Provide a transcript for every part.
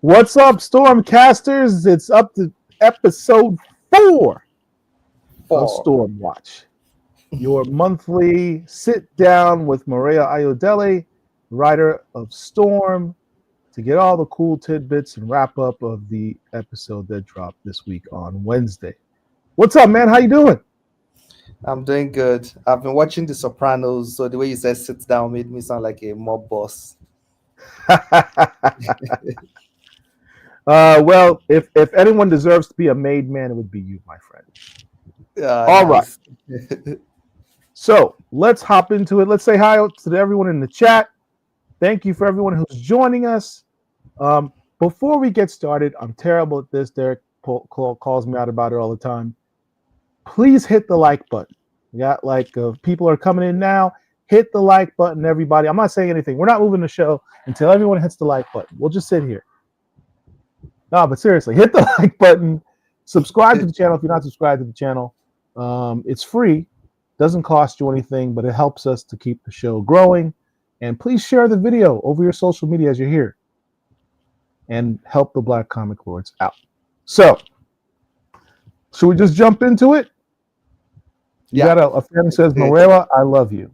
What's up, Stormcasters? It's up to episode 4 of StormWatch, your monthly sit down with Murewa Ayodele, writer of Storm, to get all the cool tidbits and wrap up of the episode that dropped this week on Wednesday. What's up, man? How you doing? I'm doing good. I've been watching The Sopranos, so the way you said sit down made me sound like a mob boss. Well, if anyone deserves to be a made man, it would be you, my friend. All Nice. right. So let's hop into it. Let's say hi to everyone in the chat. Thank you for everyone who's joining us. Before we get started, I'm terrible at this. Derek calls me out about it all the time. Please hit the like button. We got people are coming in now. Hit the like button, everybody. I'm not saying anything. We're not moving the show until everyone hits the like button. We'll just sit here. No, but seriously, hit the like button. Subscribe to the channel if you're not subscribed to the channel. It's free. Doesn't cost you anything, but it helps us to keep the show growing. And please share the video over your social media as you're here. And help the Black Comic Lords out. So, should we just jump into it? You got a fan says, Murewa, I love you.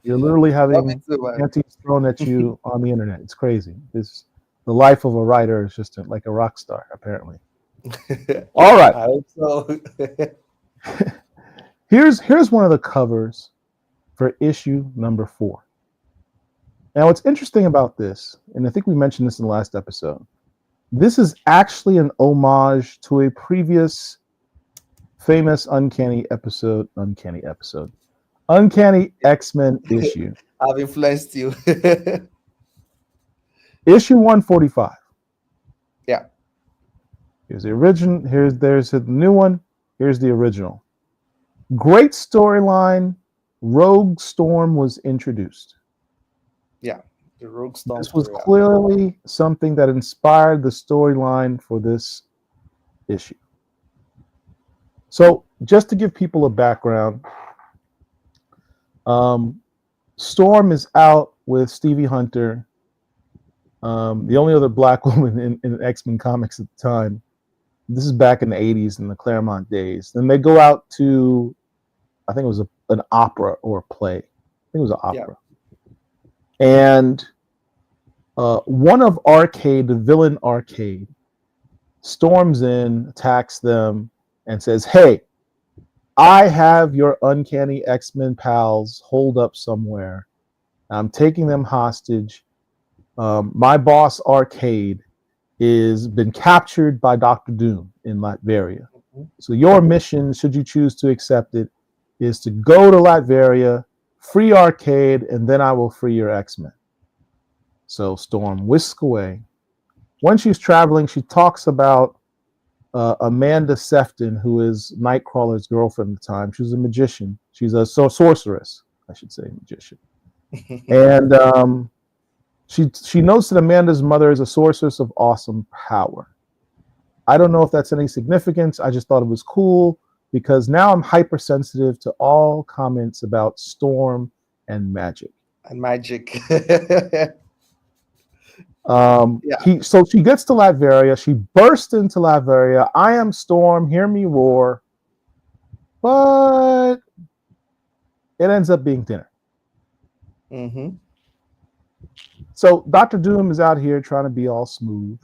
You're literally having antiques thrown at you on the internet. It's crazy. The life of a writer is just like a rock star, apparently. All right. I hope so. Here's one of the covers for issue number 4. Now, what's interesting about this, and I think we mentioned this in the last episode, this is actually an homage to a previous famous Uncanny X-Men issue. I've influenced you. Issue 145. Yeah. Here's the original. There's the new one. Here's the original. Great storyline. Rogue Storm was introduced. Yeah, the Rogue Storm. This was clearly something that inspired the storyline for this issue. So, just to give people a background, Storm is out with Stevie Hunter, the only other black woman in X-Men comics at the time. This is back in the 80s, in the Claremont days. Then they go out to, I think it was an opera or a play. I think it was an opera. Yeah. And one of Arcade, the villain Arcade, storms in, attacks them, and says, hey, I have your uncanny X-Men pals holed up somewhere. I'm taking them hostage. My boss, Arcade, is been captured by Dr. Doom in Latveria. So your mission, should you choose to accept it, is to go to Latveria, free Arcade, and then I will free your X-Men. So Storm whisks away. When she's traveling, she talks about Amanda Sefton, who is Nightcrawler's girlfriend at the time. She was a magician. She's a sorceress, I should say, magician. And she notes that Amanda's mother is a sorceress of awesome power. I don't know if that's any significance. I just thought it was cool because now I'm hypersensitive to all comments about Storm and magic. So she gets to Latveria. She bursts into Latveria. I am Storm. Hear me roar. But it ends up being dinner. Mm-hmm. So Dr. Doom is out here trying to be all smooth.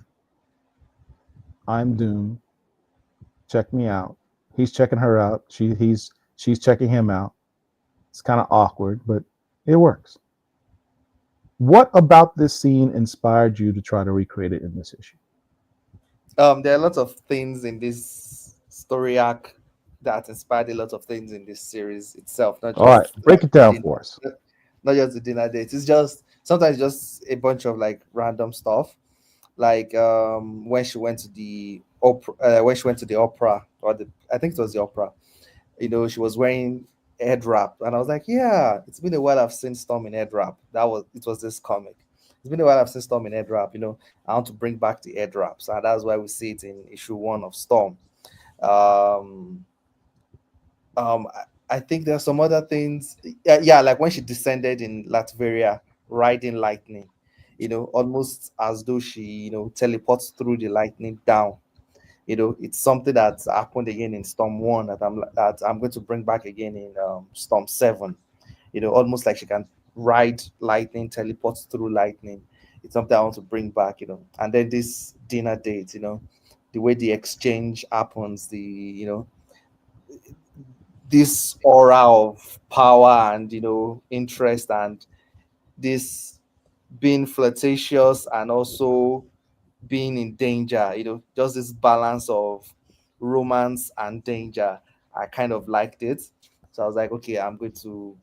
I'm Doom. Check me out. He's checking her out. She's checking him out. It's kind of awkward, but it works. What about this scene inspired you to try to recreate it in this issue? There are lots of things in this story arc that inspired a lot of things in this series itself. Not just, all right, break it down for us. Not just the dinner date. It's just sometimes just a bunch of like random stuff, like when she went to the opera, I think it was the opera. You know, she was wearing head wrap, and I was like, yeah, it's been a while I've seen Storm in head wrap. It was this comic. It's been a while I've seen Storm in head wrap. You know, I want to bring back the head wraps, and that's why we see it in issue 1 of Storm. I think there are some other things. Yeah, like when she descended in Latveria riding lightning. almost as though she, teleports through the lightning down. It's something that happened again in Storm 1 that I'm going to bring back again in Storm 7. Almost like she can ride lightning, teleport through lightning. It's something I want to bring back. And then this dinner date, the way the exchange happens, this aura of power and interest, and this being flirtatious and also being in danger, just this balance of romance and danger. I kind of liked it. So I was like, okay, I'm going to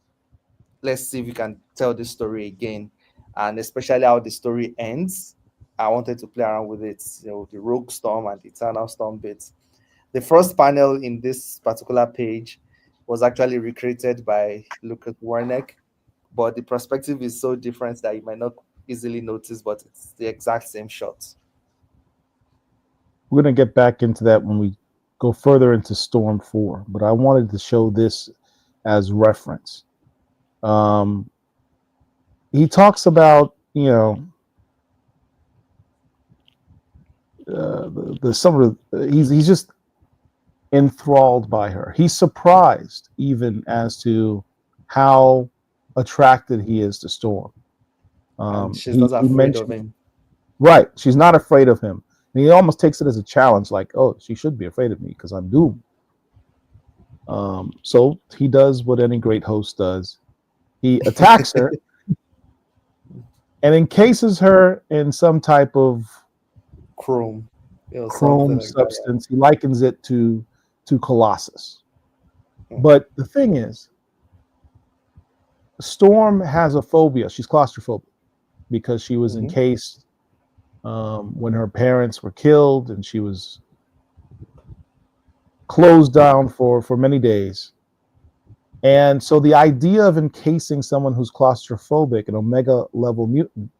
let's see if we can tell this story again. And especially how the story ends. I wanted to play around with it, the Rogue Storm and the Eternal Storm bits. The first panel in this particular page was actually recreated by Lucas Warneck, but the perspective is so different that you might not easily notice, but it's the exact same shot. We're going to get back into that when we go further into Storm 4, but I wanted to show this as reference. He talks about, he's just enthralled by her. He's surprised even as to how attracted he is to Storm. And she's not afraid of him. Right. She's not afraid of him. And he almost takes it as a challenge, like, oh, she should be afraid of me because I'm doomed. So he does what any great host does. He attacks her and encases her in some type of chrome substance. He likens it to Colossus. But the thing is, Storm has a phobia. She's claustrophobic because she was encased when her parents were killed, and she was closed down for many days. And so the idea of encasing someone who's claustrophobic, an Omega level mutant,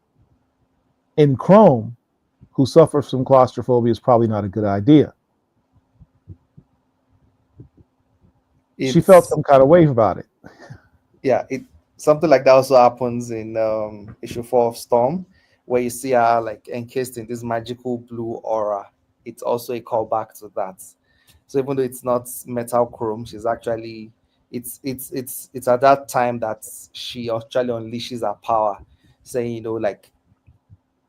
in chrome, who suffers from claustrophobia, is probably not a good idea. She felt some kind of way about it. Yeah, something like that also happens in issue 4 of Storm, where you see her like encased in this magical blue aura. It's also a callback to that. So even though it's not metal chrome, she's actually it's at that time that she actually unleashes her power, saying, like,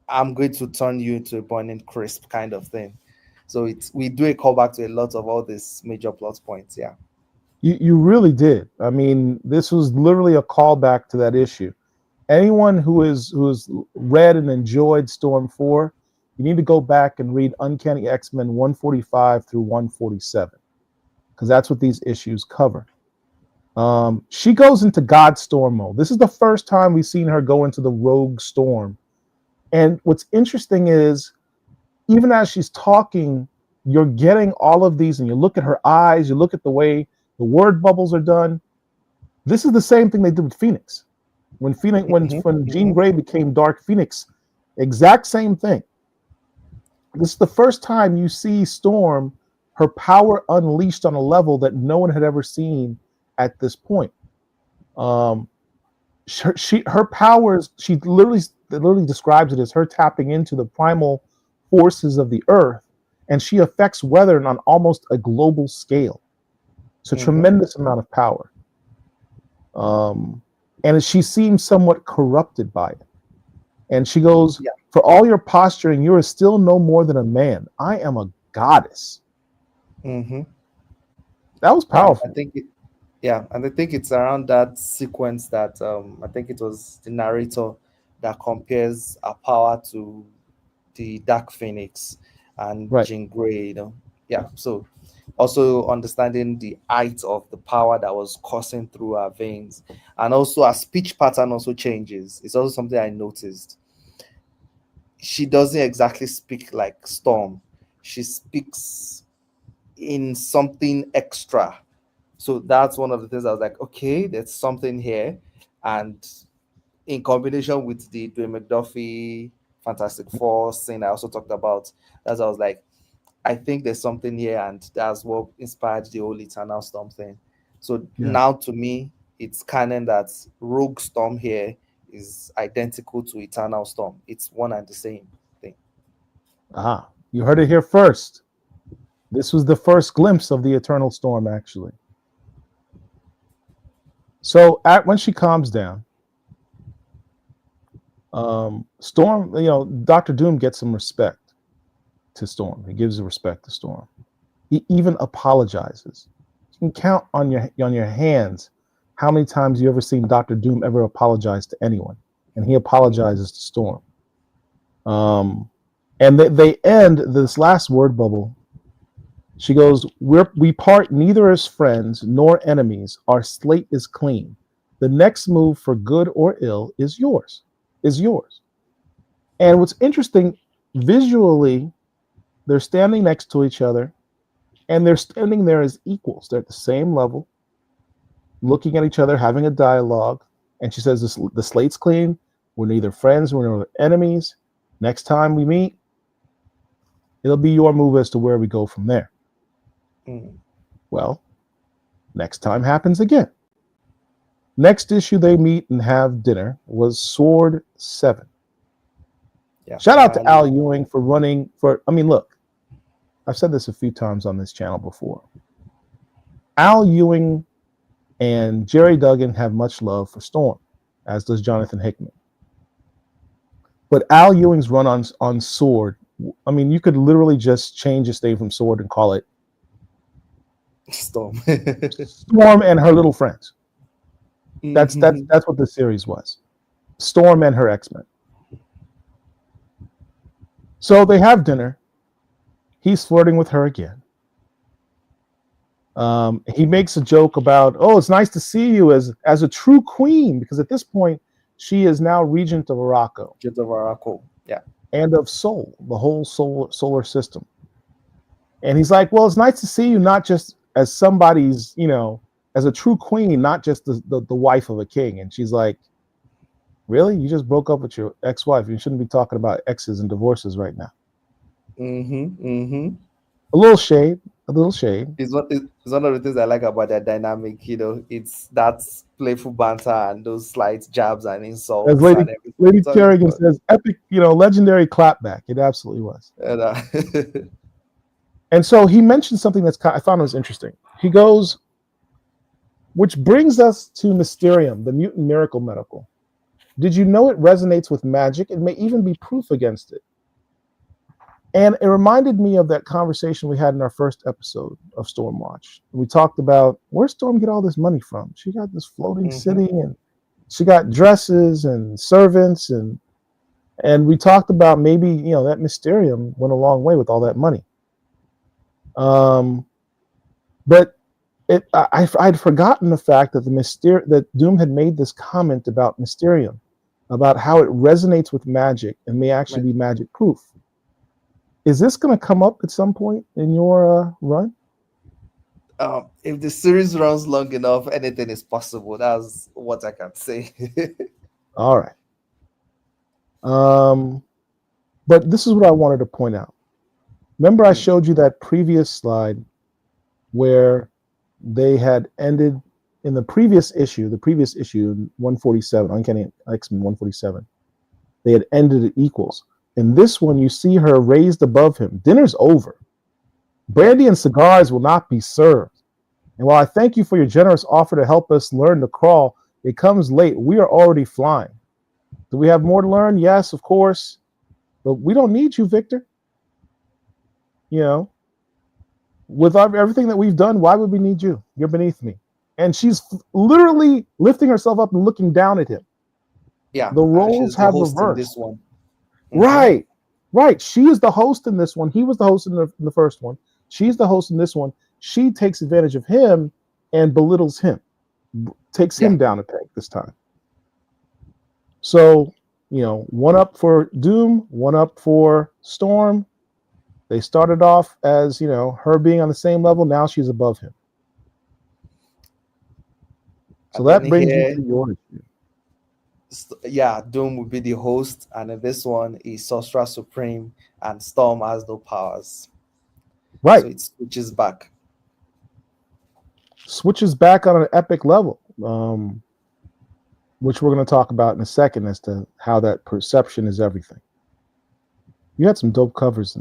I'm going to turn you into a burning crisp kind of thing. So we do a callback to a lot of all these major plot points. Yeah. You really did. I mean, this was literally a callback to that issue. Anyone who's read and enjoyed Storm 4, you need to go back and read Uncanny X-Men 145 through 147, because that's what these issues cover. She goes into God Storm mode. This is the first time we've seen her go into the Rogue Storm. And what's interesting is, even as she's talking, you're getting all of these, and you look at her eyes, you look at the way the word bubbles are done. This is the same thing they did with Phoenix. When Jean Grey became Dark Phoenix, exact same thing. This is the first time you see Storm, her power unleashed on a level that no one had ever seen at this point. Her powers, she literally describes it as her tapping into the primal forces of the earth, and she affects weather on almost a global scale. It's a tremendous amount of power. And she seems somewhat corrupted by it. And she goes, for all your posturing, you are still no more than a man. I am a goddess. That was powerful. And I think it's around that sequence that I think it was the narrator that compares her power to the Dark Phoenix and Jean Grey, so also understanding the height of the power that was coursing through her veins, and also her speech pattern also changes. It's also something I noticed. She doesn't exactly speak like Storm. She speaks in something extra. So that's one of the things I was like, okay, there's something here. And in combination with the Dwayne McDuffie Fantastic Four scene I also talked about, as I was like, I think there's something here, and that's what inspired the whole Eternal Storm thing. So now to me, it's canon that Rogue Storm here is identical to Eternal Storm. It's one and the same thing. You heard it here first. This was the first glimpse of the Eternal Storm, actually. So when she calms down, Storm, Dr. Doom gets some respect to Storm. He gives respect to Storm. He even apologizes. You can count on your hands how many times you ever seen Dr. Doom ever apologize to anyone, and he apologizes to Storm. And they end this last word bubble. She goes, we part neither as friends nor enemies. Our slate is clean. The next move, for good or ill, is yours. And what's interesting, visually, they're standing next to each other, and they're standing there as equals. They're at the same level, looking at each other, having a dialogue. And she says, the slate's clean. We're neither friends nor enemies. Next time we meet, it'll be your move as to where we go from there. Well, next time happens again. Next issue they meet and have dinner was Sword 7. Yeah, shout out to Al Ewing for running for, look, I've said this a few times on this channel before. Al Ewing and Jerry Duggan have much love for Storm, as does Jonathan Hickman. But Al Ewing's run on Sword, you could literally just change his name from Sword and call it Storm. Storm and her little friends. That's what the series was. Storm and her X-Men. So they have dinner. He's flirting with her again. He makes a joke about, it's nice to see you as a true queen, because at this point she is now regent of Araco. Regent of Araco, yeah. And of Sol, the whole solar system. And he's like, well, it's nice to see you not just as somebody's, as a true queen, not just the wife of a king. And she's like, really? You just broke up with your ex-wife. You shouldn't be talking about exes and divorces right now. A little shade. It's one of the things I like about that dynamic. It's that playful banter and those slight jabs and insults. As Lady Kerrigan says, epic, legendary clapback. It absolutely was. And so he mentioned something I thought was interesting. He goes, which brings us to Mysterium, the mutant miracle medical. Did you know it resonates with magic? It may even be proof against it. And it reminded me of that conversation we had in our first episode of StormWatch. We talked about, where's Storm get all this money from? She got this floating city, and she got dresses and servants, and we talked about maybe, that Mysterium went a long way with all that money. But I'd forgotten the fact that that Doom had made this comment about Mysterium, about how it resonates with magic and may actually be magic proof. Is this going to come up at some point in your run? If the series runs long enough, anything is possible. That's what I can say. All right. But this is what I wanted to point out. Remember I showed you that previous slide where they had ended in the previous issue 147, Uncanny X-Men 147. They had ended at equals. In this one, you see her raised above him. Dinner's over. Brandy and cigars will not be served. And while I thank you for your generous offer to help us learn to crawl, it comes late. We are already flying. Do we have more to learn? Yes, of course. But we don't need you, Victor. With everything that we've done, why would we need you? You're beneath me. And she's literally lifting herself up and looking down at him. Yeah. The roles have reversed. This one. Right. She is the host in this one. He was the host in the first one. She's the host in this one. She takes advantage of him and belittles him, takes him down a peg this time. So, one up for Doom, one up for Storm. They started off as, her being on the same level. Now she's above him. So that brings you to your issue. Doom will be the host, and in this one is Sorcerer Supreme, and Storm has no powers. Right. So it switches back. Switches back on an epic level. which we're going to talk about in a second as to how that perception is everything. You had some dope covers.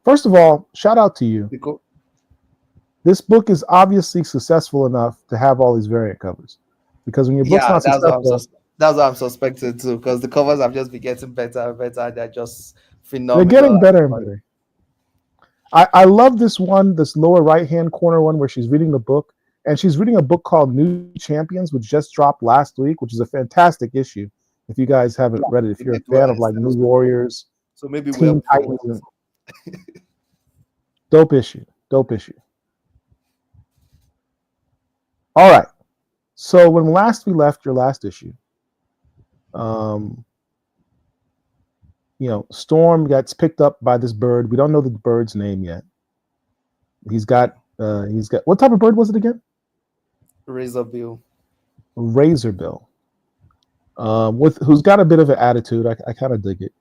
First of all, shout out to you. This book is obviously successful enough to have all these variant covers, because when your book's Yeah, not successful, that's what I'm suspecting too, because the covers have just been getting better and better. They're just they're phenomenal. getting better and better. I love this one, this lower right-hand corner one, where she's reading the book, and she's reading a book called New Champions, which just dropped last week, which is a fantastic issue. If you guys haven't read it, if you're a fan of like New Warriors, so maybe Teen Titans, dope issue. All right. So when last we left your last issue, Storm gets picked up by this bird. We don't know the bird's name yet. He's got what type of bird was it again? Razorbill. Razorbill. Who's got a bit of an attitude. I kind of dig it.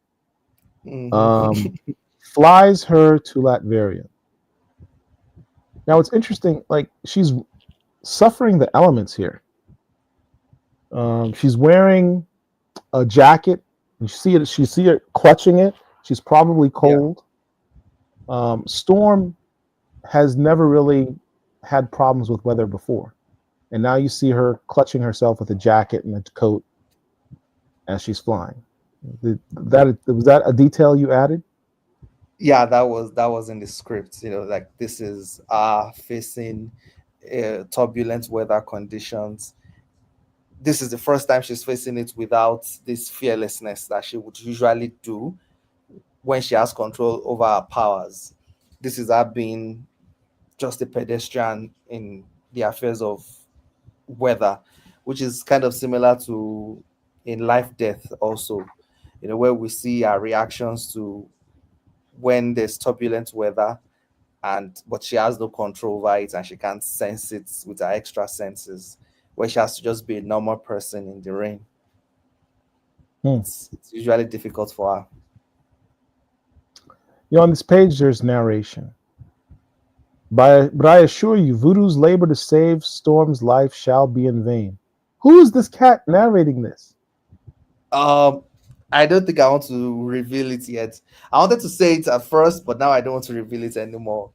Flies her to Latveria. Now it's interesting, like she's suffering the elements here. She's wearing a jacket. You see her clutching it. She's probably cold. Yeah. Storm has never really had problems with weather before, and now you see her clutching herself with a jacket and a coat as she's flying. Was that a detail you added? Yeah, that was in the script. Like this is facing turbulent weather conditions. This is the first time she's facing it without this fearlessness that she would usually do when she has control over her powers. This is her being just a pedestrian in the affairs of weather, which is kind of similar to in Life Death also, where we see our reactions to when there's turbulent weather, but she has no control over it and she can't sense it with her extra senses, where she has to just be a normal person in the rain. It's usually difficult for her. On this page, there's narration. But I assure you, Voodoo's labor to save Storm's life shall be in vain. Who is this cat narrating this? I don't think I want to reveal it yet. I wanted to say it at first, but now I don't want to reveal it anymore.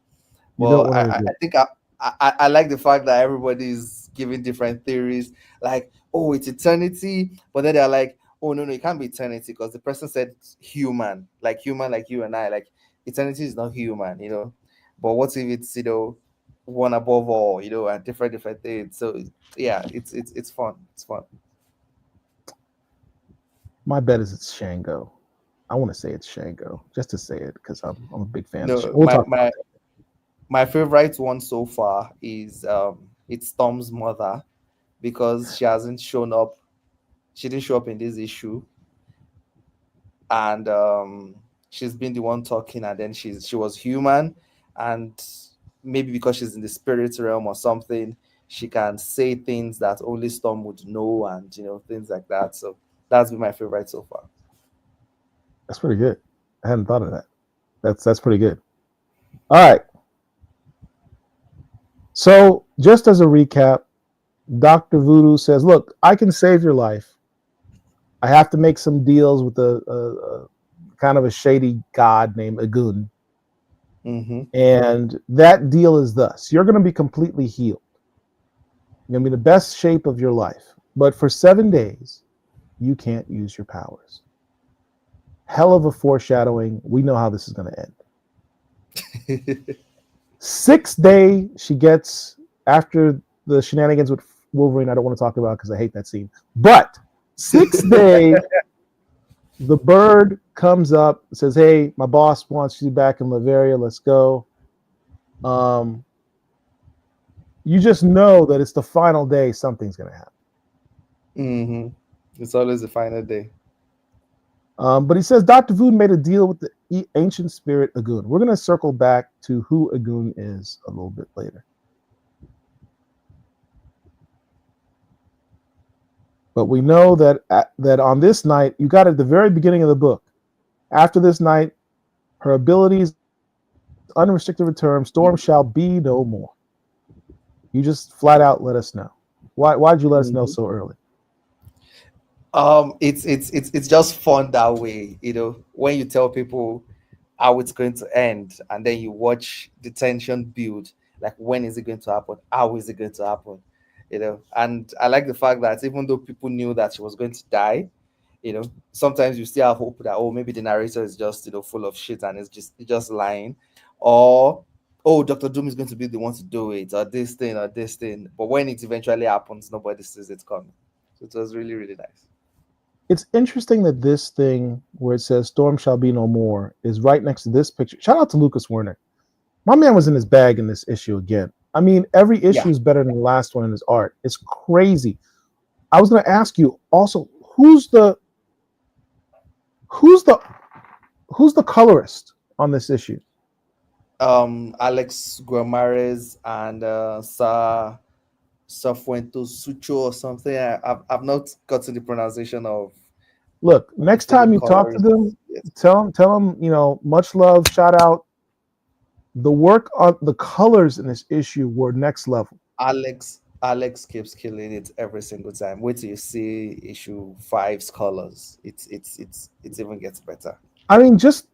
Well, I think I like the fact that everybody's giving different theories. Like, oh, it's eternity, but then they're like, oh no, it can't be eternity because the person said human like you and I. Like, eternity is not human, But what if it's one above all, and different things. So yeah, it's fun. It's fun. My bet is it's Shango. I want to say it's Shango just to say it because I'm a big fan. No, of Shango. We'll talk about that. My favorite one so far is it's Tom's mother, because she hasn't shown up. She didn't show up in this issue, and she's been the one talking, and then she was human, and maybe because she's in the spirit realm or something, she can say things that only Storm would know, and things like that. So that's been my favorite so far. That's pretty good. I hadn't thought of that. That's pretty good. All right. So just as a recap, Dr. Voodoo says, look, I can save your life. I have to make some deals with a kind of a shady god named Agun. And that deal is thus. You're going to be completely healed. You're going to be in the best shape of your life. But for 7 days, you can't use your powers. Hell of a foreshadowing. We know how this is going to end. 6th day, she gets, after the shenanigans with Wolverine, I don't want to talk about because I hate that scene. But 6th day, the bird comes up, says, hey, my boss wants you back in Latveria. Let's go. You just know that it's the final day. Something's going to happen. It's always the final day. But he says Dr. Voodoo made a deal with the ancient spirit Agun. We're going to circle back to who Agun is a little bit later. But we know that on this night, you got at the very beginning of the book. After this night, her abilities, unrestricted return, Storm shall be no more. You just flat out let us know. Why'd you let us know so early? It's just fun that way, when you tell people how it's going to end, and then you watch the tension build. Like, when is it going to happen? How is it going to happen? And I like the fact that even though people knew that she was going to die, sometimes you still have hope that, oh, maybe the narrator is just, full of shit and it's just lying, or, oh, Dr. Doom is going to be the one to do it, or this thing. But when it eventually happens, nobody sees it coming. So it was really, really nice. It's interesting that this thing where it says "Storm shall be no more" is right next to this picture. Shout out to Lucas Wernick. My man was in his bag in this issue again. I mean, every issue Yeah. is better than the last one in his art. It's crazy. I was going to ask you also, who's the colorist on this issue? Alex Guamares and Safuento Sucho or something. I've not gotten the pronunciation of Look, next the time you talk to colors. them, Yes. tell them, much love, shout out. The work on the colors in this issue were next level. Alex keeps killing it every single time. Wait till you see issue five's colors. It even gets better. I mean, just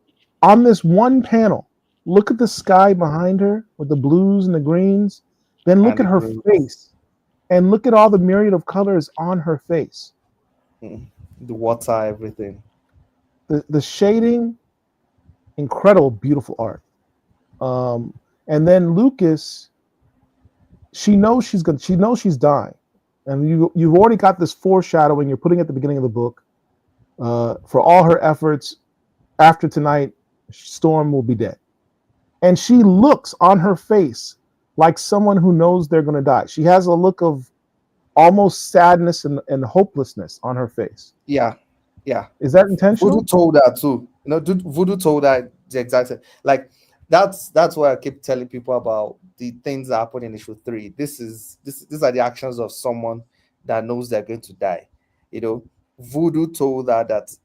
on this one panel, look at the sky behind her with the blues and the greens. Then look And at the her group, face and look at all the myriad of colors on her face. the water, everything. The shading, incredible, beautiful art. And then Lucas, she knows she's dying, and you've already got this foreshadowing you're putting at the beginning of the book. For all her efforts, after tonight, Storm will be dead, and she looks on her face like someone who knows they're going to die. She has a look of almost sadness and hopelessness on her face. Yeah, yeah. Is that intentional? Voodoo told her too. Voodoo told her the exact same. Like, that's why I keep telling people about the things that happen in issue three. These are the actions of someone that knows they're going to die. Voodoo told her that,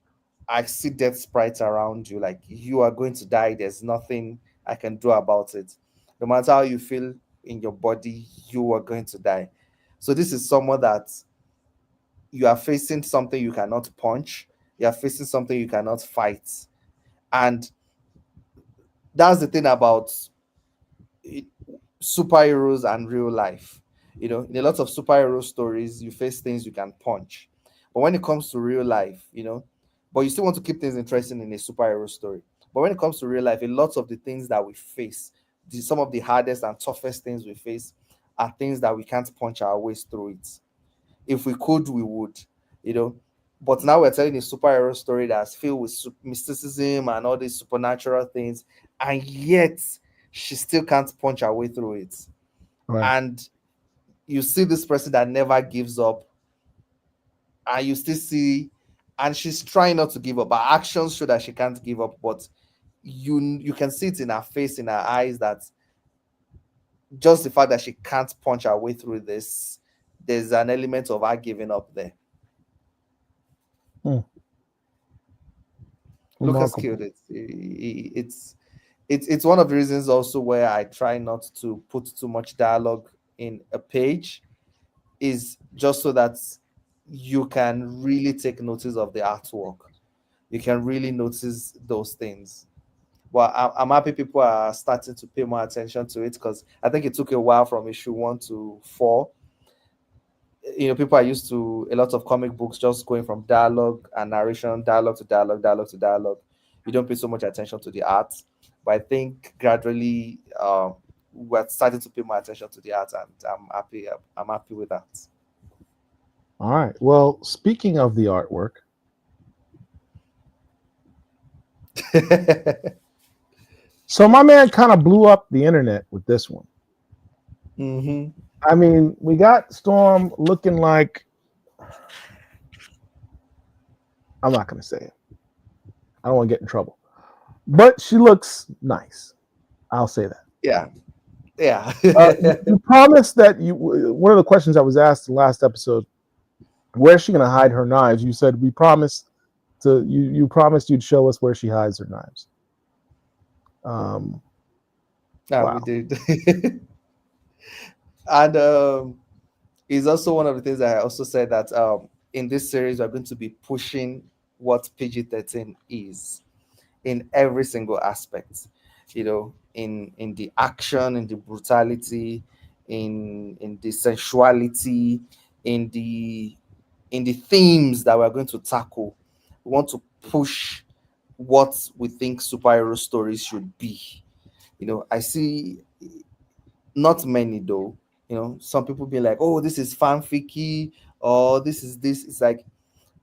I see death sprites around you. Like, you are going to die. There's nothing I can do about it. No matter how you feel in your body, you are going to die. So this is someone that you are facing something you cannot punch. You are facing something you cannot fight. And that's the thing about superheroes and real life. In a lot of superhero stories, you face things you can punch. But when it comes to real life, but you still want to keep things interesting in a superhero story. But when it comes to real life, a lot of the things that we face, some of the hardest and toughest things we face, are things that we can't punch our ways through it. If we could, we would, you know. But now we're telling a superhero story that's filled with mysticism and all these supernatural things, and yet she still can't punch her way through it. Right. And you see this person that never gives up, and you still see, and she's trying not to give up. Her actions show that she can't give up, but you can see it in her face, in her eyes, that just the fact that she can't punch her way through this, there's an element of her giving up there. Lucas killed it. It's one of the reasons also where I try not to put too much dialogue in a page, is just so that you can really take notice of the artwork. You can really notice those things. Well, I'm happy people are starting to pay more attention to it, because I think it took a while from issue 1 to 4. People are used to a lot of comic books just going from dialogue and narration, dialogue to dialogue, dialogue to dialogue. You don't pay so much attention to the art. But I think gradually we're starting to pay more attention to the art, and I'm happy. I'm happy with that. All right. Well, speaking of the artwork, so my man kind of blew up the internet with this one. Mm-hmm. I mean, we got Storm looking like, I'm not going to say it. I don't want to get in trouble. But she looks nice. I'll say that. Yeah. Yeah. You promised that one of the questions I was asked in the last episode, where's she going to hide her knives? You said you promised you'd show us where she hides her knives. No, wow. we did. And it's also one of the things that I also said, that in this series we're going to be pushing what PG-13 is in every single aspect, in the action, in the brutality, in the sensuality, in the in the themes that we're going to tackle. We want to push what we think superhero stories should be. I see not many though. Some people be like, "Oh, this is fanficky," or "This is this." It's like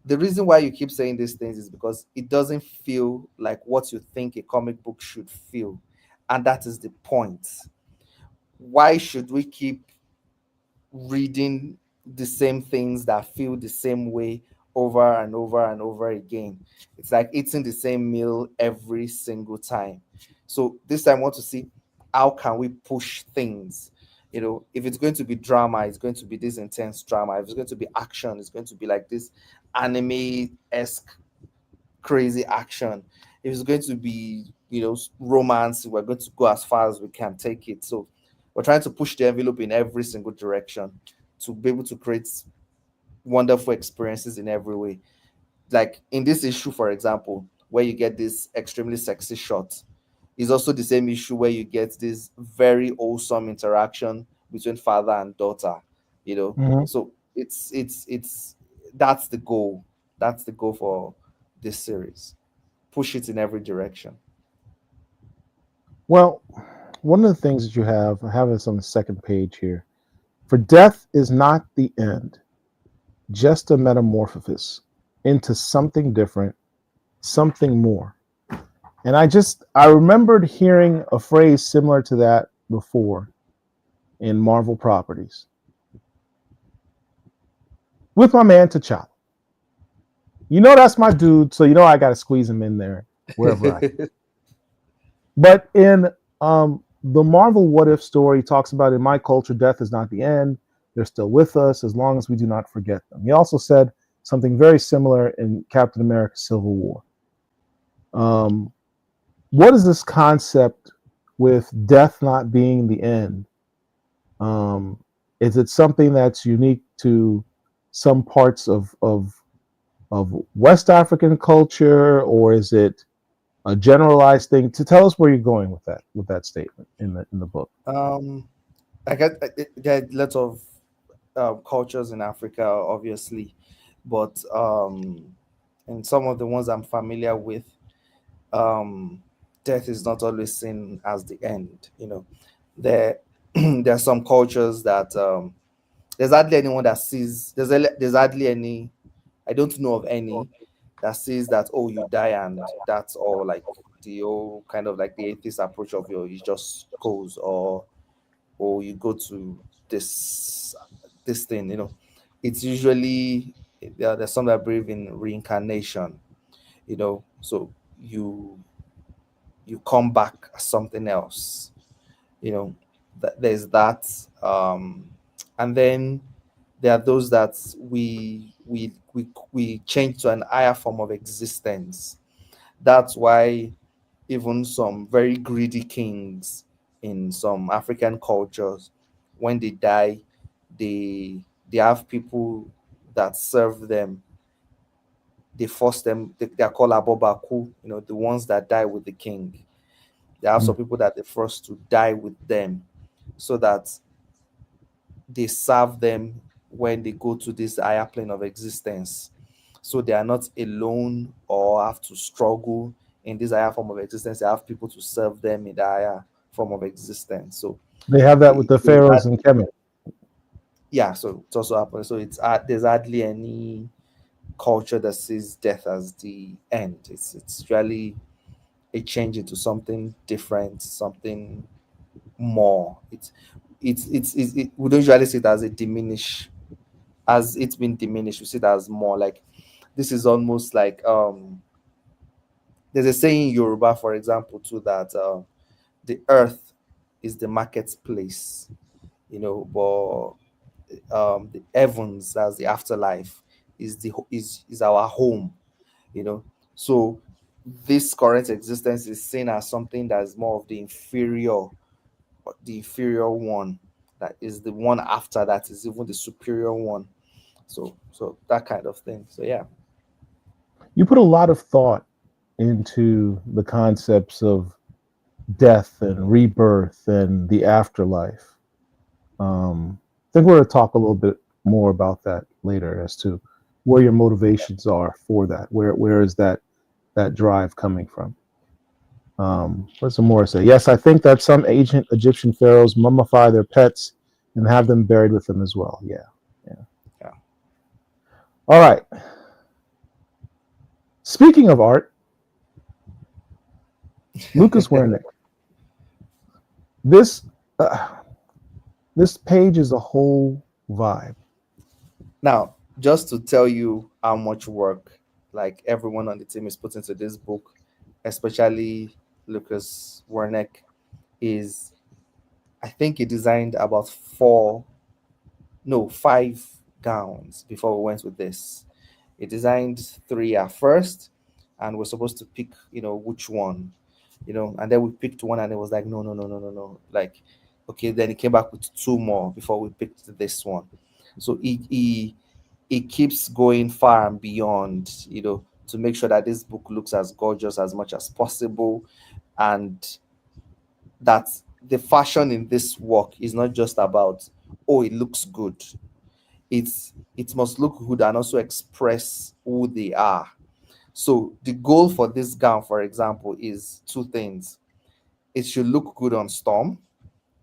the reason why you keep saying these things is because it doesn't feel like what you think a comic book should feel, and that is the point. Why should we keep reading the same things that feel the same way over and over and over again? It's like eating the same meal every single time. So this time I want to see how can we push things. If it's going to be drama, it's going to be this intense drama. If it's going to be action, it's going to be like this anime-esque crazy action. If it's going to be, romance, we're going to go as far as we can take it. So we're trying to push the envelope in every single direction to be able to create wonderful experiences in every way. Like in this issue, for example, where you get this extremely sexy shot, is also the same issue where you get this very wholesome interaction between father and daughter. Mhm. So it's that's the goal. That's the goal for this series. Push it in every direction. Well, one of the things that you have, I have this on the second page here. For death is not the end, just a metamorphosis into something different, something more. And I remembered hearing a phrase similar to that before in Marvel properties with my man T'Challa. That's my dude, so I got to squeeze him in there wherever I can. But in the Marvel What If story, he talks about in my culture, death is not the end. They're still with us as long as we do not forget them. He also said something very similar in Captain America Civil War. Um, what is this concept with death not being the end? Um, is it something that's unique to some parts of West African culture, or is it a generalized thing? To tell us where you're going with that statement in the book. um there are lots of cultures in Africa, obviously, but in some of the ones I'm familiar with, um, death is not always seen as the end. There there are some cultures that there's hardly anyone that sees there's hardly any. I don't know of any that says that, oh, you die and that's all. Like the whole kind of like the atheist approach of you just goes, or you go to this this thing. It's usually there's some that believe in reincarnation. So you come back as something else. you know there's that, and then there are those that we change to an higher form of existence. That's why even some very greedy kings in some African cultures, when they die, they have people that serve them. They force them. They are called abobaku. The ones that die with the king. They have some people that they force to die with them, so that they serve them when they go to this higher plane of existence. So they are not alone or have to struggle in this higher form of existence. They have people to serve them in the higher form of existence. So They have that with it, the pharaohs in Kemet. yeah, so it also happens. So there's hardly any culture that sees death as the end. It's really a change into something different, something more. We don't usually see it as a diminish, as it's been diminished. We see it as more like this is almost like there's a saying in Yoruba, for example, too, that the earth is the marketplace, but the heavens, as the afterlife, is our home. you know so this current existence is seen as something that is more of the inferior one, that is the one after that is even the superior one. So that kind of thing. So yeah. You put a lot of thought into the concepts of death and rebirth and the afterlife. I think we're going to talk a little bit more about that later as to where your motivations are for that. Where is that drive coming from? What's some more say? Yes, I think that some ancient Egyptian pharaohs mummify their pets and have them buried with them as well. Yeah, yeah. Yeah. All right. Speaking of art, Lucas Wernick. This this page is a whole vibe. Now, just to tell you how much work like everyone on the team is put into this book, especially Lucas Wernick, is I think he designed about five gowns before we went with this. He designed three at first, and we're supposed to pick, which one, and then we picked one, and it was like, no, no, no, no, no, no. Like, okay, then he came back with two more before we picked this one. So he keeps going far and beyond, to make sure that this book looks as gorgeous as much as possible, and that the fashion in this work is not just about, oh, it looks good. It must look good and also express who they are. So the goal for this gown, for example, is two things. It should look good on Storm.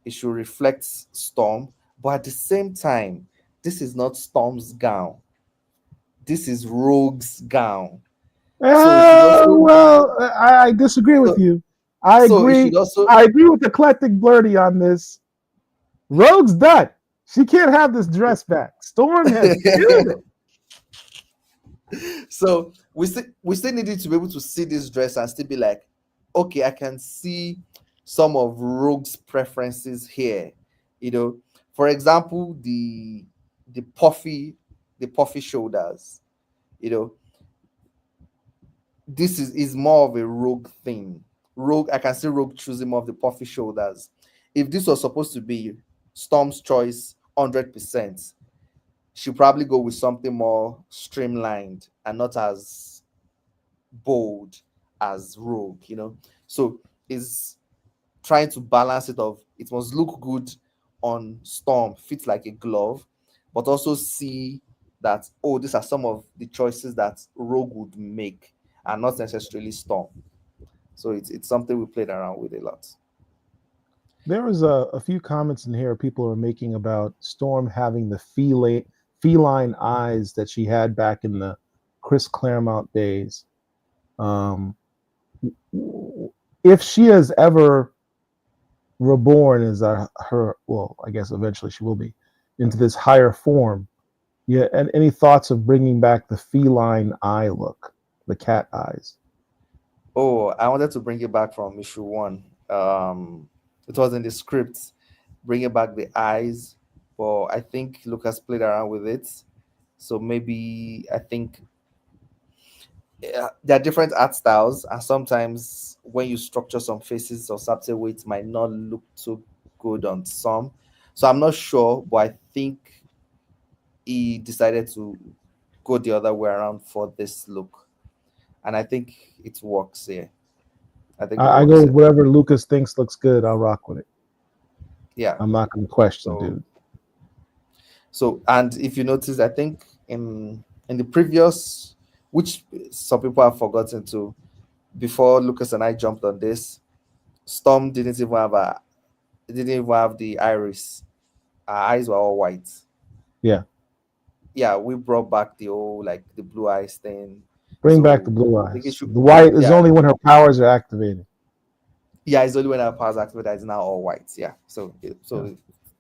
It should reflect Storm, but at the same time, this is not Storm's gown. This is Rogue's gown. So it should also Well, I disagree with so, you. I so it should agree. also I agree with Eclectic Blurdy on this. Rogue's done. She can't have this dress back. Storm has killed it. so we still needed to be able to see this dress and still be like, okay, I can see some of Rogue's preferences here. For example, the puffy the puffy shoulders. You know, this is more of a Rogue thing. Rogue, I can see Rogue choosing more of the puffy shoulders. If this was supposed to be Storm's choice 100%, she'll probably go with something more streamlined and not as bold as Rogue. So is trying to balance it of it must look good on Storm, fit like a glove, but also see that, oh, these are some of the choices that Rogue would make and not necessarily Storm. So it's something we played around with a lot. There was a few comments in here people are making about Storm having the feline eyes that she had back in the Chris Claremont days. If she has ever reborn as her, well, I guess eventually she will be, into this higher form, yeah, and any thoughts of bringing back the feline eye look, the cat eyes? Oh, I wanted to bring it back from issue one. It was in the script, bringing back the eyes, but I think Lucas played around with it. So maybe I think there are different art styles, and sometimes when you structure some faces or subtle way, it might not look so good on some. So I'm not sure, but I think he decided to go the other way around for this look, and I think it works here. I think it I works go with here. whatever Lucas thinks looks good. I'll rock with it. Yeah. I'm not going to question, So dude. and if you notice, I think in the previous, which some people have forgotten to, before Lucas and I jumped on this, Storm didn't even have the iris. Our eyes were all white. Yeah, Yeah, we brought back the old like the blue eyes thing. bring back the So blue I think it eyes. should, The white is yeah, only when her powers are activated. yeah, it's only when our powers activate that it's now all white. Yeah. So Yeah.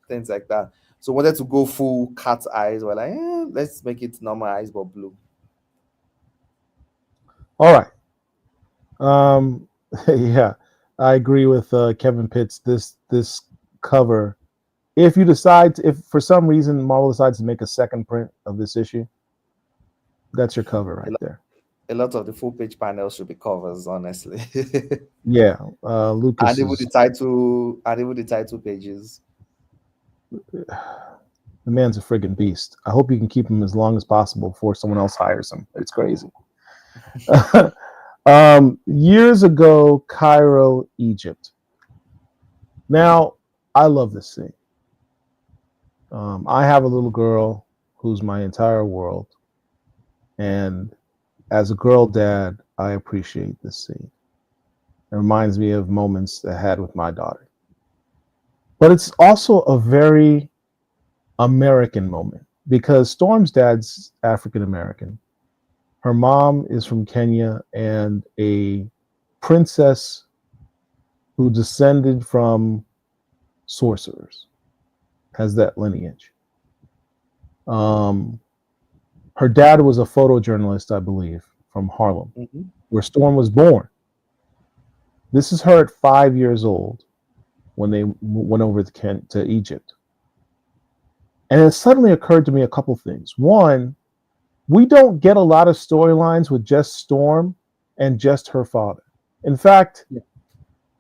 things like that. So wanted to go full cat eyes. We're like, let's make it normal eyes but blue. All right. Yeah, I agree with Kevin Pitts. This cover, if you decide, if for some reason Marvel decides to make a second print of this issue, that's your cover A right lot, there. a lot of the full page panels should be covers, honestly. Yeah, and Lucas even the is. title and even the title pages. the man's a friggin' beast. I hope you can keep him as long as possible before someone else hires him. It's crazy. Years ago, Cairo, Egypt. Now, I love this scene. I have a little girl who's my entire world. And as a girl dad, I appreciate this scene. It reminds me of moments I had with my daughter. But it's also a very American moment because Storm's dad's African American. Her mom is from Kenya and a princess who descended from sorcerers, has that lineage. Her dad was a photojournalist, I believe, from Harlem, where Storm was born. This is her at 5 years old when they went over to Egypt. And it suddenly occurred to me a couple things. One, we don't get a lot of storylines with just Storm and just her father. In fact,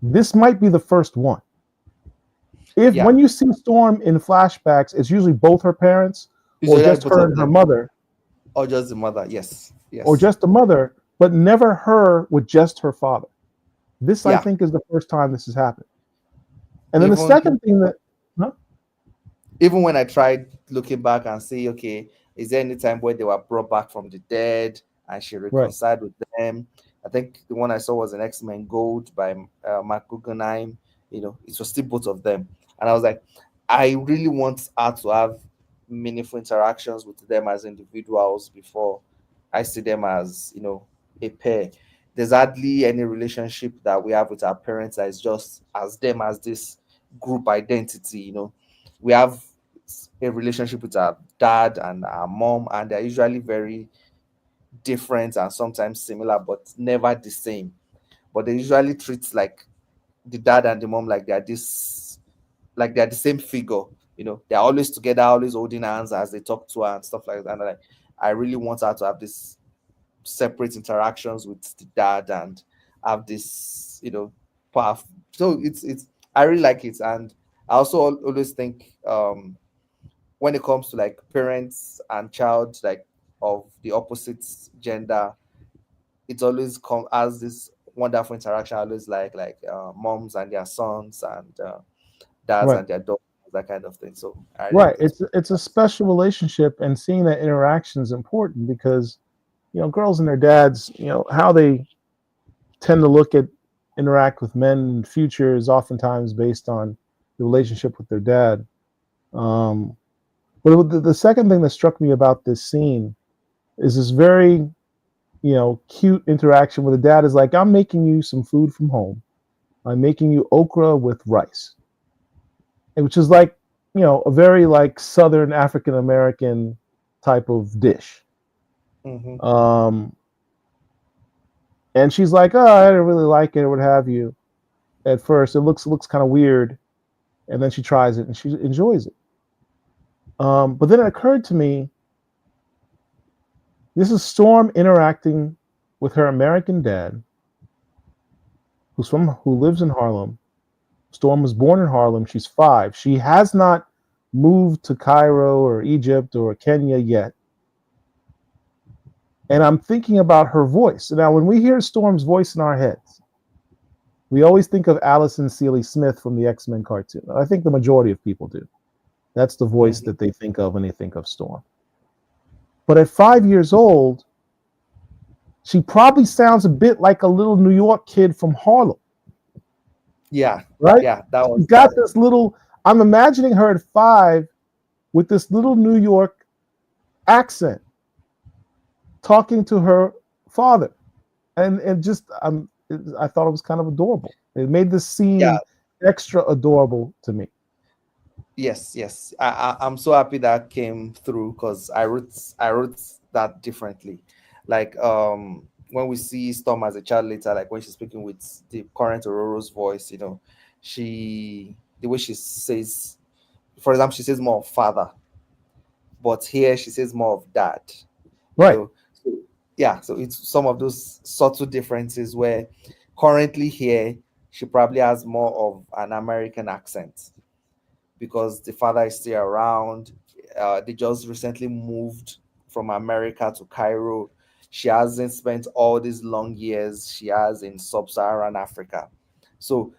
this might be the first one. When you see Storm in flashbacks, it's usually both her parents or just her and her mother. Or just the mother, yes. Or just the mother, but never her with just her father. This, I think, is the first time this has happened. And then the second thing that... Even when I tried looking back and say, okay, is there any time where they were brought back from the dead and she reconciled with them? I think the one I saw was an X-Men Gold by Mark Guggenheim. You know, it was still both of them. And I was like, I really want her to have meaningful interactions with them as individuals before I see them as, you know, a pair. There's hardly any relationship that we have with our parents that is just as them as this group identity, you know. We have a relationship with our dad and our mom, and they're usually very different and sometimes similar, but never the same. But they usually treat like the dad and the mom like they're the same figure. You know, they're always together, always holding hands as they talk to her and stuff like that. And like, I really want her to have this separate interactions with the dad and have this, you know, path. So it's I really like it. And I also always think when it comes to like parents and child, like of the opposite gender, it always as this wonderful interaction. I always like moms and their sons and dads and their daughters, that kind of thing. So it's a special relationship, and seeing that interaction is important because, you know, girls and their dads, you know, how they tend to interact with men in the future is oftentimes based on the relationship with their dad. But the second thing that struck me about this scene is this very, you know, cute interaction where the dad is like, I'm making you some food from home. I'm making you okra with rice. Which is like, you know, a very like Southern African American type of dish. And she's like, oh, I didn't really like it or what have you. At first, it looks kind of weird. And then she tries it and she enjoys it. But then it occurred to me, this is Storm interacting with her American dad, who lives in Harlem. Storm was born in Harlem. She's 5. She has not moved to Cairo or Egypt or Kenya yet. And I'm thinking about her voice. Now, when we hear Storm's voice in our heads, we always think of Allison Seeley Smith from the X-Men cartoon. I think the majority of people do. That's the voice that they think of when they think of Storm. But at 5 years old, she probably sounds a bit like a little New York kid from Harlem. Yeah. Right? Yeah. That was got this little, I'm imagining her at 5 with this little New York accent talking to her father. And just I thought it was kind of adorable. It made this scene extra adorable to me. Yes. I'm so happy that came through because I wrote that differently. Like when we see Storm as a child later, like when she's speaking with the current Ororo's voice, you know, the way she says, for example, she says more of father, but here she says more of dad. Right. So it's some of those subtle differences where currently here she probably has more of an American accent because the father is still around. they just recently moved from America to Cairo. She hasn't spent all these long years she has in sub-Saharan Africa. So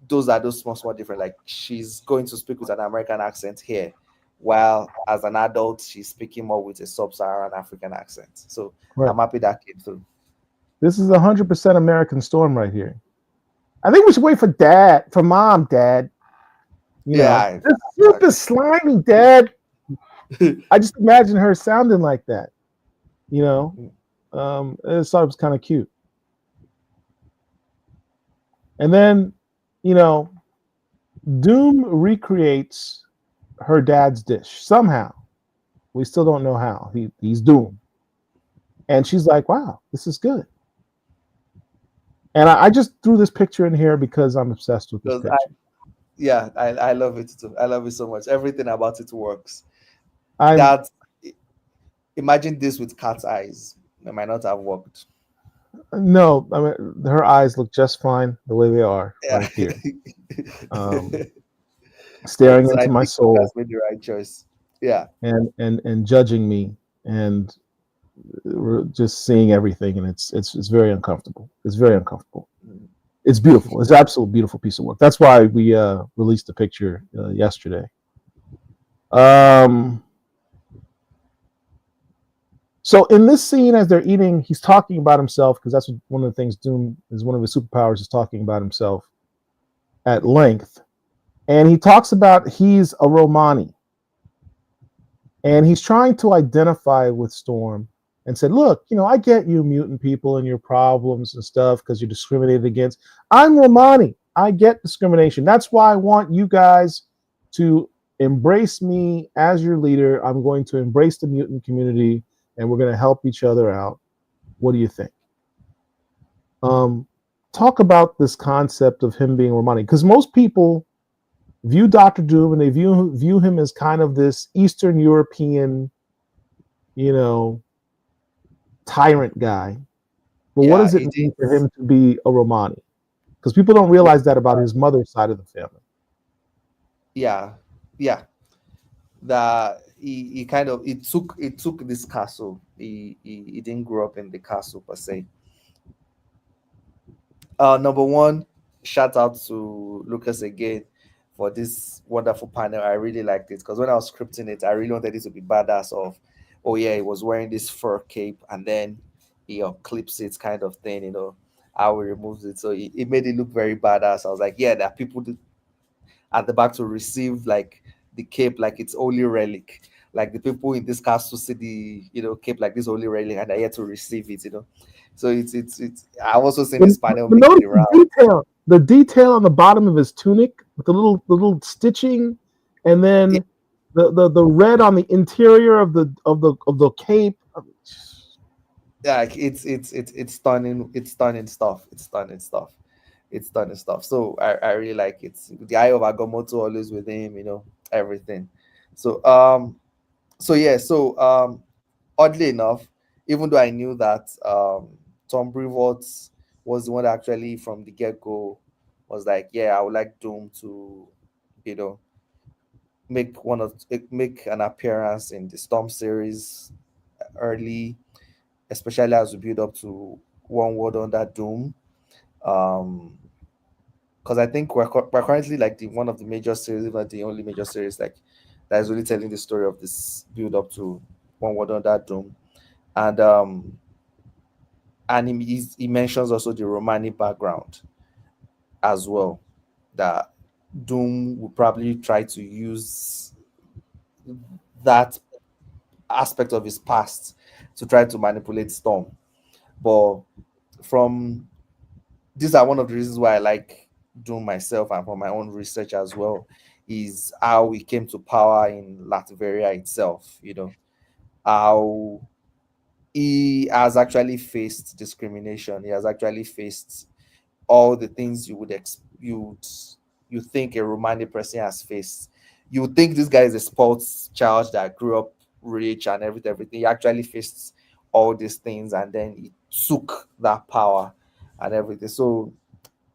those are those small different. Like she's going to speak with an American accent here, while as an adult she's speaking more with a sub-Saharan African accent. So Right. I'm happy that came through. This is 100% American Storm right here. I think we should wait for Dad, for Mom, Dad. You know, this soup is slimy, Dad. I just imagine her sounding like that. You know, I thought it was kind of cute. And then, you know, Doom recreates her dad's dish somehow. We still don't know how. He's Doom. And she's like, wow, this is good. And I just threw this picture in here because I'm obsessed with this picture. I love it too. I love it so much. Everything about it works. Imagine this with cat's eyes. It might not have worked. No, I mean her eyes look just fine the way they are right here. Staring into my soul. That's made the right choice. Yeah. And judging me and just seeing everything, and it's very uncomfortable. It's very uncomfortable. It's beautiful. It's an absolute beautiful piece of work. That's why we released the picture yesterday. So in this scene, as they're eating, he's talking about himself, because that's one of the things Doom is, one of his superpowers is talking about himself at length. And he talks about he's a Romani. And he's trying to identify with Storm and said, look, you know, I get you mutant people and your problems and stuff because you're discriminated against. I'm Romani. I get discrimination. That's why I want you guys to embrace me as your leader. I'm going to embrace the mutant community, and we're going to help each other out. What do you think? Talk about this concept of him being Romani, because most people view Dr. Doom and they view him as kind of this Eastern European, you know, tyrant guy. But what does it mean for him to be a Romani? Because people don't realize that about his mother's side of the family. Yeah. That he kind of took this castle. He didn't grow up in the castle per se. Number one, shout out to Lucas again for this wonderful panel. I really liked it because when I was scripting it, I really wanted it to be badass of, oh yeah, he was wearing this fur cape and then he clips it kind of thing, you know, how he removes it. So it made it look very badass. I was like, yeah, there are people at the back to receive like the cape like it's holy relic. Like the people in this castle see the, you know, cape like this holy relic and they're here to receive it, you know. So it's I've also seen this panel making it around. The detail on the bottom of his tunic with the little stitching, and then the red on the interior of the cape. Yeah, it's stunning. It's stunning stuff. So I really like it. The eye of Agamotto always with him, you know, everything. So oddly enough, even though I knew that Tom Brevoort was the one that actually from the get-go was like, yeah, I would like Doom to, you know, make an appearance in the Storm series early, especially as we build up to One World Under Doom. Because I think we're currently like one of the major series, if not the only major series, like that is really telling the story of this build up to One World Under Doom. And he mentions also the Romani background as well, that Doom will probably try to use that aspect of his past to try to manipulate Storm. But these are one of the reasons why I like Doom myself, and for my own research as well, is how he came to power in Latveria itself, you know, how he has actually faced discrimination. He has actually faced all the things you think a Romani person has faced. You would think this guy is a sports child that grew up rich and everything. He actually faced all these things and then he took that power and everything. So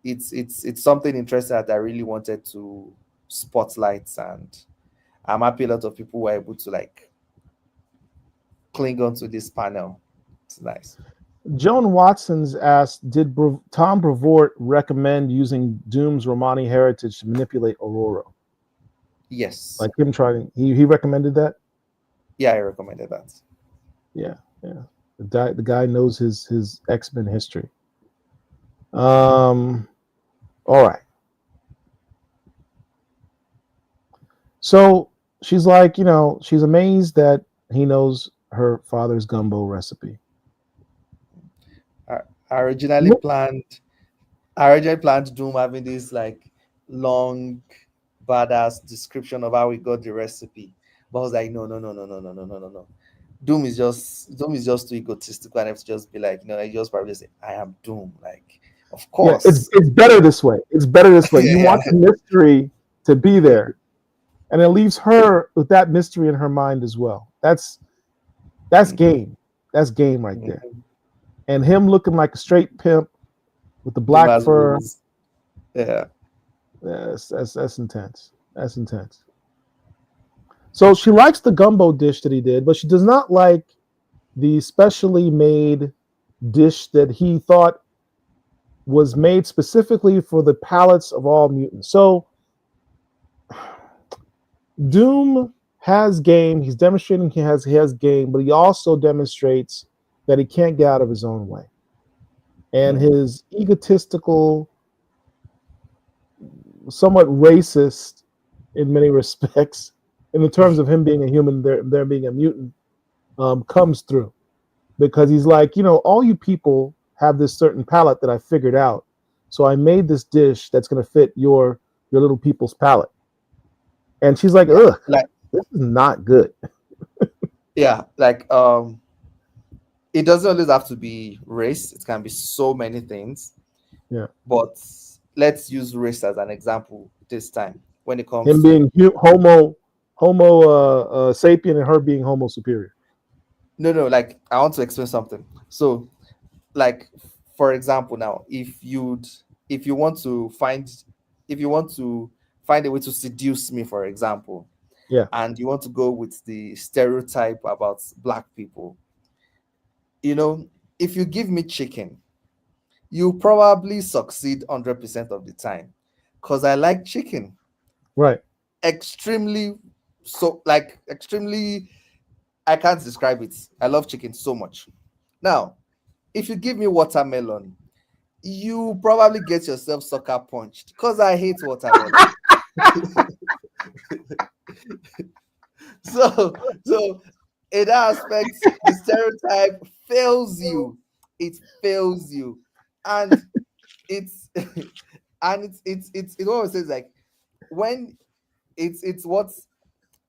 it's something interesting that I really wanted to spotlight I'm happy a lot of people were able to like cling on to this panel. It's nice. Joan Watson's asked, did Tom Brevoort recommend using Doom's Romani heritage to manipulate Aurora? Yes. Like him trying, he recommended that? Yeah, I recommended that. Yeah, yeah. The guy knows his X-Men history. All right. So she's like, she's amazed that he knows her father's gumbo recipe. I, I originally planned I originally planned Doom having this like long badass description of how we got the recipe. But I was like, no, no, no, no, no, no, no, no, no, no. Doom is just too egotistical and I have to just be like, I just probably say, I am Doom. Like, of Yeah, it's course. it's better this way. It's better this way. You Yeah. want the mystery to be there, and it leaves her with that mystery in her mind as well. That's Mhm, game. That's game right there. mhm. And him looking like a straight pimp with the Doom black has fur. wings. Yeah. That's intense. That's intense. So she likes the gumbo dish that he did, but she does not like the specially made dish that he thought was made specifically for the palates of all mutants. So Doom has game. He's demonstrating he has game, but he also demonstrates that he can't get out of his own way. And Mm. his egotistical, somewhat racist in many respects, in the terms of him being a human, there being a mutant, comes through because he's like, all you people have this certain palate that I figured out, so I made this dish that's going to fit your little people's palate. And she's like, Yeah. ugh, Like, this is not good. yeah, like it doesn't always have to be race. It can be so many things. Yeah, But let's use race as an example this time when it him comes to being Homo sapien and her being Homo superior. no, like I want to explain something. So, like for example, now if you want to find if you want to find a way to seduce me, for example, Yeah, and you want to go with the stereotype about black people, you know, if you give me chicken, you probably succeed 100% of the time because I like chicken right. extremely, so like extremely, I can't describe it. I love chicken so much. Now, if you give me watermelon, you probably get yourself sucker punched because I hate watermelon. So in that aspect, the stereotype fails you. It fails you. And it's and it always says like when it's what's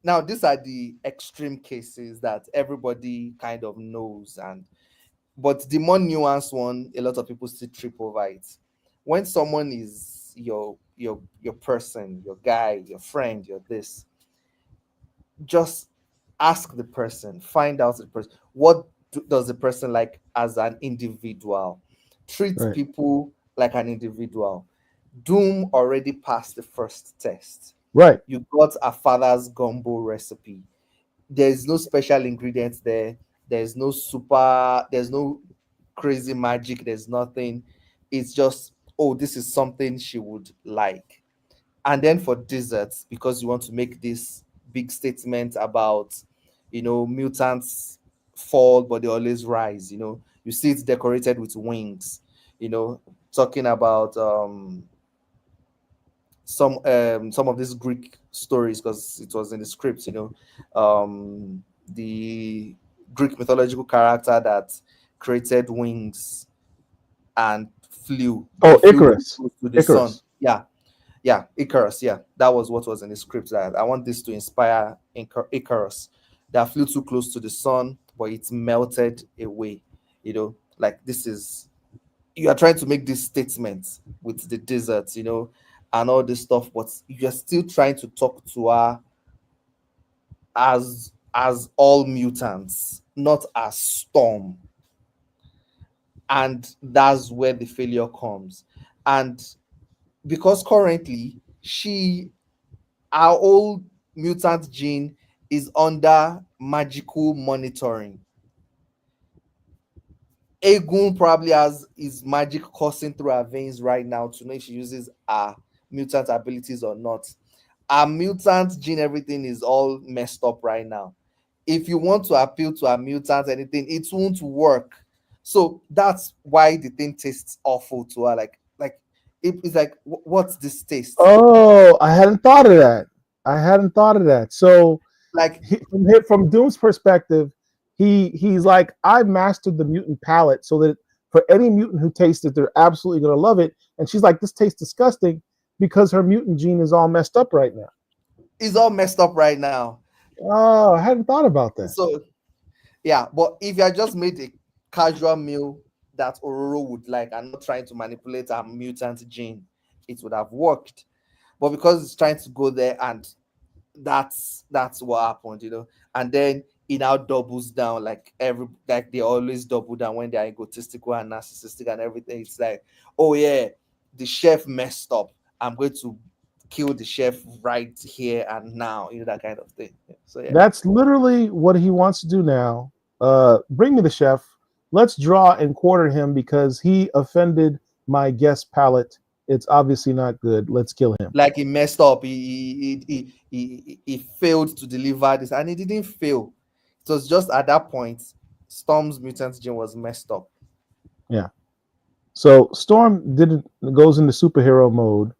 now these are the extreme cases that everybody kind of knows, and but the more nuanced one, a lot of people still trip over it. When someone is your person, your guy, your friend, your this, just ask the person, find out the person, what does the person like as an individual, treat Right. people like an individual. Doom already passed the first test. Right. You got a father's gumbo recipe. There's no special ingredients there. There's no crazy magic. There's nothing. It's just, oh, this is something she would like. And then for desserts, because you want to make this big statement about, mutants fall, but they always rise. You see it's decorated with wings, you know, talking about some of these Greek stories because it was in the script, the Greek mythological character that created wings and flew, but Oh, he flew really Icarus. close to the sun. Icarus. Yeah, yeah, Icarus. Yeah, that was what was in the script. That I want this to inspire Icarus that flew too close to the sun, but it's melted away. Like this is you are trying to make this statement with the desert, and all this stuff, but you're still trying to talk to her as all mutants, not as Storm. And that's where the failure comes. And because currently she our old mutant gene is under magical monitoring. Egun probably has his magic coursing through her veins right now to know if she uses her mutant abilities or not. Our mutant gene, everything is all messed up right now. If you want to appeal to a mutant, anything, it won't work. So that's why the thing tastes awful to her. Like it's like, what's this taste? Oh, I hadn't thought of that. I hadn't thought of that. So Like, from Doom's perspective, he's like, I've mastered the mutant palate so that for any mutant who tastes it, they're absolutely gonna love it. And she's like, this tastes disgusting because her mutant gene is all messed up right now. it's all messed up right now. Oh, I hadn't thought about that. So yeah, but if you had just made a casual meal that Ororo would like and not trying to manipulate her mutant gene, it would have worked. But because it's trying to go there, and that's what happened, And then it now doubles down, like they always double down when they're egotistical and narcissistic and everything. It's like, oh yeah, the chef messed up. I'm going to kill the chef right here and now, that kind of thing. So yeah. That's literally what he wants to do now. Bring me the chef. Let's draw and quarter him because he offended my guest palate. It's obviously not good. Let's kill him. Like he messed up. He failed to deliver this, and he didn't fail. It was just at that point, Storm's mutant gene was messed up. Yeah. So Storm goes into superhero mode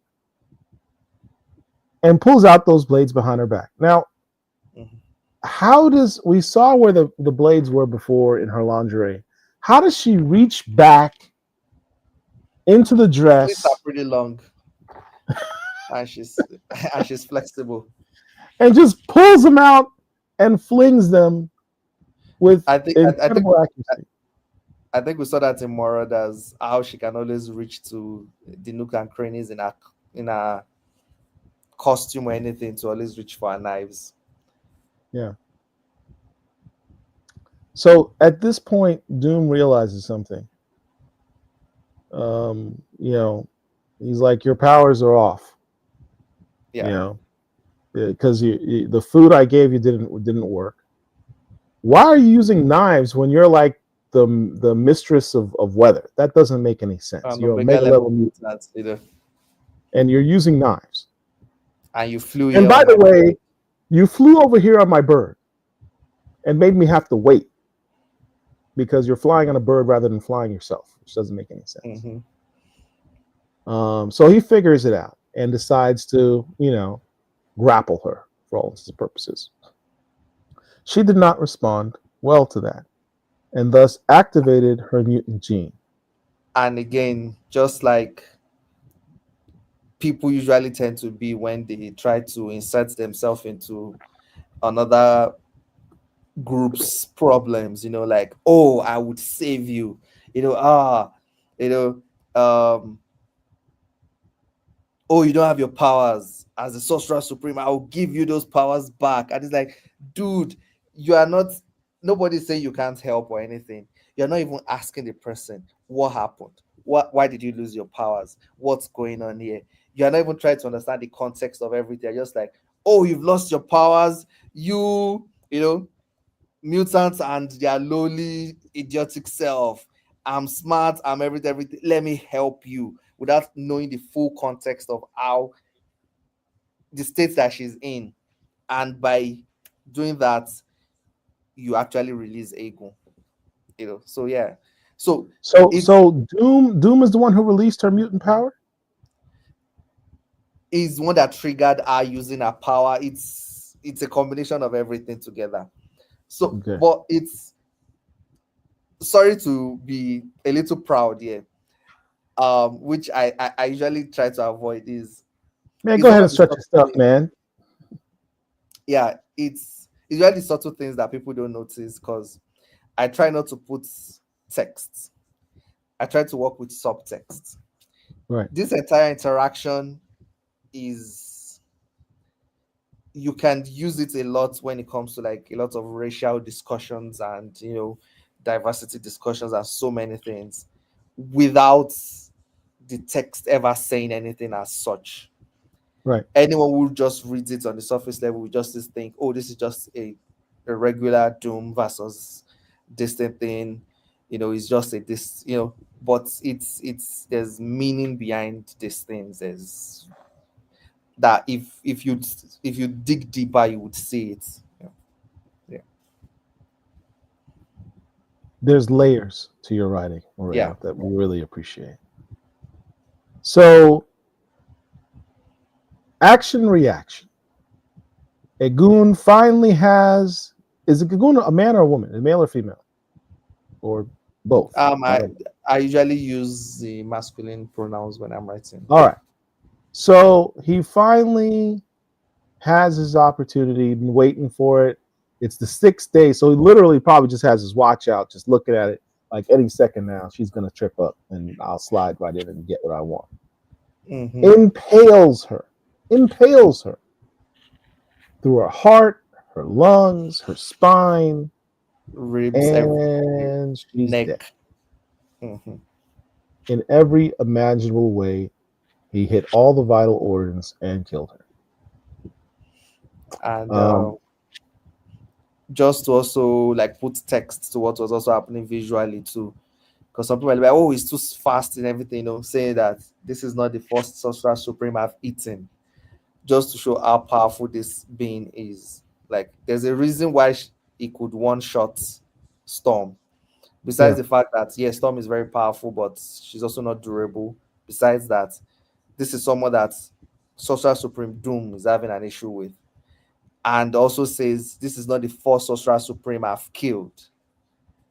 and pulls out those blades behind her back. Now, how does we saw where the blades were before in her lingerie? How does she reach back into the dress? Sleeves are pretty long, and she's flexible, and just pulls them out and flings them with incredible accuracy. I think we saw that in Morodas, how she can always reach to the nook and crannies in her costume or anything to always reach for her knives. Yeah. So at this point, Doom realizes something. He's like, your powers are off. Yeah. Because the food I gave you didn't work. Why are you using knives when you're like the mistress of weather? That doesn't make any sense. You're a mega level mutant, and you're using knives. And you flew. And by the way, you flew over here on my bird, and made me have to wait because you're flying on a bird rather than flying yourself, which doesn't make any sense. So he figures it out and decides to, grapple her for all intents and purposes. She did not respond well to that, and thus activated her mutant gene. And again, just like people usually tend to be when they try to insert themselves into another group's problems, like, oh, I would save you, oh, you don't have your powers as the sorcerer supreme, I will give you those powers back. And it's like, dude, you are not, nobody's saying you can't help or anything. You're not even asking the person what happened, why did you lose your powers, what's going on here. You're not even trying to understand the context of everything. You're just like, oh, you've lost your powers, mutants and their lowly idiotic self. I'm smart, I'm everything, let me help you, without knowing the full context of how the state that she's in. And by doing that, you actually release Egun. So yeah. So Doom is the one who released her mutant power? Is one that triggered her using her power. It's a combination of everything together. So okay. But it's, sorry to be a little proud here, which I usually try to avoid is, man, go ahead and stretch your stuff, man. Yeah, it's usually subtle things that people don't notice, because I try not to put text. I try to work with subtext. Right. This entire interaction is, you can use it a lot when it comes to like a lot of racial discussions and diversity discussions and so many things, without the text ever saying anything as such. Right. Anyone who just reads it on the surface level will just think, oh, this is just a regular Doom versus distant thing. It's just a this, but it's there's meaning behind these things. There's that if you dig deeper, you would see it. Yeah. There's layers to your writing, Yeah. Murewa, that we really appreciate. So, action reaction. A goon finally has. Is a goon a man or a woman? A male or female? Or both? I usually use the masculine pronouns when I'm writing. All right. So he finally has his opportunity, been waiting for it. It's the 6th day, so he literally probably just has his watch out, just looking at it. Like any second now, she's gonna trip up, and I'll slide right in and get what I want. Mm-hmm. Impales her through her heart, her lungs, her spine, Ribs, and she's neck. dead. Mm-hmm. In every imaginable way, he hit all the vital organs and killed her. And just to also like put text to what was also happening visually too, because some people are like, oh, he's too fast and everything, saying that this is not the first sorcerer supreme I've eaten, just to show how powerful this being is. Like, there's a reason why he could one-shot Storm. Besides the fact that, yes, Storm is very powerful, but she's also not durable. Besides that, this is someone that Sorcerer Supreme Doom is having an issue with. And also says, this is not the first Sorcerer Supreme I've killed.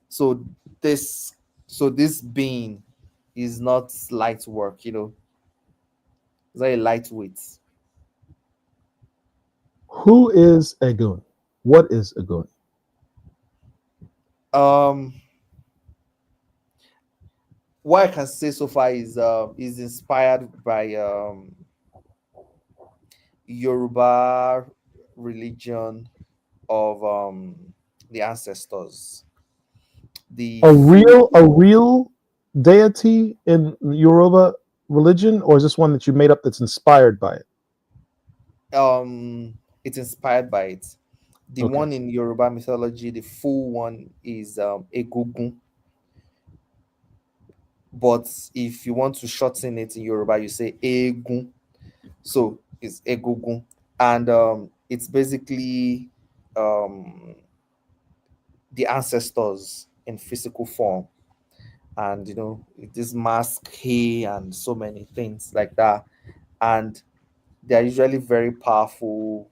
So this being is not light work, It's not a lightweight. Who is a goon? What is a goon? What I can say so far is inspired by Yoruba religion of the ancestors. A real deity in Yoruba religion, or is this one that you made up that's inspired by it? It's inspired by it. The Okay. one in Yoruba mythology, the full one is Egungun. But if you want to shorten it in Yoruba, you say Egun. So it's Egungun. And it's basically the ancestors in physical form. And this mask here and so many things like that. And they are usually very powerful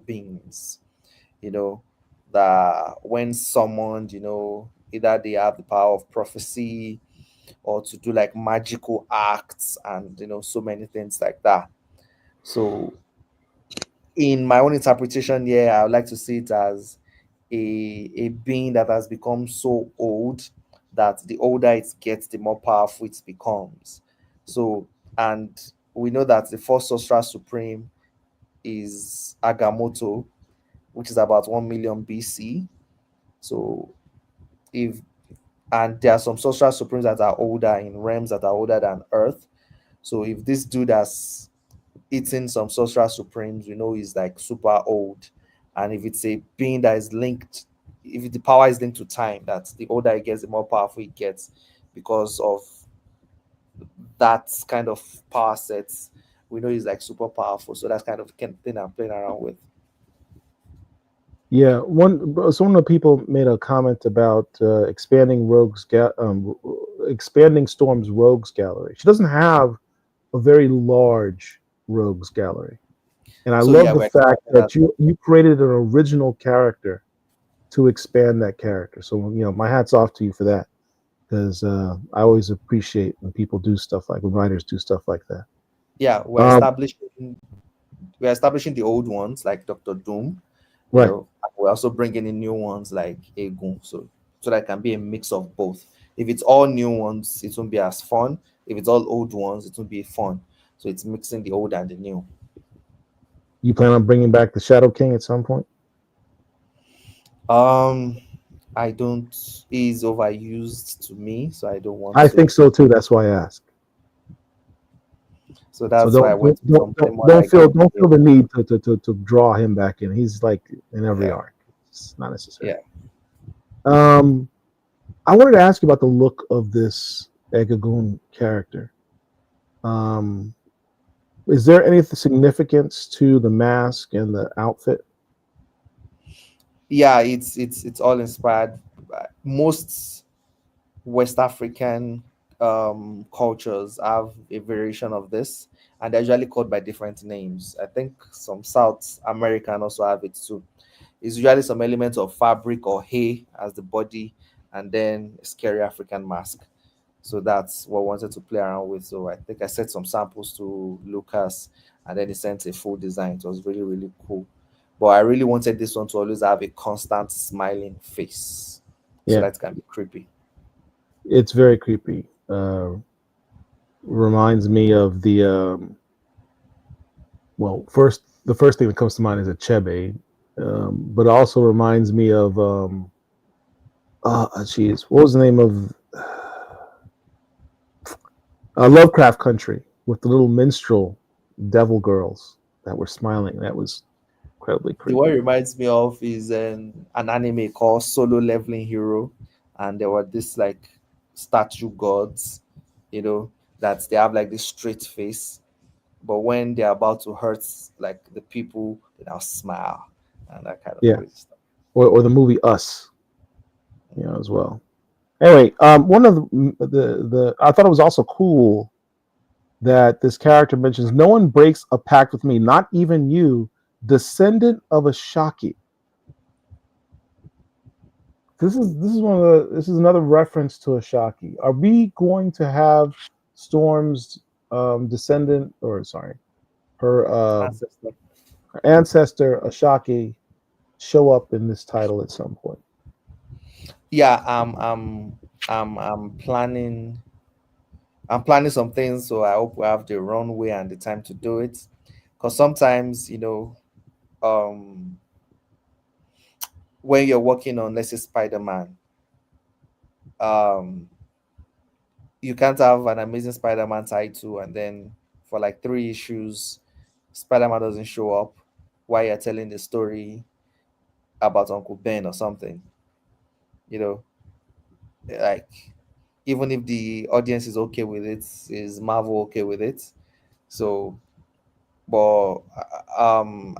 beings, that when summoned, either they have the power of prophecy or to do like magical acts and so many things like that. So in my own interpretation here, I would like to see it as a being that has become so old that the older it gets, the more powerful it becomes. So, and we know that the first sorcerer supreme is Agamotto, which is about 1 million BC. So if and there are some sorcerer supremes that are older in realms that are older than Earth. So if this dude has eaten some sorcerer supremes, he's like super old. And if it's a being that is linked, if the power is linked to time, that the older it gets, the more powerful it gets because of that kind of power sets. We know he's like super powerful. So that's kind of the thing I'm playing around with. Yeah, one of the people made a comment about expanding Storm's rogues gallery. She doesn't have a very large rogues gallery, and I love the fact that you created an original character to expand that character. So my hat's off to you for that, because I always appreciate when people do stuff when writers do stuff like that. Yeah, we're establishing the old ones like Dr. Doom. Right. We're also bringing in new ones like Egun, so that can be a mix of both. If it's all new ones, it won't be as fun. If it's all old ones, it won't be fun. So it's mixing the old and the new. You plan on bringing back the Shadow King at some point? I don't. He's overused to me, so I don't want. I think so too. That's why I asked. So So that's why I went with something more don't like feel everyday. the need to draw him back in. He's like in every Yeah, arc. It's not necessary. yeah. Um, I wanted to ask you about the look of this Egagoon character. Um, is there any significance to the mask and the outfit? Yeah, it's all inspired by most West African cultures have a variation of this, and they're usually called by different names. I think some South American also have it too. It's usually some elements of fabric or hay as the body, and then a scary African mask. So that's what I wanted to play around with. So I think I sent some samples to Lucas, and then he sent a full design. It was really, really cool. But I really wanted this one to always have a constant smiling face, so Yeah, that can be creepy. it's very creepy. Reminds me of the well, the first thing that comes to mind is a Chebe, but also reminds me of geez, what was the name of Lovecraft Country with the little minstrel devil girls that were smiling. That was incredibly The one it creepy. reminds me of is an anime called Solo Leveling Hero, and there were this like statue gods, you know, that they have like this straight face, but when they're about to hurt like the people, they now smile and that kind of Yeah, crazy stuff. or the movie Us, as well. Anyway, one of the I thought it was also cool that this character mentions no one breaks a pact with me, not even you, descendant of a Shaki. This is another reference to a Shaki. Are we going to have Storm's descendant, or sorry, her Ancestor. ancestor Ashaki show up in this title at some point? Yeah, I'm planning some things, so I hope we have the runway and the time to do it. Because sometimes, um, when you're working on, let's say, Spider-Man, um, you can't have an Amazing Spider-Man title and then for like 3 issues, Spider-Man doesn't show up while you're telling the story about Uncle Ben or something. You know, like even if the audience is okay with it, is Marvel okay with it? So, but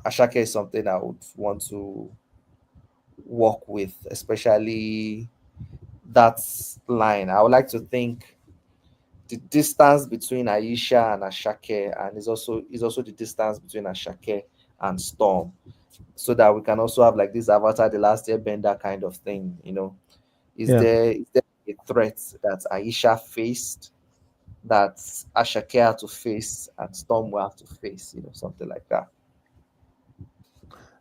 Ashake is something I would want to work with, especially that line. I would like to think the distance between Aisha and Ashake, and is also the distance between Ashake and Storm, so that we can also have like this Avatar: The Last Airbender kind of thing. Yeah, Is there a threat that Aisha faced that Ashake had to face and Storm will have to face? Something like that.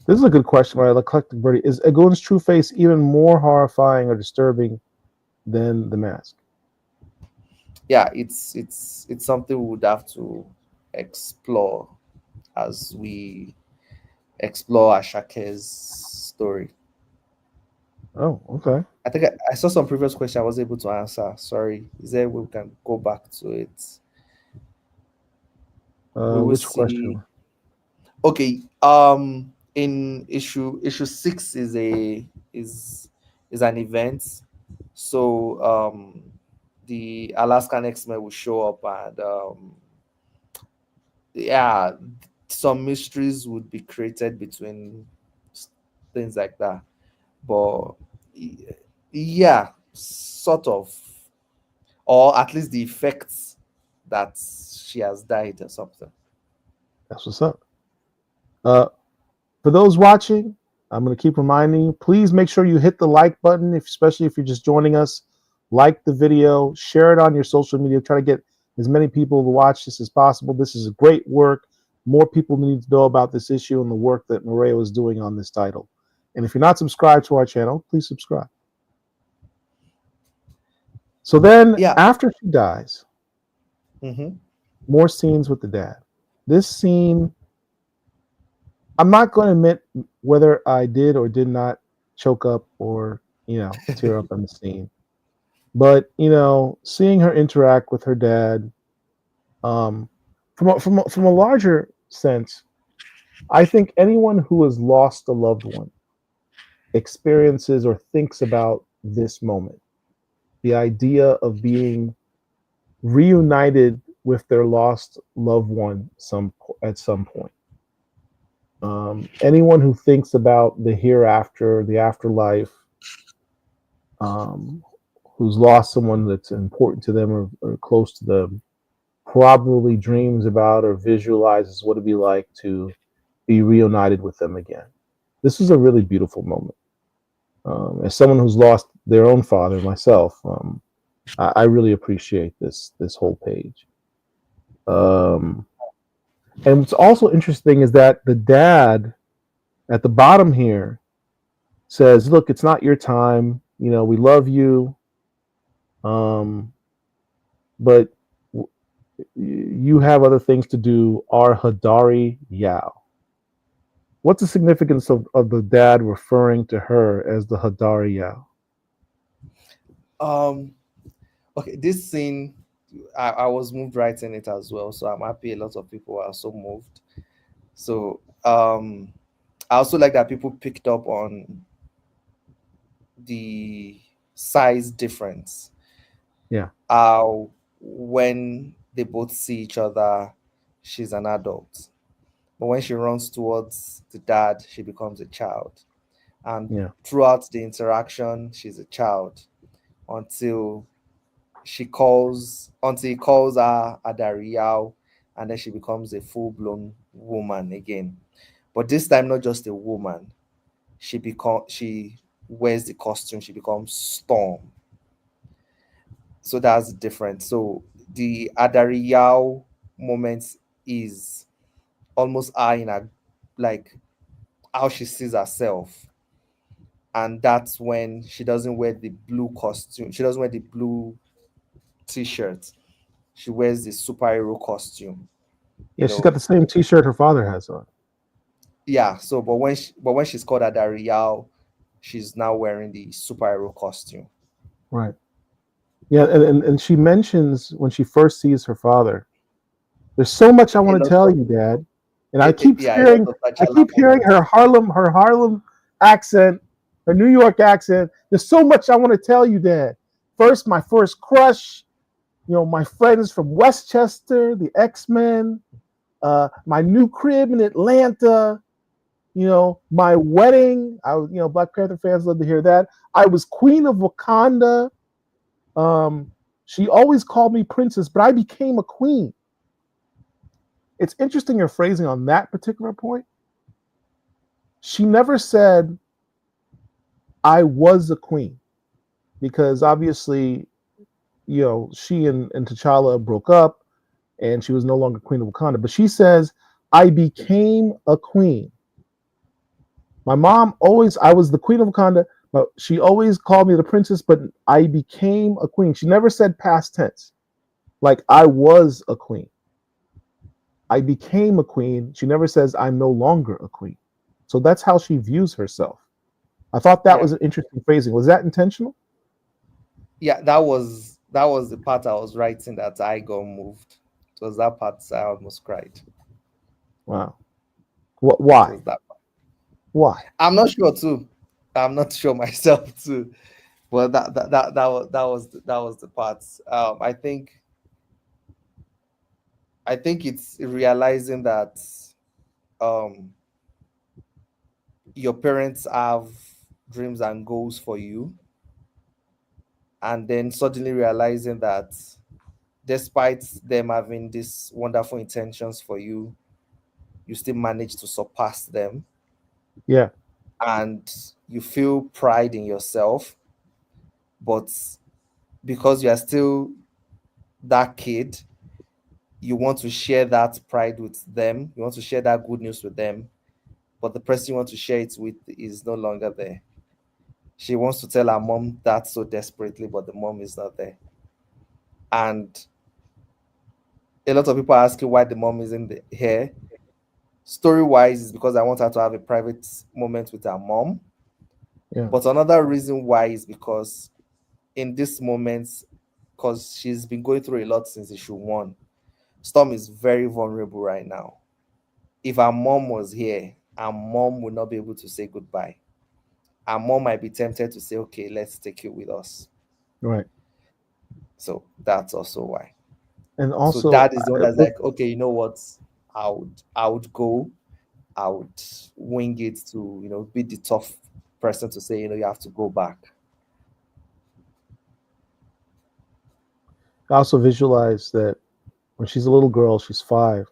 this is a good question. Right, the Collectibility is Egon's true face even more horrifying or disturbing than the mask? Yeah, it's something we would have to explore as we explore Ashake's story. Oh, okay. I think I saw some previous question I was able to answer. Sorry. Is there a way we can go back to it? We will Which see. question? Okay. In issue 6 is an event. So the Alaskan X-Men will show up, and yeah, some mysteries would be created between things like that. But yeah, sort of, or at least the effects that she has died or something. That's what's up. Uh, for those watching, I'm going to keep reminding you. Please make sure you hit the like button, especially if you're just joining us. Like the video, share it on your social media. Try to get as many people to watch this as possible. This is great work. More people need to know about this issue and the work that Murewa is doing on this title. And if you're not subscribed to our channel, please subscribe. So then, Yeah. after she dies, Hmm. more scenes with the dad. This scene, I'm not going to admit whether I did or did not choke up or, tear up on the scene. But, seeing her interact with her dad, um, from a larger sense, I think anyone who has lost a loved one experiences or thinks about this moment, the idea of being reunited with their lost loved one at some point. Anyone who thinks about the hereafter, the afterlife, um, who's lost someone that's important to them or close to them, probably dreams about or visualizes what it'd be like to be reunited with them again. This is a really beautiful moment. As someone who's lost their own father, myself, I really appreciate this whole page. Um, and what's also interesting is that the dad at the bottom here says, "Look, it's not your time. You know, we love you, um, but you have other things to do." Our Hadari Yao. What's the significance of the dad referring to her as the Hadari Yao? Okay, this scene, I was moved writing it as well, so I'm happy a lot of people are so moved. So I also like that people picked up on the size difference. Yeah. How when they both see each other, she's an adult, but when she runs towards the dad, she becomes a child. And Yeah. throughout the interaction, she's a child until he calls her Adariao, and then she becomes a full-blown woman again. But this time not just a woman. She wears the costume, she becomes Storm. So that's different. So the Adariao moment is almost her in a, like, how she sees herself. And that's when she doesn't wear the blue costume, she doesn't wear the blue t-shirt, she wears the superhero costume, you Yeah, she's know. got the same T-shirt her father has on. Yeah, so but when she's called Adarial, she's now wearing the superhero costume. Right. Yeah, and she mentions when she first sees her father, "There's so much I A want to lot tell of you, Dad." And I keep yeah, a lot hearing, of I T'Challa keep hearing moments. her Harlem accent, her New York accent. "There's so much I want to tell you, Dad. First, my first crush, my friends from Westchester, the X-Men, my new crib in Atlanta, my wedding. I was, Black Panther fans love to hear that. I was Queen of Wakanda. Um, she always called me princess, but I became a queen." It's interesting your phrasing on that particular point. She never said, "I was a queen," because obviously, she and T'Challa broke up and she was no longer Queen of Wakanda. But she says, "I became a queen. My mom always, I was the Queen of Wakanda, but she always called me the princess, but I became a queen." She never said past tense, like I was a queen. I became a queen. She never says I'm no longer a queen. So that's how she views herself. I thought that Yeah, was an interesting phrasing. Was that intentional? yeah, that was the part I was writing that I got moved. It was that part I almost cried. Wow. It Why? was that part. Why? I'm not sure too. I'm not sure myself too. Well, that was the part. I think it's realizing that um your parents have dreams and goals for you, and then suddenly realizing that despite them having these wonderful intentions for you, you still manage to surpass them, Yeah. and you feel pride in yourself, but because you are still that kid, you want to share that pride with them, you want to share that good news with them, but the person you want to share it with is no longer there. She wants to tell her mom that so desperately, but the mom is not there. And a lot of people are asking why the mom isn't here. Story wise, is because I want her to have a private moment with her mom. Yeah. But another reason why is because in this moment, because she's been going through a lot since issue one, Storm is very vulnerable right now. If our mom was here, our mom would not be able to say goodbye. Our mom might be tempted to say, okay, let's take you with us. Right. So that's also why. And So also, that is the one that's like, okay, you know what? I would go, I would wing it to, be the tough person to say, you have to go back. I also visualize that when she's a little girl, she's 5.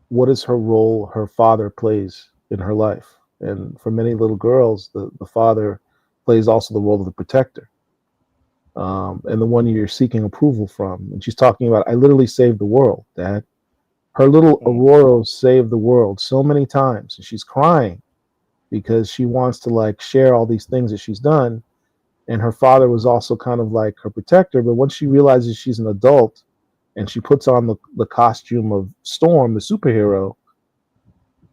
What is her role her father plays in her life? And for many little girls, the father plays also the role of the protector, and the one you're seeking approval from. And she's talking about, I literally saved the world, Dad. Her little Mm. Aurora saved the world so many times. And she's crying because she wants to like share all these things that she's done. And her father was also kind of like her protector. But once she realizes she's an adult and she puts on the costume of Storm, the superhero,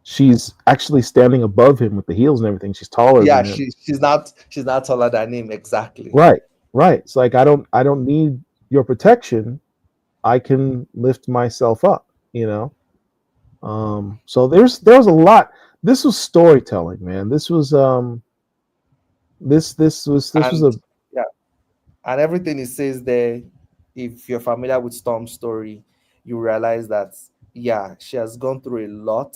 she's actually standing above him with the heels and everything. She's taller Yeah, than him. she's not taller than him, exactly. Right, right. It's like I don't need your protection. I can lift myself up, you know. So there's a lot. This was storytelling, man. This was And a yeah, and everything it says there, if you're familiar with Storm's story, you realize that yeah, she has gone through a lot.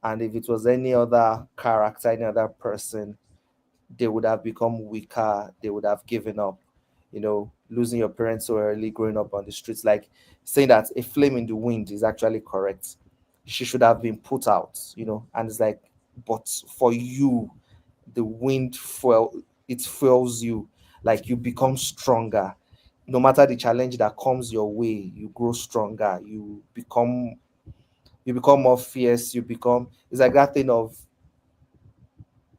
And if it was any other character, any other person, they would have become weaker, they would have given up. Losing your parents so early, growing up on the streets, like saying that a flame in the wind is actually correct. She should have been put out, and it's like, but for you, the wind it fuels you, like you become stronger. No matter the challenge that comes your way, you grow stronger, you become more fierce, it's like that thing of,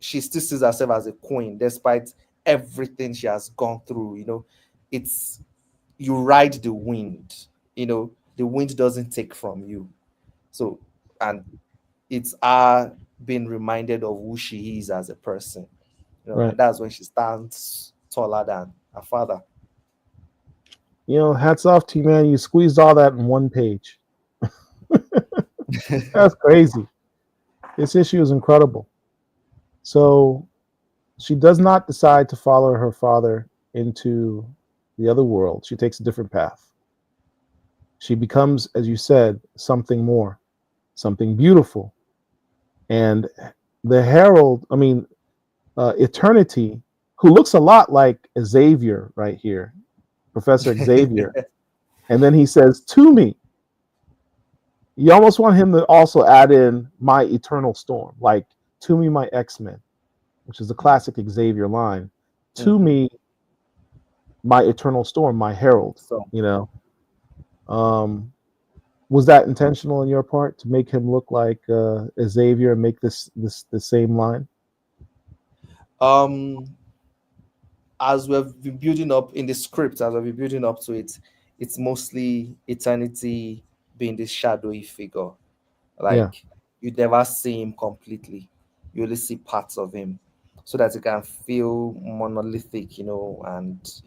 she still sees herself as a queen despite everything she has gone through. It's, you ride the wind. The wind doesn't take from you. So, and it's her being reminded of who she is as a person. right. And that's when she stands taller than her father. Hats off to you, man. You squeezed all that in one page. That's crazy. This issue is incredible. So she does not decide to follow her father into the other world. She takes a different path. She becomes, as you said, something more, something beautiful. And the Herald, I mean, Eternity, who looks a lot like Xavier right here, Professor Xavier. And then he says, to me. You almost want him to also add in my eternal storm, like to me, my X-Men, which is the classic Xavier line. To Mhm. me, my eternal storm, my herald. So, You know, um, was that intentional on your part to make him look like Xavier and make this the same line? um, as we've been building up in the script, as we've been building up to it, it's mostly Eternity being this shadowy figure. Yeah, Like, you never see him completely. You only see parts of him, so that it can feel monolithic, and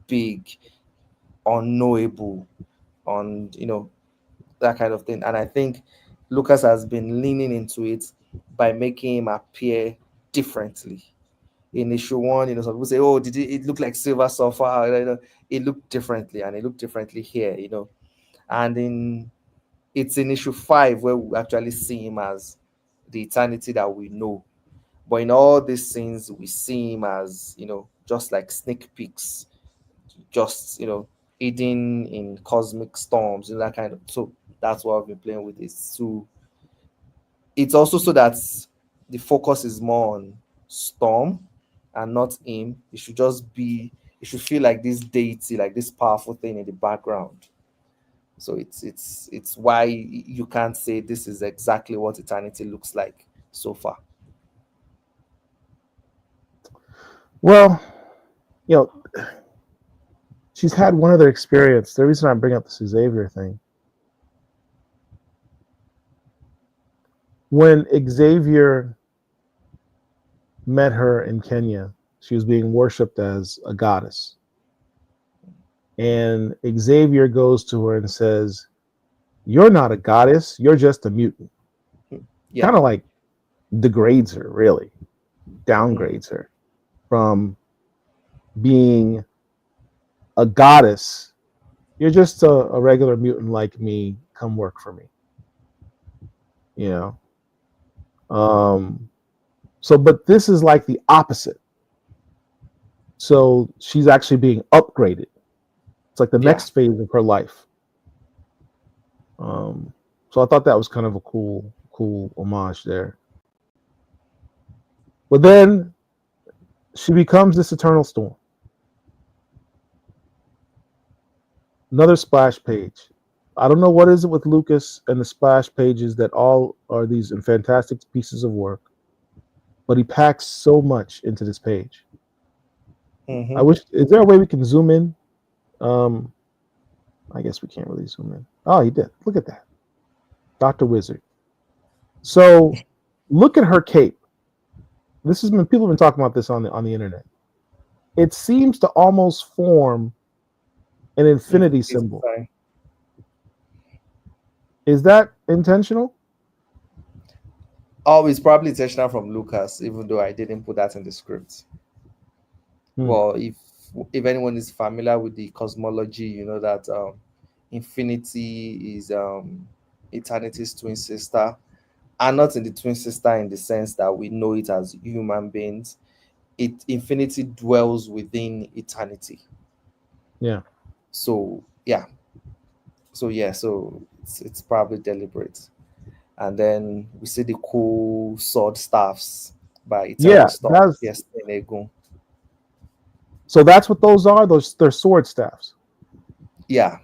big, unknowable, on that kind of thing. And I think Lucas has been leaning into it by making him appear differently. In issue 1, some people say, "Oh, did it look like Silver Surfer?" It looked differently, and it looked differently here. And it's in issue 5 where we actually see him as the Eternity that we know. But in all these scenes, we see him as, just like sneak peeks, just, hidden in cosmic storms, that kind of. So that's what I've been playing with. It's also so that the focus is more on Storm and not him. It should feel like this deity, like this powerful thing in the background. So it's why you can't say this is exactly what Eternity looks like so far. well, you know, she's had one other experience. The reason I bring up this Xavier thing, when Xavier met her in Kenya, she was being worshipped as a goddess. And Xavier goes to her and says, you're not a goddess, you're just a mutant. Yeah. Kind of like degrades her, really, Mm. downgrades her from being a goddess. You're just a regular mutant like me. Come work for me. You know. So, but this is like the opposite. So she's actually being upgraded. It's like the Yeah. next phase of her life. So I thought that was kind of a cool homage there. But then she becomes this eternal storm. Another splash page. I don't know what is it with Lucas and the splash pages that all are these fantastic pieces of work, but he packs so much into this page. Mm-hmm. I wish. Is there a way we can zoom in? I guess we can't really zoom in. Oh, he did. Look at that, Dr. Wizard. So look at her cape. This has been people have been talking about this on the internet. It seems to almost form an infinity symbol. Sorry. Is that intentional? Oh, it's probably intentional from Lucas, even though I didn't put that in the script. Well, if anyone is familiar with the cosmology, you know that infinity is eternity's twin sister, and not in the twin sister in the sense that we know it as human beings. Infinity dwells within eternity. Yeah. So yeah. So it's probably deliberate. And then we see the cool sword staffs by Eternal Yeah, Storm. that's Yes, Egun. so that's what those are. They're sword staffs. Yeah.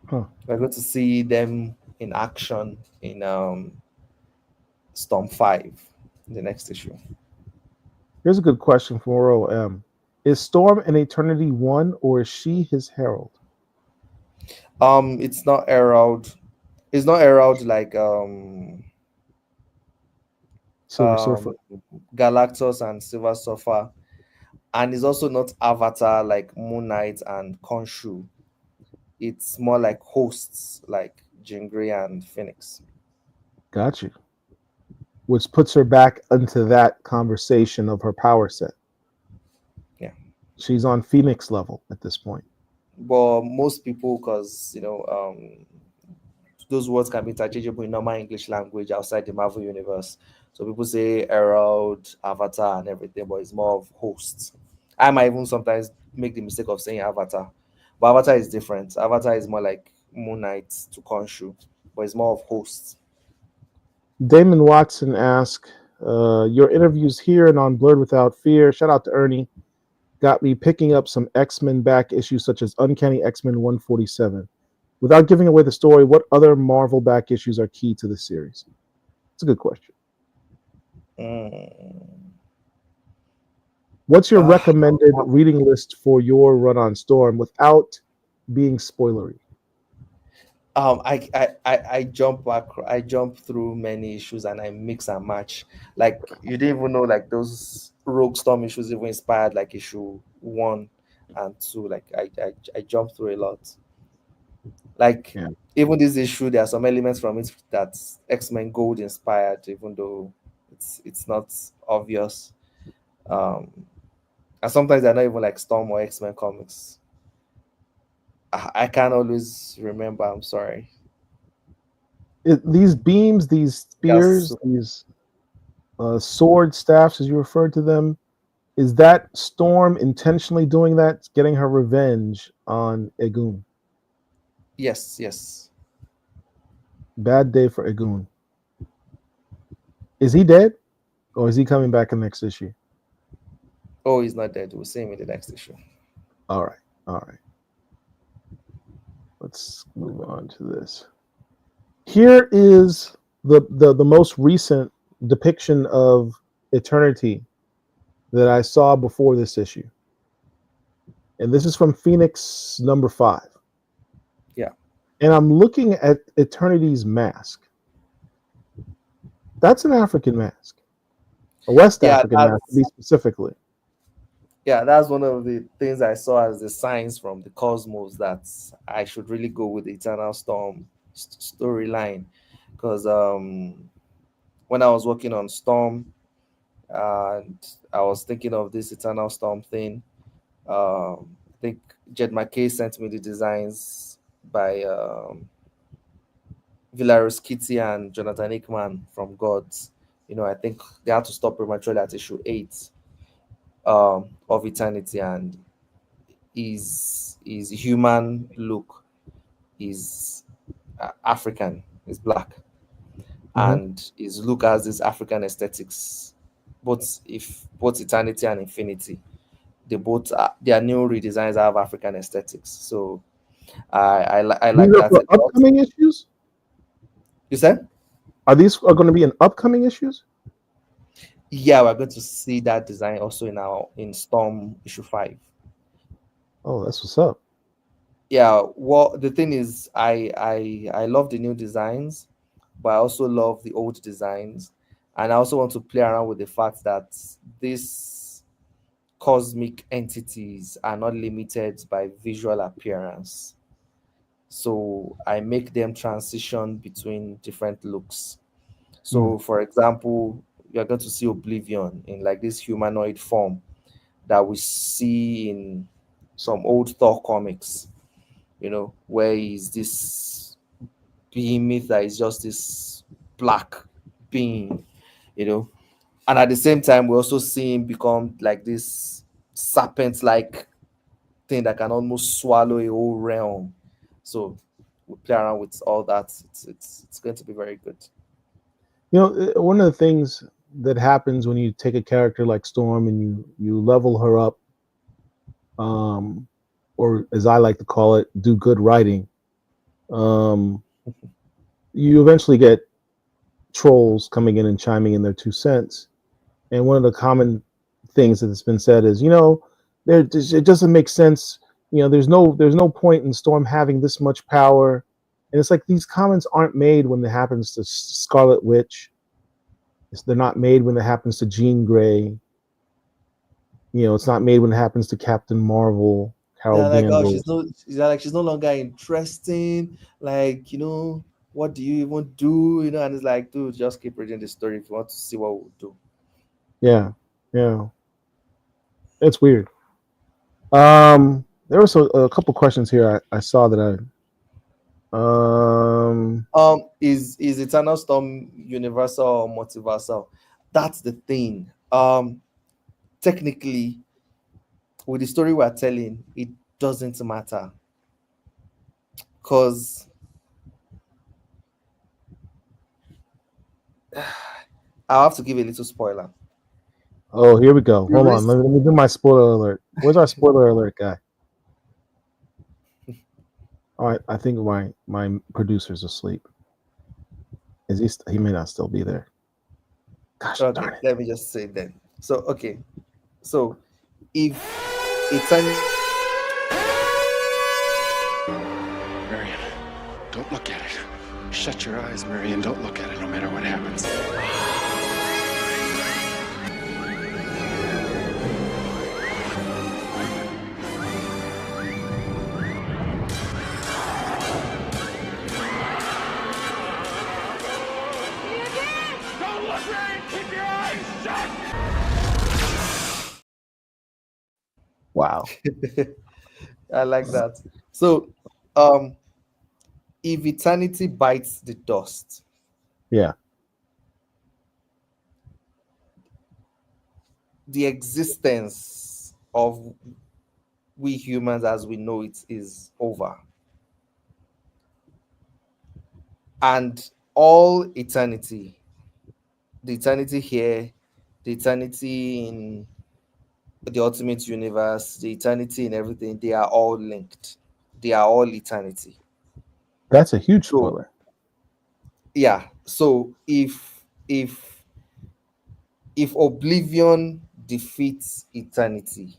Huh. We're going to see them in action in Storm 5, in the next issue. Here's a good question from Oro M. Is Storm an Eternity one, or is she his herald? It's not Herald. It's not Herald like Silver Surfer. Galactus and Silver Surfer, and it's also not Avatar like Moon Knight and Khonshu. It's more like hosts like Jean Grey and Phoenix. Got you. Which puts her back into that conversation of her power set. Yeah. She's on Phoenix level at this point. But most people, because those words can be interchangeable in normal English language outside the Marvel universe. So people say Herald, Avatar, and everything, but it's more of hosts. I might even sometimes make the mistake of saying Avatar, but Avatar is different. Avatar is more like Moon Knight to Khonshu, but it's more of hosts. Damon Watson asked, your interviews here and on Blurred Without Fear, shout out to Ernie, got me picking up some X-Men back issues such as Uncanny X-Men 147. Without giving away the story, what other Marvel back issues are key to the series? It's a good question. What's your recommended reading list for your run on Storm without being spoilery? I jump through many issues and I mix and match. Like you didn't even know like those Rogue Storm issues even inspired like issue 1 and 2. Like I jump through a lot. Like even this issue, there are some elements from it that X-Men Gold inspired, even though it's not obvious. And sometimes they're not even like Storm or X-Men comics. I can't always remember. I'm sorry. These beams, these spears, these sword staffs, as you referred to them, is that Storm intentionally doing that, getting her revenge on Egun? Yes. Bad day for Egun. Is he dead, or is he coming back in the next issue? Oh, he's not dead. We'll see him in the next issue. All right. Let's move on to this. Here is the most recent depiction of Eternity that I saw before this issue. And this is from Phoenix number 5. Yeah. And I'm looking at Eternity's mask. That's an African mask. A West African mask, to be specifically. Yeah, that's one of the things I saw as the signs from the cosmos that I should really go with the Eternal Storm storyline, because when I was working on Storm, and I was thinking of this Eternal Storm thing. I think Jed McKay sent me the designs by Villaris Kitty and Jonathan Hickman from Gods. I think they had to stop prematurely at issue 8 of Eternity, and his human look is African, is black, Hmm. and his look has this African aesthetics. Both Eternity and Infinity, they both their new redesigns have African aesthetics. So I These like are that for a lot. upcoming issues. You said? Are going to be in upcoming issues? Yeah, we're going to see that design also in Storm issue 5. Oh, that's what's up. Yeah, well, the thing is, I love the new designs, but I also love the old designs, and I also want to play around with the fact that these cosmic entities are not limited by visual appearance. So I make them transition between different looks. Hmm. So, for example, you're going to see Oblivion in like this humanoid form that we see in some old Thor comics, where he's this behemoth that is just this black being, you know. And at the same time, we also see him become like this serpent like thing that can almost swallow a whole realm. So we play around with all that. It's going to be very good. One of the things that happens when you take a character like Storm and you level her up, um, or as I like to call it, do good writing. Um, you eventually get trolls coming in and chiming in their 2 cents. And one of the common things that has been said is, it doesn't make sense. There's no point in Storm having this much power. And it's like these comments aren't made when it happens to Scarlet Witch. They're not made when it happens to Jean Grey. It's not made when it happens to Captain Marvel, Carol They're like, oh, Danvers. she's no longer interesting. Like, what do you even do? And it's like, dude, just keep reading the story if you want to see what we'll do. Yeah, yeah, it's weird. There was a couple questions here I saw that Is Eternal Storm universal or multiversal? That's the thing. Technically, with the story we're telling, it doesn't matter, because I'll have to give a little spoiler. oh, here we go. The Hold on, reason, let me do my spoiler alert. Where's our spoiler alert guy? All right, I think my producer's asleep. Is he? He may not still be there. Gosh okay, darn it! let me just say then. So, okay, so if Eternal Marion, don't look at it. Shut your eyes, Marion. Don't look at it no matter what happens. Don't look, Marion! Keep your eyes shut! Wow. I like that. So, um, if eternity bites the dust, Yeah. the existence of we humans as we know it is over. And all eternity, the eternity here, the eternity in the ultimate universe, the eternity in everything, they are all linked. They are all eternity. That's a huge So, spoiler. yeah. So if oblivion defeats eternity,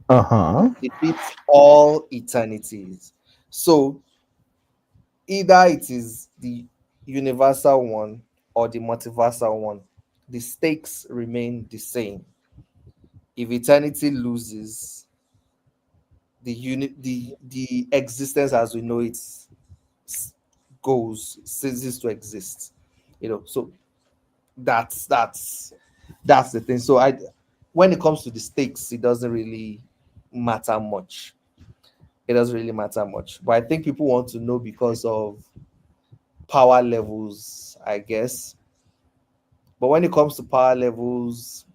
Uh-huh. it defeats all eternities. So either it is the universal one or the multiversal one, the stakes remain the same. If eternity loses, the existence as we know it goes, ceases to exist. So that's the thing. So when it comes to the stakes, it doesn't really matter much. It doesn't really matter much. But I think people want to know because of power levels, I guess. But when it comes to power levels,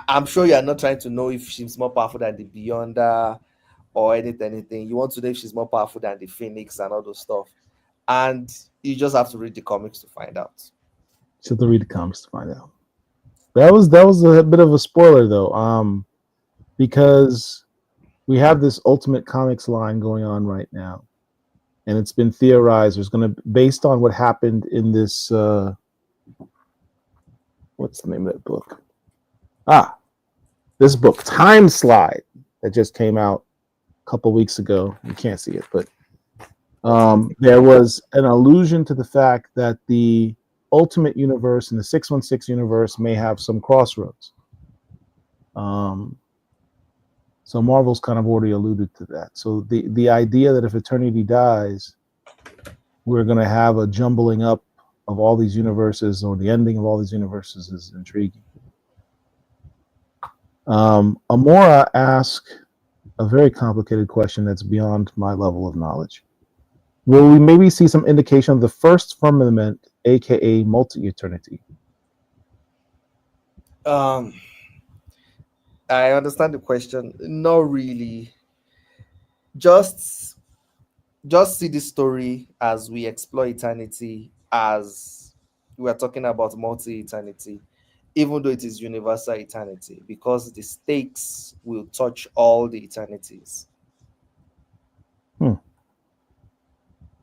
I'm sure you are not trying to know if she's more powerful than the Beyonder or anything. You want to know if she's more powerful than the Phoenix and all those stuff. And you just have to read the comics to find out. So to read the comics to find out. That was a bit of a spoiler though, because we have this Ultimate Comics line going on right now, and it's been theorized. There's going to, based on what happened in this, what's the name of that book? This book, Time Slide, that just came out a couple weeks ago. You can't see it, but there was an allusion to the fact that the Ultimate Universe and the 616 universe may have some crossroads. So Marvel's kind of already alluded to that. So the idea that if Eternity dies, we're going to have a jumbling up of all these universes, or the ending of all these universes, is intriguing. Amora asked a very complicated question that's beyond my level of knowledge. Will we maybe see some indication of the first firmament, aka multi-eternity? I understand the question. Not really. Just see the story as we explore eternity, as we are talking about multi-eternity, even though it is universal eternity, because the stakes will touch all the eternities.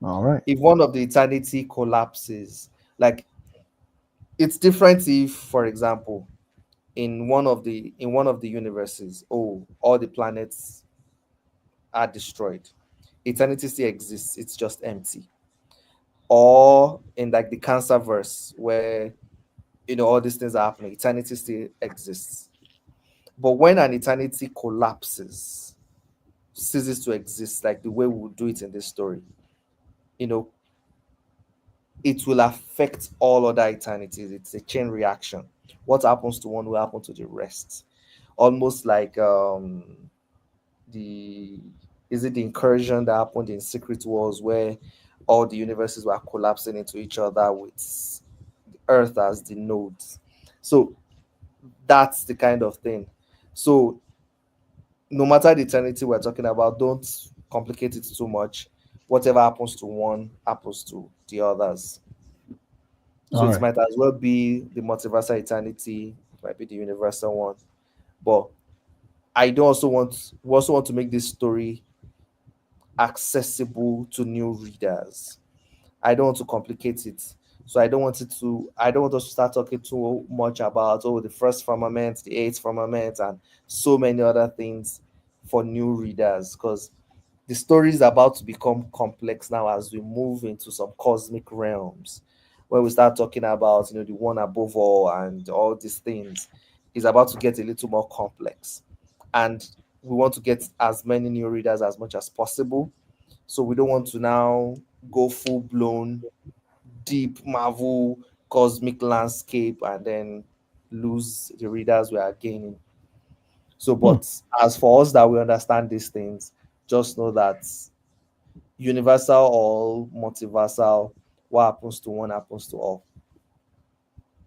All right. If one of the eternity collapses, like, it's different if, for example, in one of the universes, all the planets are destroyed, eternity still exists, it's just empty. Or in like the Cancer verse, where all these things are happening, eternity still exists. But when an eternity collapses, ceases to exist, like the way we would do it in this story, it will affect all other eternities. It's a chain reaction. What happens to one will happen to the rest. Almost like the incursion that happened in Secret Wars, where all the universes were collapsing into each other with Earth as the nodes. So that's the kind of thing. So no matter the eternity we're talking about, don't complicate it too much. Whatever happens to one happens to the others. So All it right. might as well be the multiversal eternity, it might be the universal one. But I do also want to make this story accessible to new readers. I don't want to complicate it. So I don't want us to start talking too much about the first firmament, the eighth firmament, and so many other things for new readers, because the story is about to become complex now as we move into some cosmic realms, where we start talking about the one above all and all these things. Is about to get a little more complex, and we want to get as many new readers as much as possible. So we don't want to now go full blown deep Marvel cosmic landscape and then lose the readers we are gaining. So, but as for us that we understand these things, just know that universal or multiversal, what happens to one happens to all.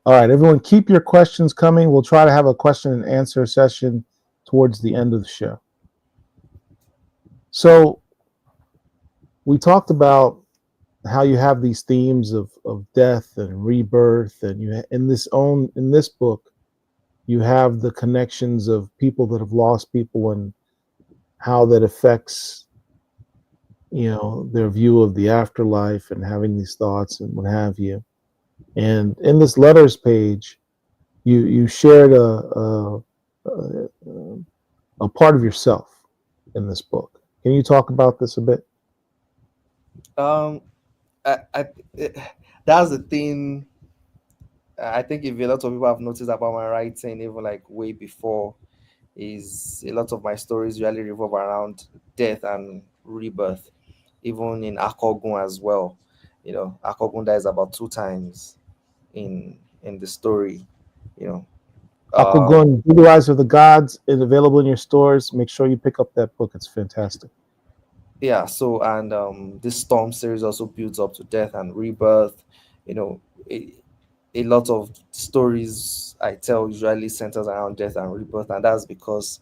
All right, everyone, keep your questions coming. We'll try to have a question and answer session towards the end of the show. So we talked about how you have these themes of death and rebirth, and you in this book you have the connections of people that have lost people and how that affects their view of the afterlife and having these thoughts and what have you. And in this letters page, you shared a part of yourself in this book. Can you talk about this a bit? That's the thing. I think if a lot of people have noticed about my writing, even like way before, is a lot of my stories really revolve around death and rebirth. Even in Akogun as well, Akogun dies about 2 times in the story. You know, um, Akugun, Blue Eyes of the Gods is available in your stores. Make sure you pick up that book. It's fantastic. yeah. So and this Storm series also builds up to death and rebirth. You know, a lot of stories I tell usually centers around death and rebirth, and that's because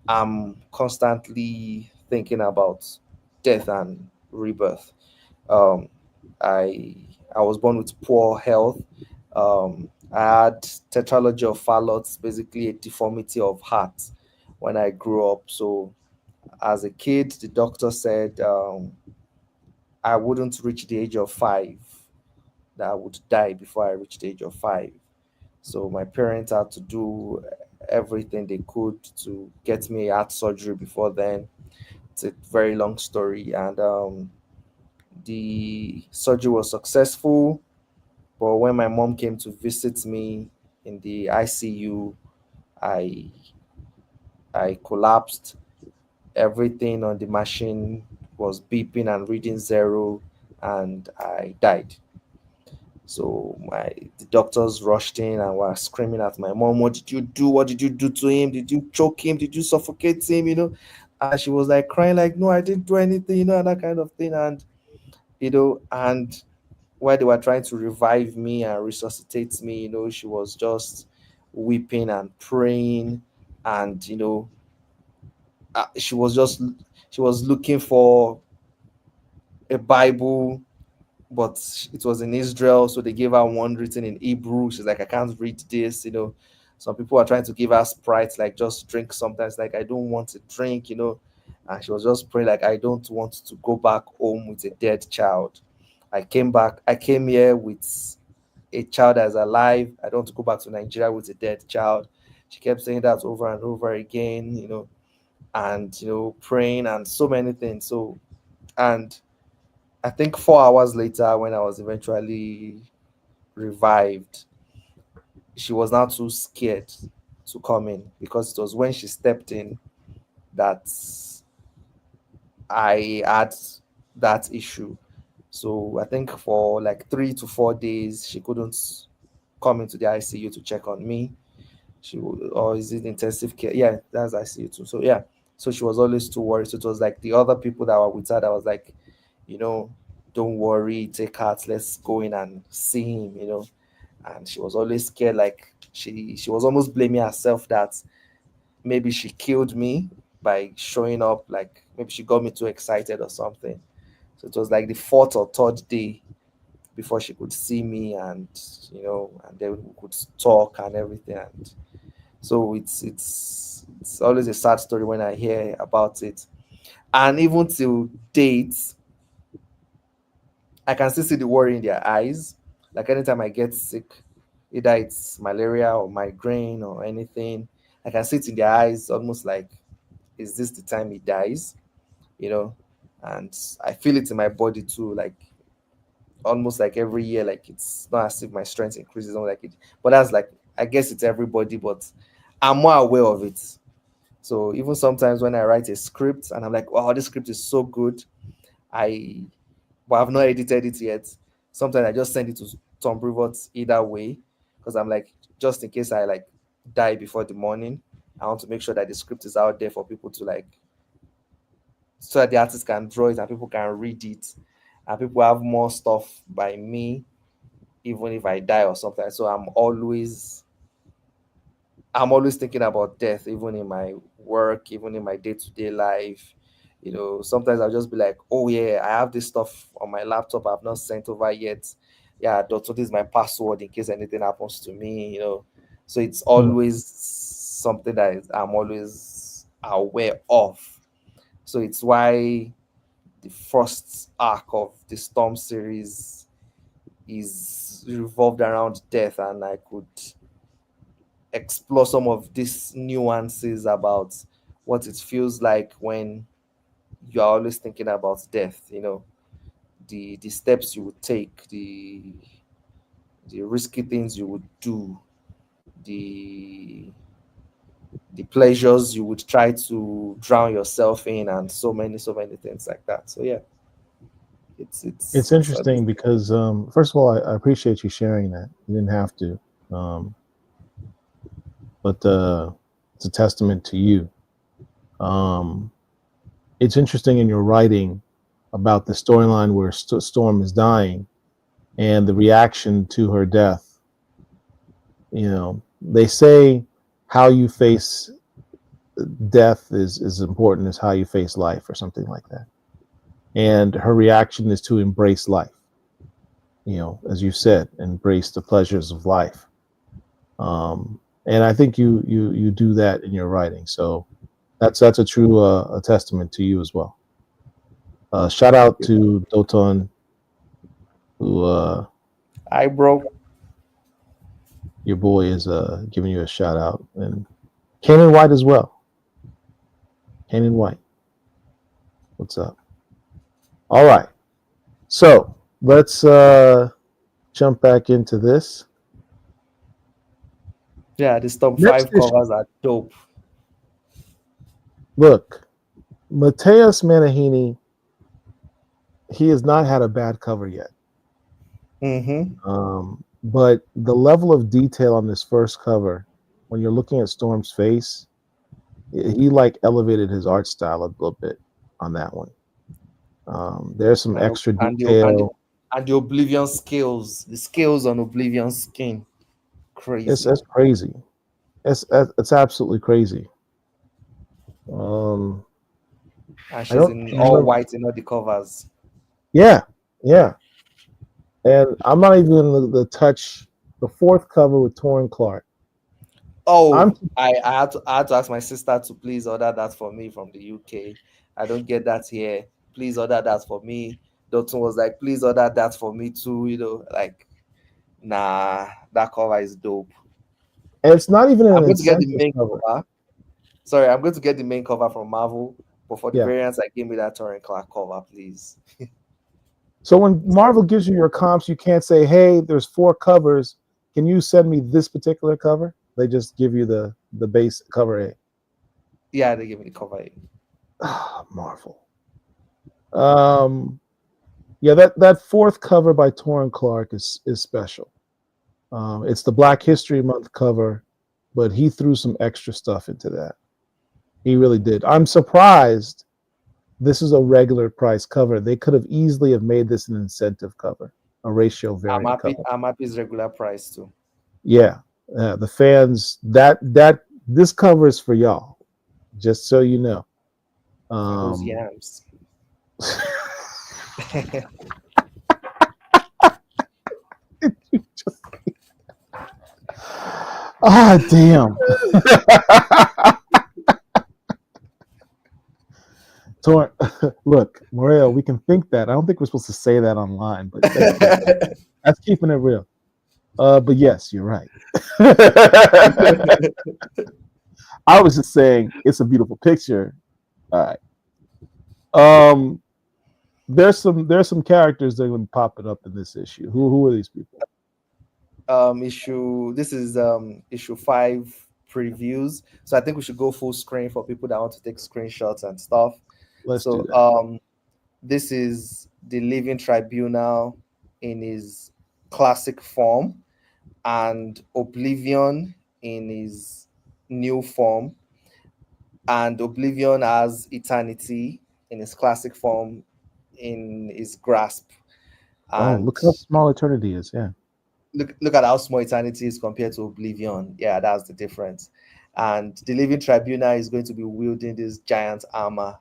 I'm constantly thinking about death and rebirth. Um, I I was born with poor health. I had tetralogy of Fallot's, basically a deformity of heart when I grew up. So as a kid, the doctor said I wouldn't reach the age of 5, that I would die before I reached the age of 5. So my parents had to do everything they could to get me heart surgery before then. It's a very long story, and the surgery was successful. But when my mom came to visit me in the ICU, I I collapsed. Everything on the machine was beeping and reading zero, and I died. So the doctors rushed in and were screaming at my mom, "What did you do? What did you do to him? Did you choke him? Did you suffocate him?" And she was like crying, like, "No, I didn't do anything," and that kind of thing. And while they were trying to revive me and resuscitate me, she was just weeping and praying, and she was just she was looking for a Bible, but it was in Israel, so they gave her one written in Hebrew. She's like, I can't read this. Some people are trying to give her Sprite, like, just drink sometimes, like, I don't want to drink. And she was just praying, like, I don't want to go back home with a dead child. I came here with a child that's alive. I don't want to go back to Nigeria with a dead child. She kept saying that over and over again, and praying and so many things. So, and I think 4 hours later, when I was eventually revived, she was now too scared to come in, because it was when she stepped in that I had that issue. So I think for like 3 to 4 days, she couldn't come into the ICU to check on me. Or is it intensive care? Yeah, that's ICU too. So yeah, so she was always too worried. So it was like the other people that were with her that was like, you know, don't worry, take heart, let's go in and see him. And she was always scared, like she was almost blaming herself that maybe she killed me by showing up, like maybe she got me too excited or something. So it was like the fourth or third day before she could see me, and then we could talk and everything. And so it's always a sad story when I hear about it. And even till date, I can still see the worry in their eyes. Like anytime I get sick, either it's malaria or migraine or anything, I can see it in their eyes, almost like, is this the time he dies? You know, and I feel it in my body too, like almost like every year, like it's not as if my strength increases, not like it, but that's like, I guess it's everybody, but I'm more aware of it. So even sometimes when I write a script and I'm like, wow, this script is so good, I but I've not edited it yet. Sometimes I just send it to Tom Brevoort either way, because I'm like, just in case I like die before the morning, I want to make sure that the script is out there for people to like, so that the artist can draw it and people can read it, and people have more stuff by me, even if I die or something. So I'm always thinking about death, even in my work, even in my day-to-day life. Sometimes I'll just be like, oh yeah, I have this stuff on my laptop I've not sent over yet. Yeah, Doctor, this is my password in case anything happens to me. So it's Hmm. always something that I'm always aware of. So it's why the first arc of the Storm series is revolved around death, and I could explore some of these nuances about what it feels like when you're always thinking about death, the steps you would take, the risky things you would do, the the pleasures you would try to drown yourself in, and so many things like that. So yeah, It's interesting because first of all, I appreciate you sharing that. You didn't have to, but it's a testament to you. It's interesting in your writing about the storyline where Storm is dying and the reaction to her death. You know, they say how you face death is important as how you face life, or something like that. And her reaction is to embrace life. You know, as you said, embrace the pleasures of life. And I think you do that in your writing. So that's a true a testament to you as well. Shout out to Doton, who hi bro, your boy is giving you a shout out, and Kanan White as well. Kanan White, what's up? All right, so let's jump back into this. Yeah, the Storm Next 5 covers are dope. Look, Mateus Manahini, he has not had a bad cover yet. But the level of detail on this first cover, when you're looking at Storm's face, he like elevated his art style a little bit on that one. There's some extra detail. And the Oblivion scales, the scales on Oblivion's skin. Crazy. That's crazy. It's absolutely crazy. And she's in all white in all the covers. Yeah. And I'm not even going to touch the fourth cover with Torrin Clark. Oh, I had to ask my sister to please order that for me from the UK. I don't get that here. Please order that for me. Dotun was like, please order that for me too. You know, like, nah, that cover is dope. And it's not even I'm going to get the main cover. Sorry, I'm going to get the main cover from Marvel, but for the variants, I give me that Torrin Clark cover, please. So when Marvel gives you your comps, you can't say, hey, there's 4 covers. Can you send me this particular cover? They just give you the base cover A. Yeah, they give me the cover A. Marvel. Yeah, that fourth cover by Torrin Clark is special. It's the Black History Month cover, but he threw some extra stuff into that. He really did. I'm surprised this is a regular price cover. They could have easily have made this an incentive cover, a ratio variant cover. I'm happy it's regular price too. Yeah, the fans, this cover is for y'all, just so you know. Those yams. Damn. Look, Murewa, we can think that. I don't think we're supposed to say that online, but that's keeping it real. But yes, you're right. I was just saying it's a beautiful picture. All right. There's some characters that are going to pop it up in this issue. Who are these people? This is issue 5 previews. So I think we should go full screen for people that want to take screenshots and stuff. Let's do that. This is the Living Tribunal in his classic form, and Oblivion in his new form, and Oblivion as Eternity in his classic form in his grasp. And look how small Eternity is. Yeah. Look at how small Eternity is compared to Oblivion. Yeah, that's the difference. And the Living Tribunal is going to be wielding this giant armor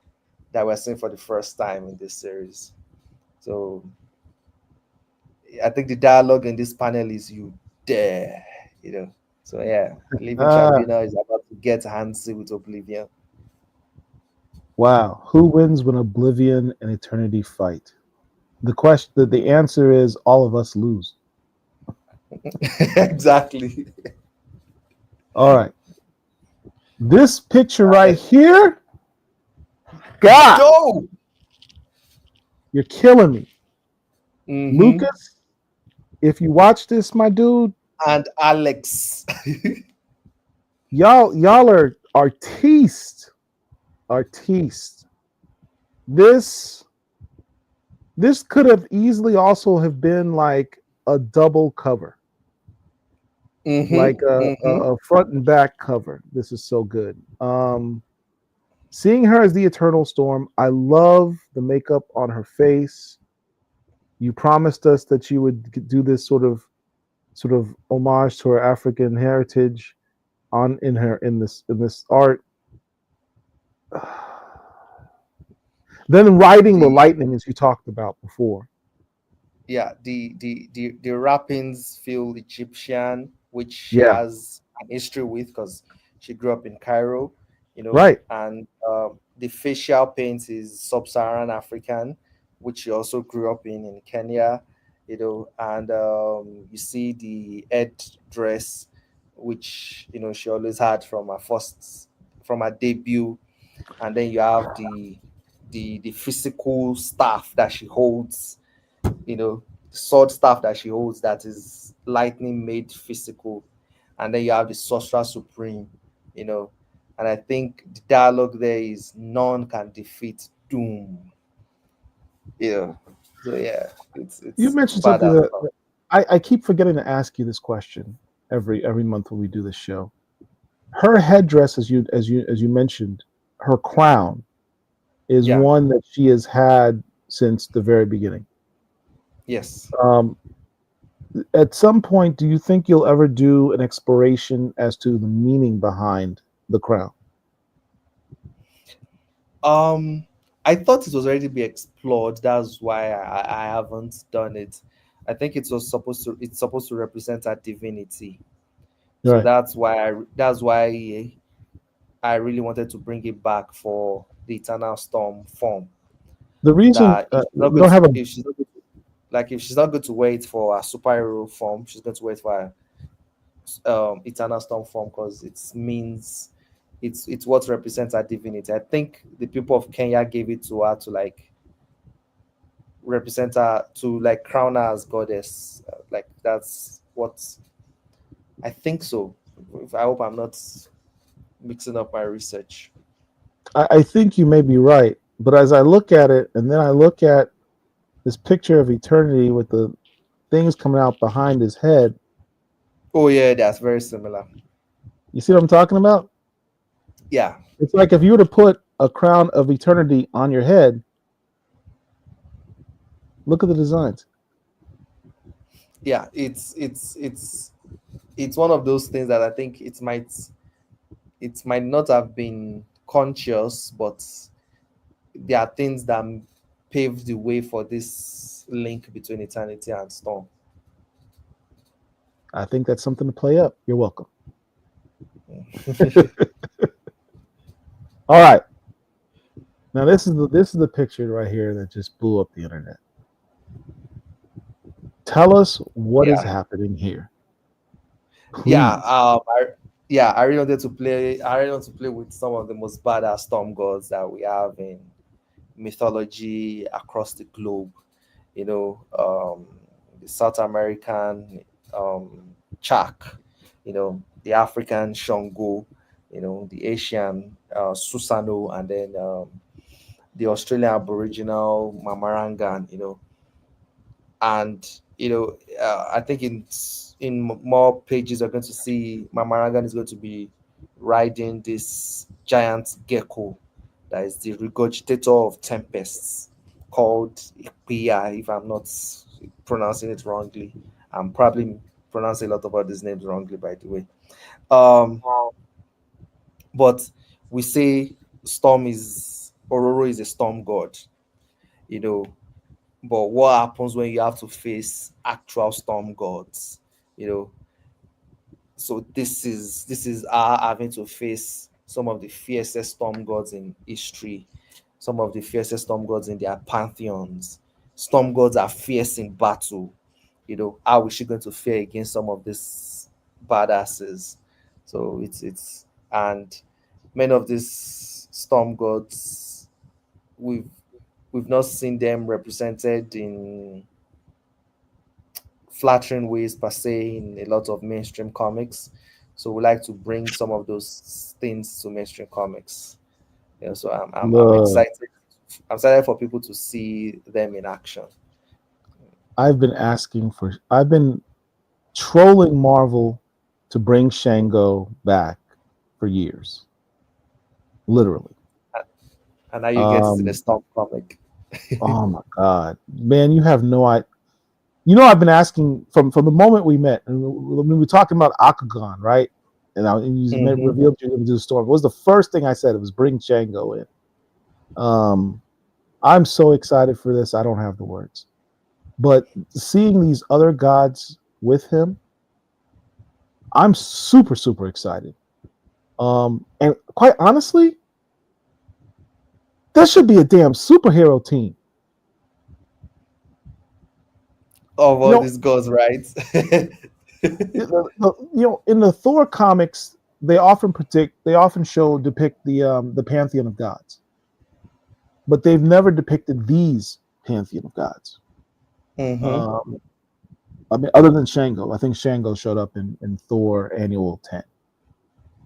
that we're seeing for the first time in this series. So I think the dialogue in this panel is "you dare," you know. So yeah, Living Tribunal is about to get handsy with Oblivion. Wow, who wins when Oblivion and Eternity fight? The answer is all of us lose. Exactly. All right. This picture right here, God, no! You're killing me. Mm-hmm. Lucas, if you watch this, my dude, and Alex, y'all are artiste. This could have easily also have been like a double cover, like a front and back cover. This is so good. Seeing her as the Eternal Storm, I love the makeup on her face. You promised us that you would do this sort of homage to her African heritage in this art. Then riding the lightning, as you talked about before. Yeah, the wrappings feel Egyptian, which she Yeah, has an history with because she grew up in Cairo, right. and the facial paint is sub-Saharan African, which she also grew up in Kenya, and you see the head dress, which she always had from her debut, and then you have the physical staff that she holds, sword staff that she holds that is lightning made physical, and then you have the sorcerer supreme, and I think the dialogue there is none can defeat doom. So yeah, You it's mentioned something badass that stuff. I keep forgetting to ask you this question every month when we do this show. Her headdress, as you mentioned, her crown is Yeah. one that she has had since the very beginning. Yes. At some point, do you think you'll ever do an exploration as to the meaning behind the crown? I thought it was already be explored. That's why I haven't done it. I think it's supposed to represent a divinity. So Right. that's why I really wanted to bring it back for the Eternal Storm form. The reason That if she's not we going don't to, have a if she's not going to wait for a superhero form, she's going to wait for Eternal Storm form because it means it's what represents her divinity. I think the people of Kenya gave it to her to represent her, to crown her as goddess. That's what I think so. I hope I'm not mixing up my research. I think you may be right, but as I look at it, and then I look at this picture of eternity with the things coming out behind his head, Oh yeah, that's very similar. you see what I'm talking about? Yeah, It's like if you were to put a crown of eternity on your head, look at the designs. yeah. It's one of those things that I think it might not have been conscious, but there are things that paved the way for this link between eternity and storm. I think that's something to play up. You're welcome. All right. Now this is the picture right here that just blew up the internet. Tell us what is Yeah. happening here. Please. I really wanted to play. I really want to play with some of the most badass storm gods that we have in mythology across the globe. The South American Chak, the African Shango, the Asian Susano, and then the Australian Aboriginal Mamarangan, and I think in more pages you're going to see Mamarangan is going to be riding this giant gecko that is the regurgitator of tempests, called Ikpia, if I'm not pronouncing it wrongly. I'm probably pronouncing a lot of these names wrongly, by the way. um but we say Ororo is a storm god, you know but what happens when you have to face actual storm gods? you know so this is our having to face some of the fiercest storm gods in history, some of the fiercest storm gods in their pantheons. Storm gods are fierce in battle. How is she going to fare against some of these badasses? So it's and many of these storm gods, we've not seen them represented in flattering ways per se in a lot of mainstream comics. So we like to bring some of those things to mainstream comics. So I'm Look, excited. I'm excited for people to see them in action. I've been trolling Marvel to bring Shango back for years, literally. And now you get it in the Um, Storm comic. oh my God, man, you have no idea. You know, I've been asking from the moment we met, and we were talking about Akagon, right? And you Mhm. revealed you're going to do the Storm. What was the first thing I said? It was bring Shango in. I'm so excited for this. I don't have the words, but seeing these other gods with him, I'm super excited. And quite honestly, there should be a damn superhero team. Of You all know, these gods, right? in the Thor comics, they often depict the pantheon of gods, but they've never depicted these pantheon of gods. Hmm. Um, I mean, other than Shango, I think Shango showed up in Thor Annual 10.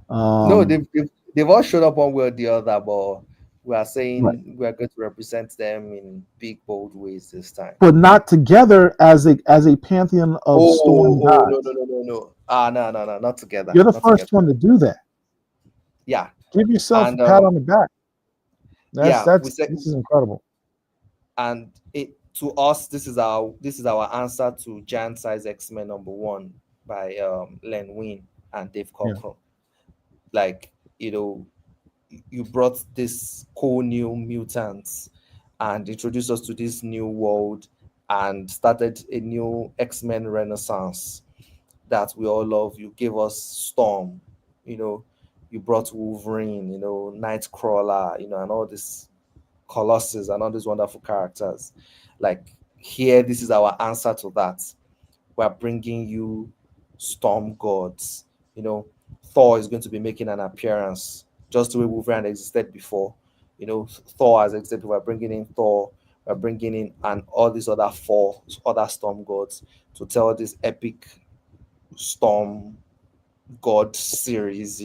No, Um, they've all showed up one way or the other, but we are right. saying we are going to represent them in big, bold ways this time. But not together as a pantheon of storm No, gods. no. No, not together. You're the Not together. first one to do that. Yeah. Give yourself a And pat on the back. yeah, we That's said, this is incredible. and it to us, this is our answer to Giant Size X-Men #1 by Len Wein and Dave Yeah. Cockrum. Like, you brought this cool new mutants and introduced us to this new world and started a new X-Men renaissance that we all love. You gave us Storm, you brought Wolverine, Nightcrawler, and all this Colossus and all these wonderful characters. Like, here, this is our answer to that. We're bringing you storm gods. Thor is going to be making an appearance, just the way Wolverine existed before. Thor has existed. We're bringing in Thor. We're bringing in and all these other four other storm gods to tell this epic storm god series,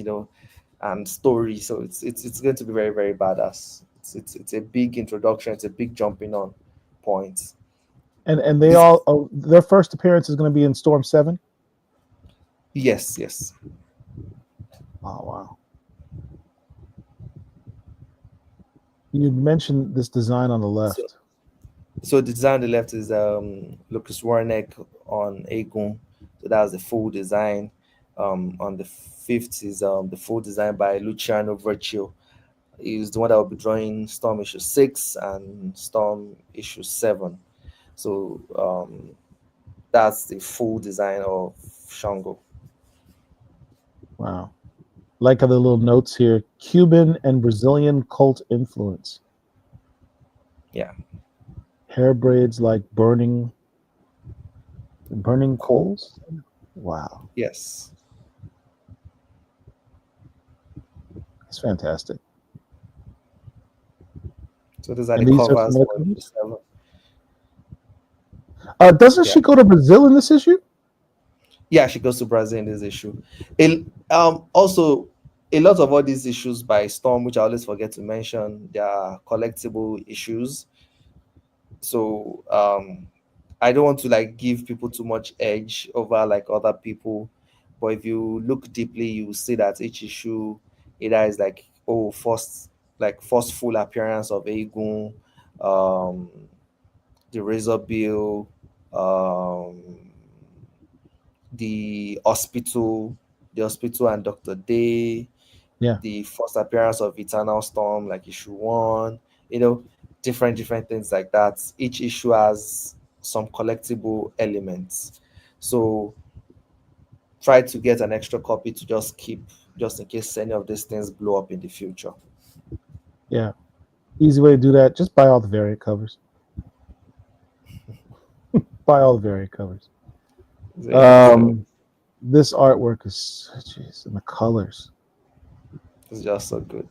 and story. So it's going to be very, very badass. It's a big introduction. It's a big jumping on point. And they This, all their first appearance is going to be in Storm 7. yes. Oh wow. You mentioned this design on the So, left. so the design on the left is Lucas Warneck on Aegon. So that was the full design. On the fifth is the full design by Luciano Vercio. He's the one that will be drawing Storm issue 6 and Storm issue 7. So that's the full design of Shango. Wow. Like the little notes here, Cuban and Brazilian cult influence. Yeah. Hair braids like burning Cool. coals. Wow, Yes. it's fantastic. So these are And the these are covers some of for the issue covers? 7. Doesn't Yeah. she go to Brazil in this issue? Yeah, she goes to Brazil in this issue. Also, a lot of all these issues by Storm, which I always forget to mention, they are collectible issues. So I don't want to like give people too much edge over like other people, but if you look deeply, you will see that each issue either is like, first full appearance of Aegon, um, the Razor Bill, um, the hospital and Dr. Day, Yeah. the first appearance of Eternal Storm, like issue 1, different things like that. Each issue has some collectible elements. So try to get an extra copy to just keep, just in case any of these things blow up in the future. Yeah. Easy way to do that. Just buy all the variant covers. Buy all the variant covers. This artwork is, jeez, and the colors. It's just so good.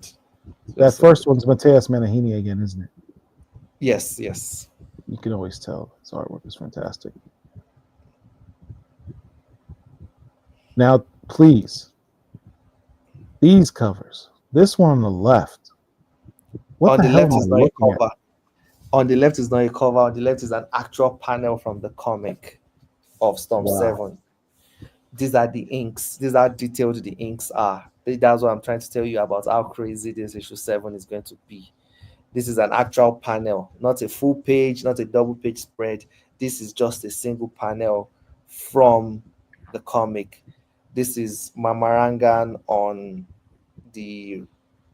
That first one's Mateus Manahini again, isn't it? Yes. You can always tell his artwork is fantastic. Now, please, These covers. This one on the left. What On the the hell am left I is not a looking at? cover. On the left is not a cover. On the left is an actual panel from the comic of Storm Wow. 7. These are the inks. These are how detailed the inks are. That's what I'm trying to tell you about how crazy this issue 7 is going to be. This is an actual panel, not a full page, not a double page spread. This is just a single panel from the comic. This is Mamarangan the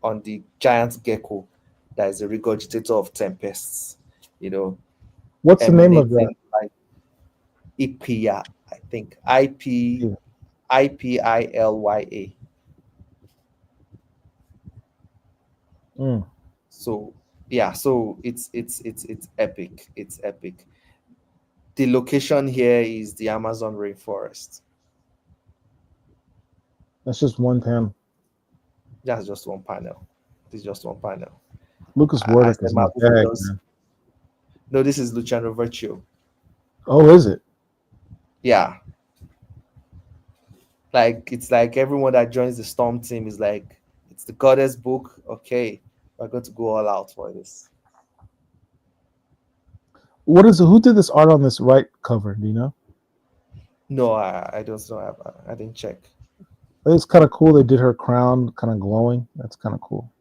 on the giant gecko that is a regurgitator of tempests, What's the name of that? emanating like Ipia, I think. Ipilya. Mm. So yeah, so it's epic. It's epic. The location here is the Amazon rainforest. That's just one panel. That's just one panel. This is just one panel. Lucas I Wernick said is my Marvel bag, does. man. No, this is Luciano Virtue. Oh, is it? Yeah. Like it's like everyone that joins the Storm team is like, it's the goddess book. Okay, we're going to go all out for this. What is it? Who did this art on this right cover? Do you know? No, I don't know. I didn't check. It's kind of cool. They did her crown kind of glowing. That's kind of cool.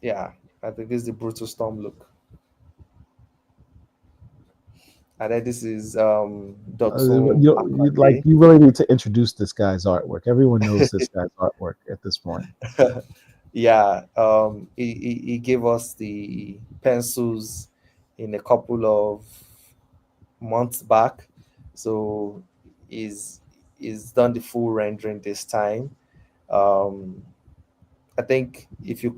Yeah, I think this is the brutal Storm look. And then this is You really need to introduce this guy's artwork. Everyone knows this guy's artwork at this point. Yeah, he gave us the pencils in a couple of months back, so he's done the full rendering this time. I think if you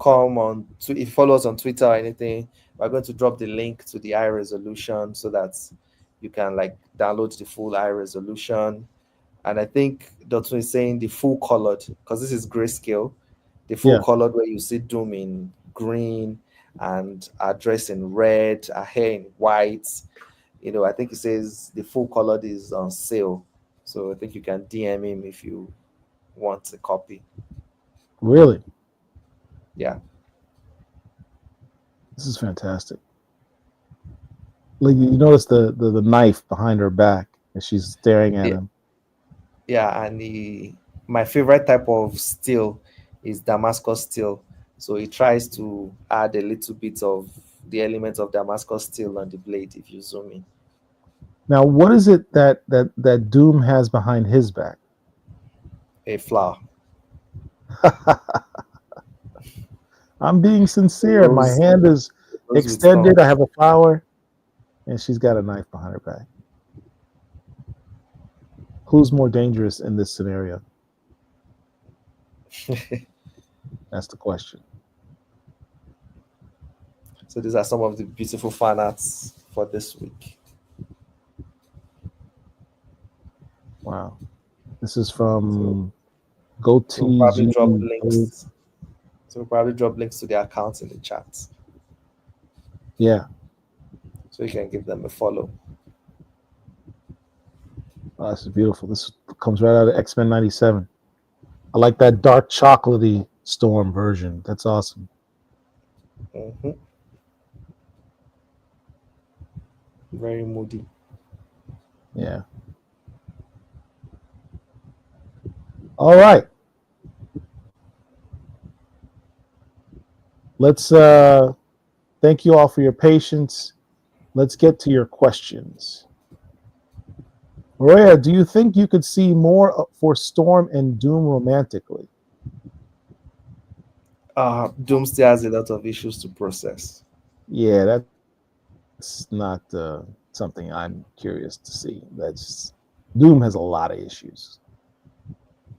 if you follow us on Twitter or anything, we're going to drop the link to the high resolution so that you can like download the full high resolution. And I think Dotun is saying the full colored, because this is grayscale, the full colored where you see Doom in green and our dress in red, our hair in white. I think he says the full colored is on sale. So I think you can DM him if you want a copy. Really? Yeah. This is fantastic. Like, you notice the knife behind her back as she's staring at him. Yeah, and my favorite type of steel is Damascus steel. So he tries to add a little bit of the elements of Damascus steel on the blade if you zoom in. Now, what is it that Doom has behind his back? A flower. I'm being sincere. My hand is extended. I have a flower, and she's got a knife behind her back. Who's more dangerous in this scenario? That's the question. So these are some of the beautiful fan arts for this week. Wow. This is from Goatee. We'll probably drop links. So we'll probably drop links to their accounts in the chat. Yeah. So you can give them a follow. Oh, this is beautiful. This comes right out of X-Men 97. I like that dark chocolatey Storm version. That's awesome. Mm-hmm. Very moody. Yeah. All right. Let's thank you all for your patience. Let's get to your questions. Murewa, do you think you could see more for Storm and Doom romantically? Doom still has a lot of issues to process. Yeah, that's not something I'm curious to see. Doom has a lot of issues.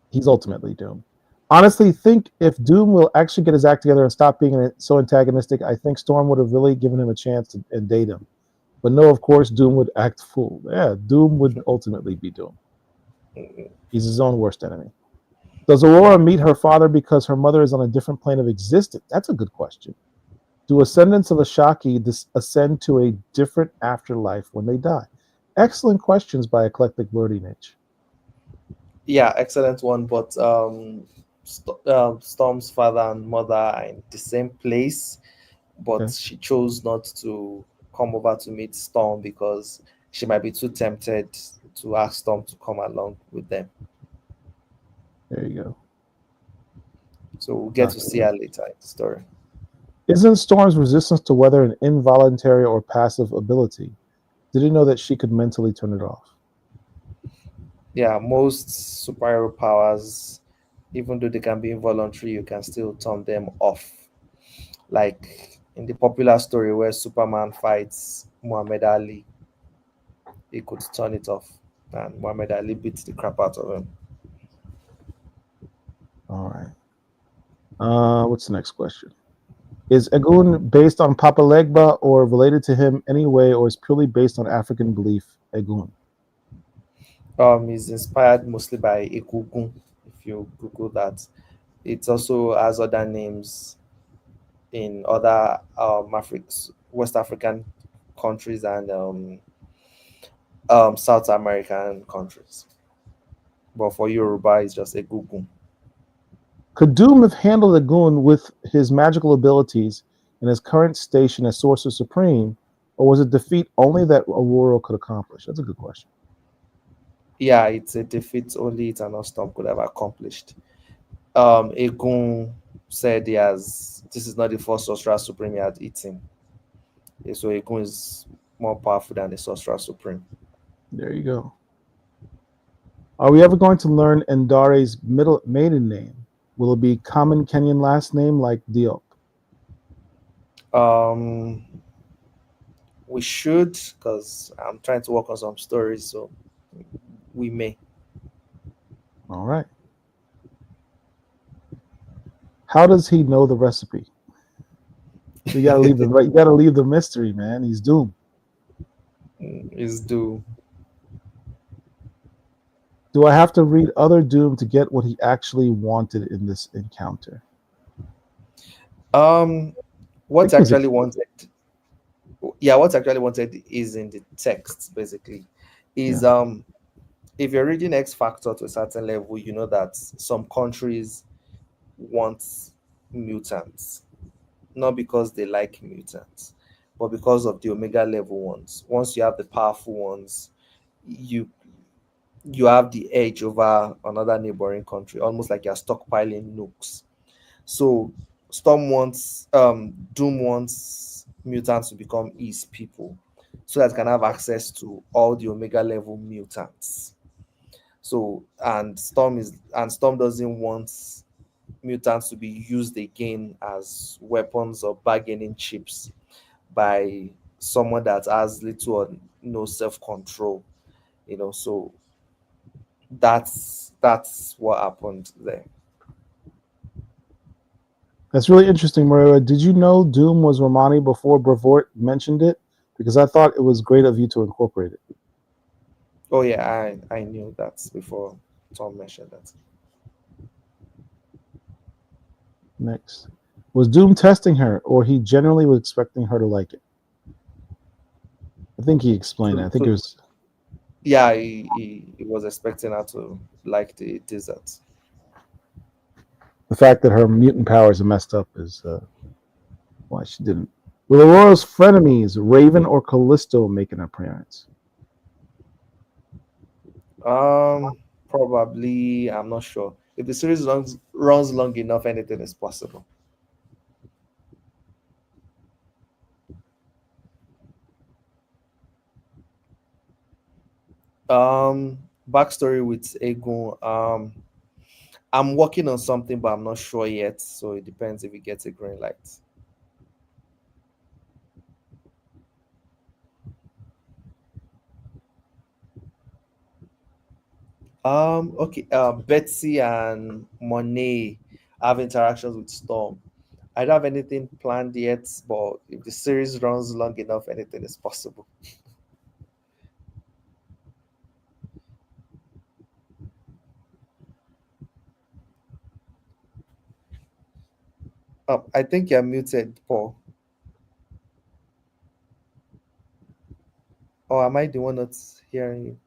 He's ultimately Doom. Honestly, think if Doom will actually get his act together and stop being so antagonistic, I think Storm would have really given him a chance to date him. But no, of course, Doom would act fool. Yeah, Doom would ultimately be Doom. He's his own worst enemy. Does Aurora meet her father because her mother is on a different plane of existence? That's a good question. Do ascendants of Ashaki ascend to a different afterlife when they die? Excellent questions by Eclectic Birdie Niche. Yeah, excellent one. But Storm's father and mother are in the same place, but Okay. she chose not to come over to meet Storm because she might be too tempted to ask Storm to come along with them. There you go. So we'll get to Gotcha. see her later in the story. Isn't Storm's resistance to weather an involuntary or passive ability? Did you know that she could mentally turn it off? Yeah, most superhero powers, even though they can be involuntary, you can still turn them off. Like in the popular story where Superman fights Muhammad Ali, he could turn it off, and Muhammad Ali beats the crap out of him. All right. What's the next question? Is Egun based on Papa Legba or related to him anyway, or is purely based on African belief? Egun. Is inspired mostly by Ikugun. If you Google that, it also has other names in other West African countries and South American countries. But for Yoruba, it's just Egungun. Could Doom have handled Egun with his magical abilities and his current station as Sorcerer Supreme, or was it defeat only that Aurora could accomplish? That's a good question. Yeah, it's a defeat only Eternal Storm could have accomplished. Egun said this is not the first Sorcerer Supreme he had eaten. So Egun is more powerful than the Sorcerer Supreme. There you go. Are we ever going to learn Endare's maiden name? Will it be common Kenyan last name like Diop? Um, we should, because I'm trying to work on some stories, so we may. All right. How does he know the recipe? You gotta leave the you gotta leave the mystery, man. He's Doom. Is do. Do I have to read other Doom to get what he actually wanted in this encounter? Um, I think what he was actually wanted? Yeah, what actually wanted is in the text. Basically, is yeah. if you're reading X Factor to a certain level, you know that some countries want mutants, not because they like mutants, but because of the Omega level ones. Once you have the powerful ones, you you have the edge over another neighboring country, almost like you're stockpiling nukes. So Doom wants mutants to become his people so that can have access to all the Omega level mutants. So Storm doesn't want mutants to be used again as weapons or bargaining chips by someone that has little or no self-control. So that's what happened there. That's really interesting, Maria. Did you know Doom was Romani before Bravort mentioned it? Because I thought it was great of you to incorporate it. Oh yeah, I knew that before Tom mentioned that. Next. Was Doom testing her, or he generally was expecting her to like it? I think he explained it. I think it was Yeah, he was expecting her to like the desserts. the fact that her mutant powers are messed up is why she didn't. Will Aurora's frenemies, Raven or Callisto, make an appearance? Probably, I'm not sure. If the series runs long enough, anything is possible. Backstory with Egun. I'm working on something, but I'm not sure yet. So it depends if it gets a green light. Okay. Betsy and Monet have interactions with Storm. I don't have anything planned yet, but if the series runs long enough, anything is possible. I think you're muted, Paul. Or am I the one that's hearing you?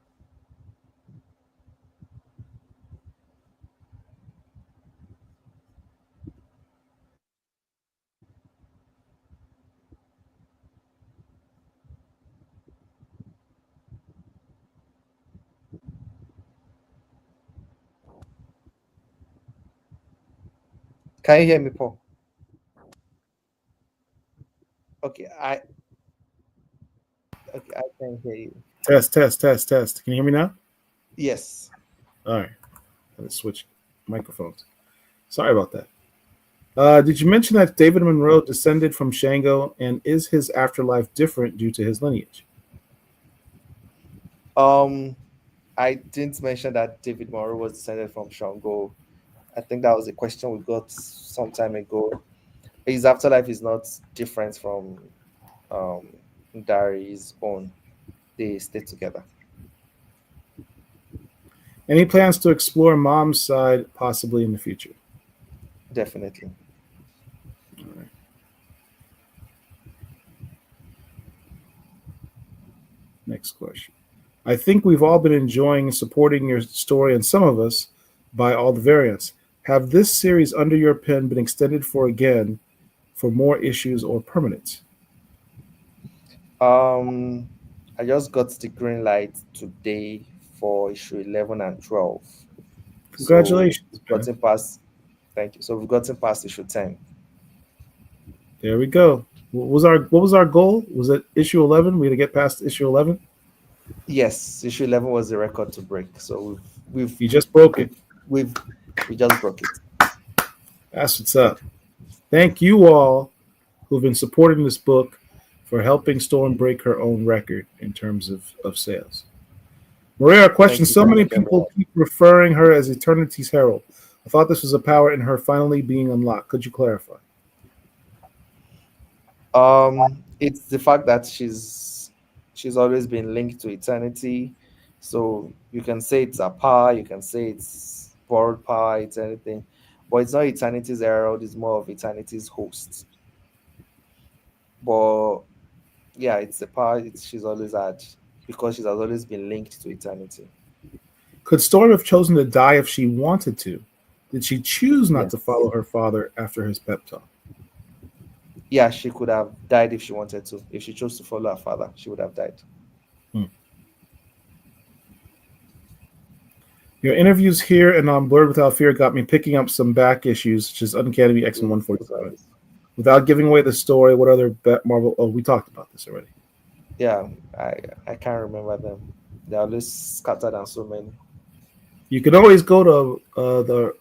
Can you hear me, Paul? Okay, I can hear you. Test, test, test, test. Can you hear me now? Yes. All right. Let's switch microphones. Sorry about that. Did you mention that David Monroe descended from Shango, and is his afterlife different due to his lineage? I didn't mention that David Monroe was descended from Shango. I think that was a question we got some time ago. His afterlife is not different from Dari's own. They stay together. Any plans to explore Mom's side possibly in the future? Definitely. All right. Next question. I think we've all been enjoying supporting your story, and some of us by all the variants. Have this series under your pen been extended for more issues or permanent? I just got the green light today for issue 11 and 12. Congratulations. So we've gotten past. Thank you. So we've gotten past issue 10. There we go. What was our goal? Was it issue 11? We had to get past issue 11? Yes, issue 11 was the record to break. So You just broke it. we just broke it. That's what's up. Thank you all who've been supporting this book for helping Storm break her own record in terms of sales. Maria, question. So many people keep referring her as Eternity's Herald. I thought this was a power in her finally being unlocked. Could you clarify? It's the fact that she's always been linked to eternity. So you can say it's a power, you can say it's borrowed power, it's anything. But it's not Eternity's Herald, it's more of Eternity's host. But yeah, it's a power she's always had because she has always been linked to eternity. Could Storm have chosen to die if she wanted to? Did she choose not to follow her father after his pep talk? Yeah, she could have died if she wanted to. If she chose to follow her father, she would have died. Your interviews here and on Blurred Without Fear got me picking up some back issues, such as Uncanny X-Men 147. Without giving away the story, what other Marvel... Oh, we talked about this already. Yeah, I can't remember them. They're always scattered and so many. You can always go to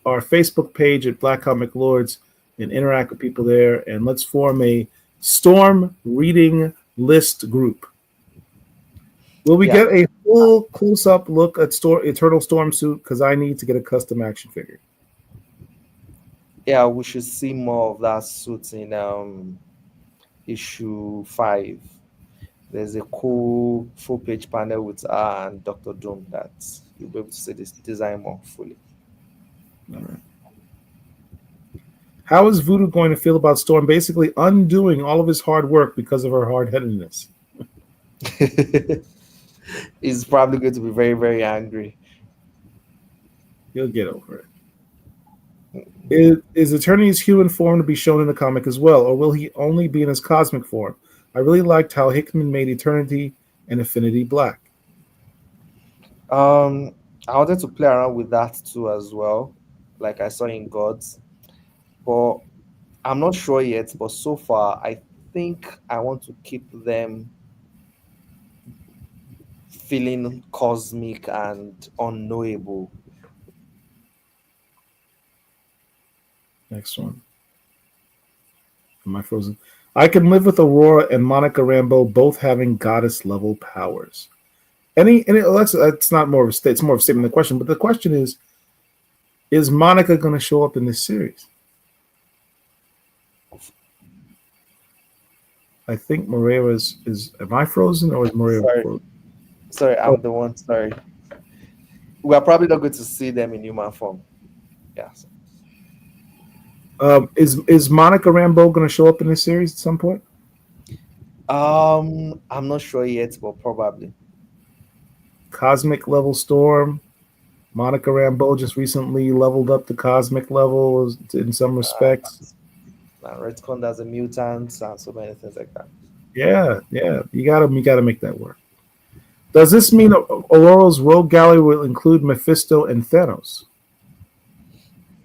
our Facebook page at blackcomiclords and interact with people there, and let's form a Storm reading list group. Will we get a full close-up look at Eternal Storm suit? Because I need to get a custom action figure. Yeah, we should see more of that suit in issue 5. There's a cool full-page panel with her and Dr. Doom that you'll be able to see this design more fully. All right. How is Voodoo going to feel about Storm basically undoing all of his hard work because of her hard-headedness? He's probably going to be very, very angry. He'll get over it. Is Eternity's human form to be shown in the comic as well, or will he only be in his cosmic form? I really liked how Hickman made Eternity and Affinity black. I wanted to play around with that too as well, like I saw in Gods, but I'm not sure yet. But so far, I think I want to keep them feeling cosmic and unknowable. Next one. Am I frozen? I can live with Aurora and Monica Rambeau both having goddess level powers. That's not more of a it's more of a statement than the question, but the question is Monica going to show up in this series? I think Murewa is. Am I frozen or is Murewa frozen? Sorry, I'm the one. Sorry. We are probably not going to see them in human form. Yeah. Is Monica Rambeau going to show up in this series at some point? I'm not sure yet, but probably. Cosmic level Storm. Monica Rambeau just recently leveled up to cosmic level in some respects. Redcon as a mutant and so many things like that. Yeah. You gotta make that work. Does this mean Aurora's rogue gallery will include Mephisto and Thanos?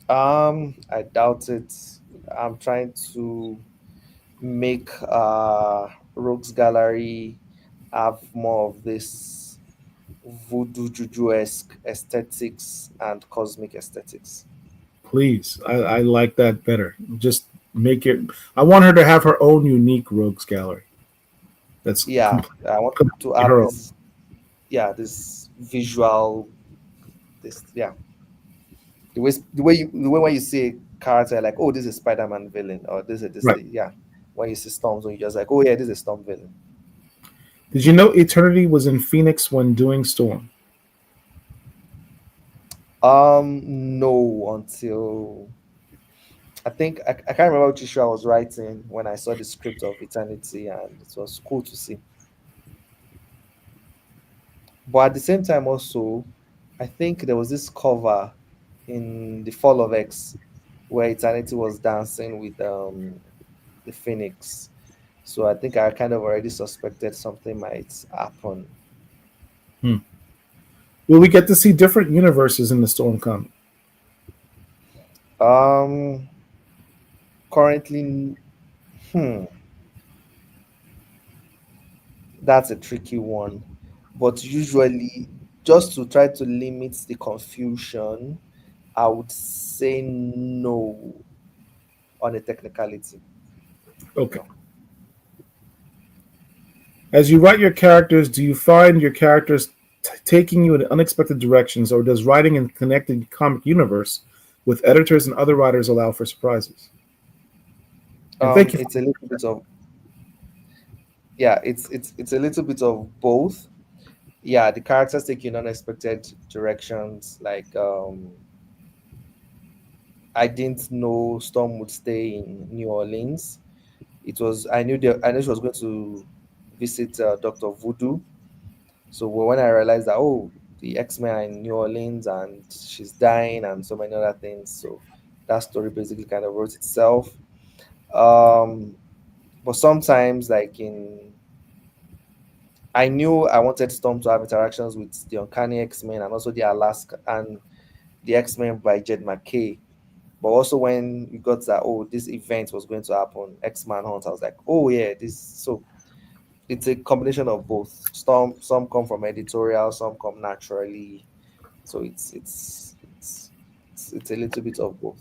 I doubt it. I'm trying to make Rogues Gallery have more of this voodoo juju esque aesthetics and cosmic aesthetics. Please, I like that better. Just make it. I want her to have her own unique rogues gallery. That's Yeah, I want to completely have her own. this. Yeah, this visual. This yeah, the way when you see a character like, oh, this is Spider-Man villain, or this is this Right. thing. Yeah, when you see Storm, so you just like, oh yeah, this is Storm villain. Did you know Eternity was in Phoenix when doing Storm? No, until I can't remember which issue I was writing when I saw the script of Eternity, and it was cool to see. But at the same time, also, I think there was this cover in the Fall of X where Eternity was dancing with the Phoenix. So I think I kind of already suspected something might happen. Hmm. Will we get to see different universes in the Storm comic? Um, currently, hmm, that's a tricky one. But usually, just to try to limit the confusion, I would say no on a technicality. Okay. No. As you write your characters, do you find your characters taking you in unexpected directions, or does writing in a connected comic universe with editors and other writers allow for surprises? And thank you. It's a little bit of yeah, it's a little bit of both. Yeah, the characters take you in unexpected directions. Like I didn't know Storm would stay in New Orleans. I knew she was going to visit Doctor Voodoo. So when I realized that, oh, the X-Men are in New Orleans and she's dying and so many other things, so that story basically kind of wrote itself. Um, but sometimes, like in I knew I wanted Storm to have interactions with the Uncanny X-Men and also the Alaska and the X-Men by Jed McKay. But also when you got that, oh, this event was going to happen, X-Man Hunt, I was like, oh yeah, this so it's a combination of both. Some come from editorial, some come naturally. So it's a little bit of both.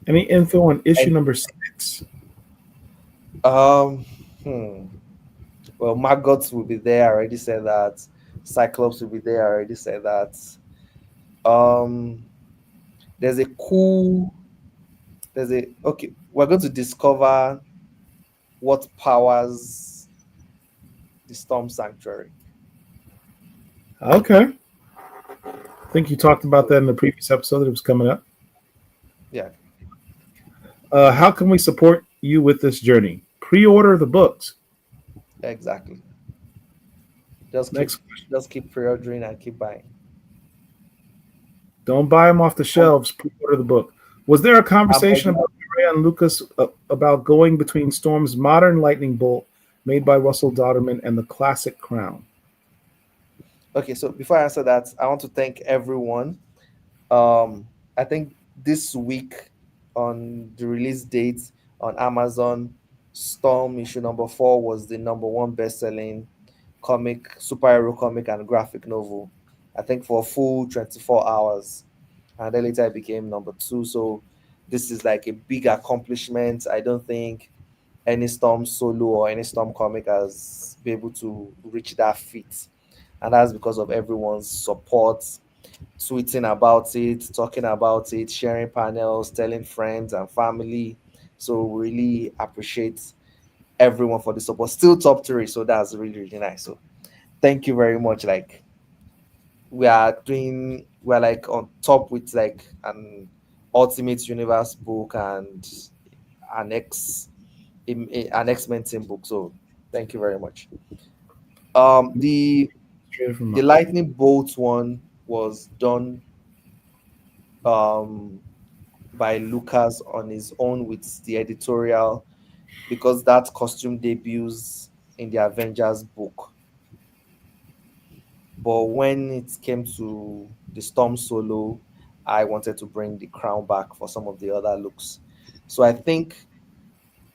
Any info on issue And number 6? um hmm. Well, Maggots will be there, I already said that. Cyclops will be there, I already said that. Um there's a cool there's a okay, we're going to discover what powers the Storm Sanctuary. Okay. I think you talked about So that in the previous episode that it was coming up. yeah, How can we support you with this journey? Pre-order the books. exactly. Just keep Next question. just keep pre-ordering and keep buying. Don't buy them off the I'm, shelves. Pre-order the book. Was there a I'm conversation begging. about Ray and Lucas about going between Storm's modern lightning bolt made by Russell Dodderman and the classic crown? Okay, so before I answer that, I want to thank everyone. I think this week on the release date on Amazon, Storm issue number 4 was the number one best-selling superhero comic and graphic novel. I think for a full 24 hours, and then later it became number 2. So this is like a big accomplishment. I don't think any Storm solo or any Storm comic has been able to reach that feat, and that's because of everyone's support, tweeting about it, talking about it, sharing panels, telling friends and family. So really appreciate everyone for the support. Still top 3, so that's really really nice. So thank you very much. Like we're like on top with like an Ultimate Universe book and an an X-Men team book. So thank you very much. The Straight from the mouth. lightning bolt one was done um by Lucas on his own with the editorial because that costume debuts in the Avengers book. But when it came to the Storm solo, I wanted to bring the crown back for some of the other looks. So I think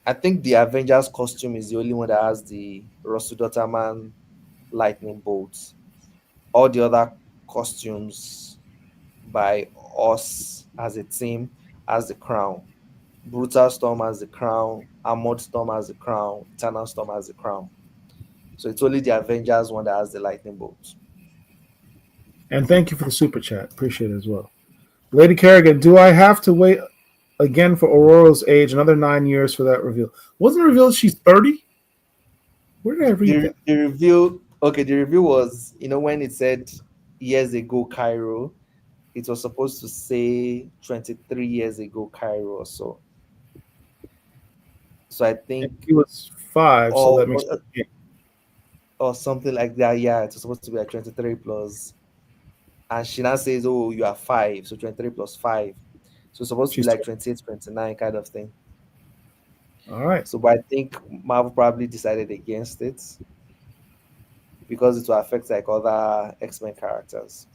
the Avengers costume is the only one that has the Rosu lightning bolts. All the other costumes by us as a team has the crown. Brutal Storm has the crown, Armored Storm has the crown, Eternal Storm has the crown. So it's only the Avengers one that has the lightning bolts. And thank you for the super chat. Appreciate it as well. Lady Kerrigan, do I have to wait again for Aurora's age another 9 years for that reveal? Wasn't it revealed she's 30? Where did I read that? The review, okay, the review was, when it said years ago Cairo, it was supposed to say 23 years ago Cairo or so. So I think He was 5, so that makes or something like that. Yeah, it's supposed to be like 23 plus. And she now says, oh, you are 5, so 23 plus 5. So it's supposed to be like 28, 29 kind of thing. All right. So, but I think Marvel probably decided against it because it will affect like other X-Men characters.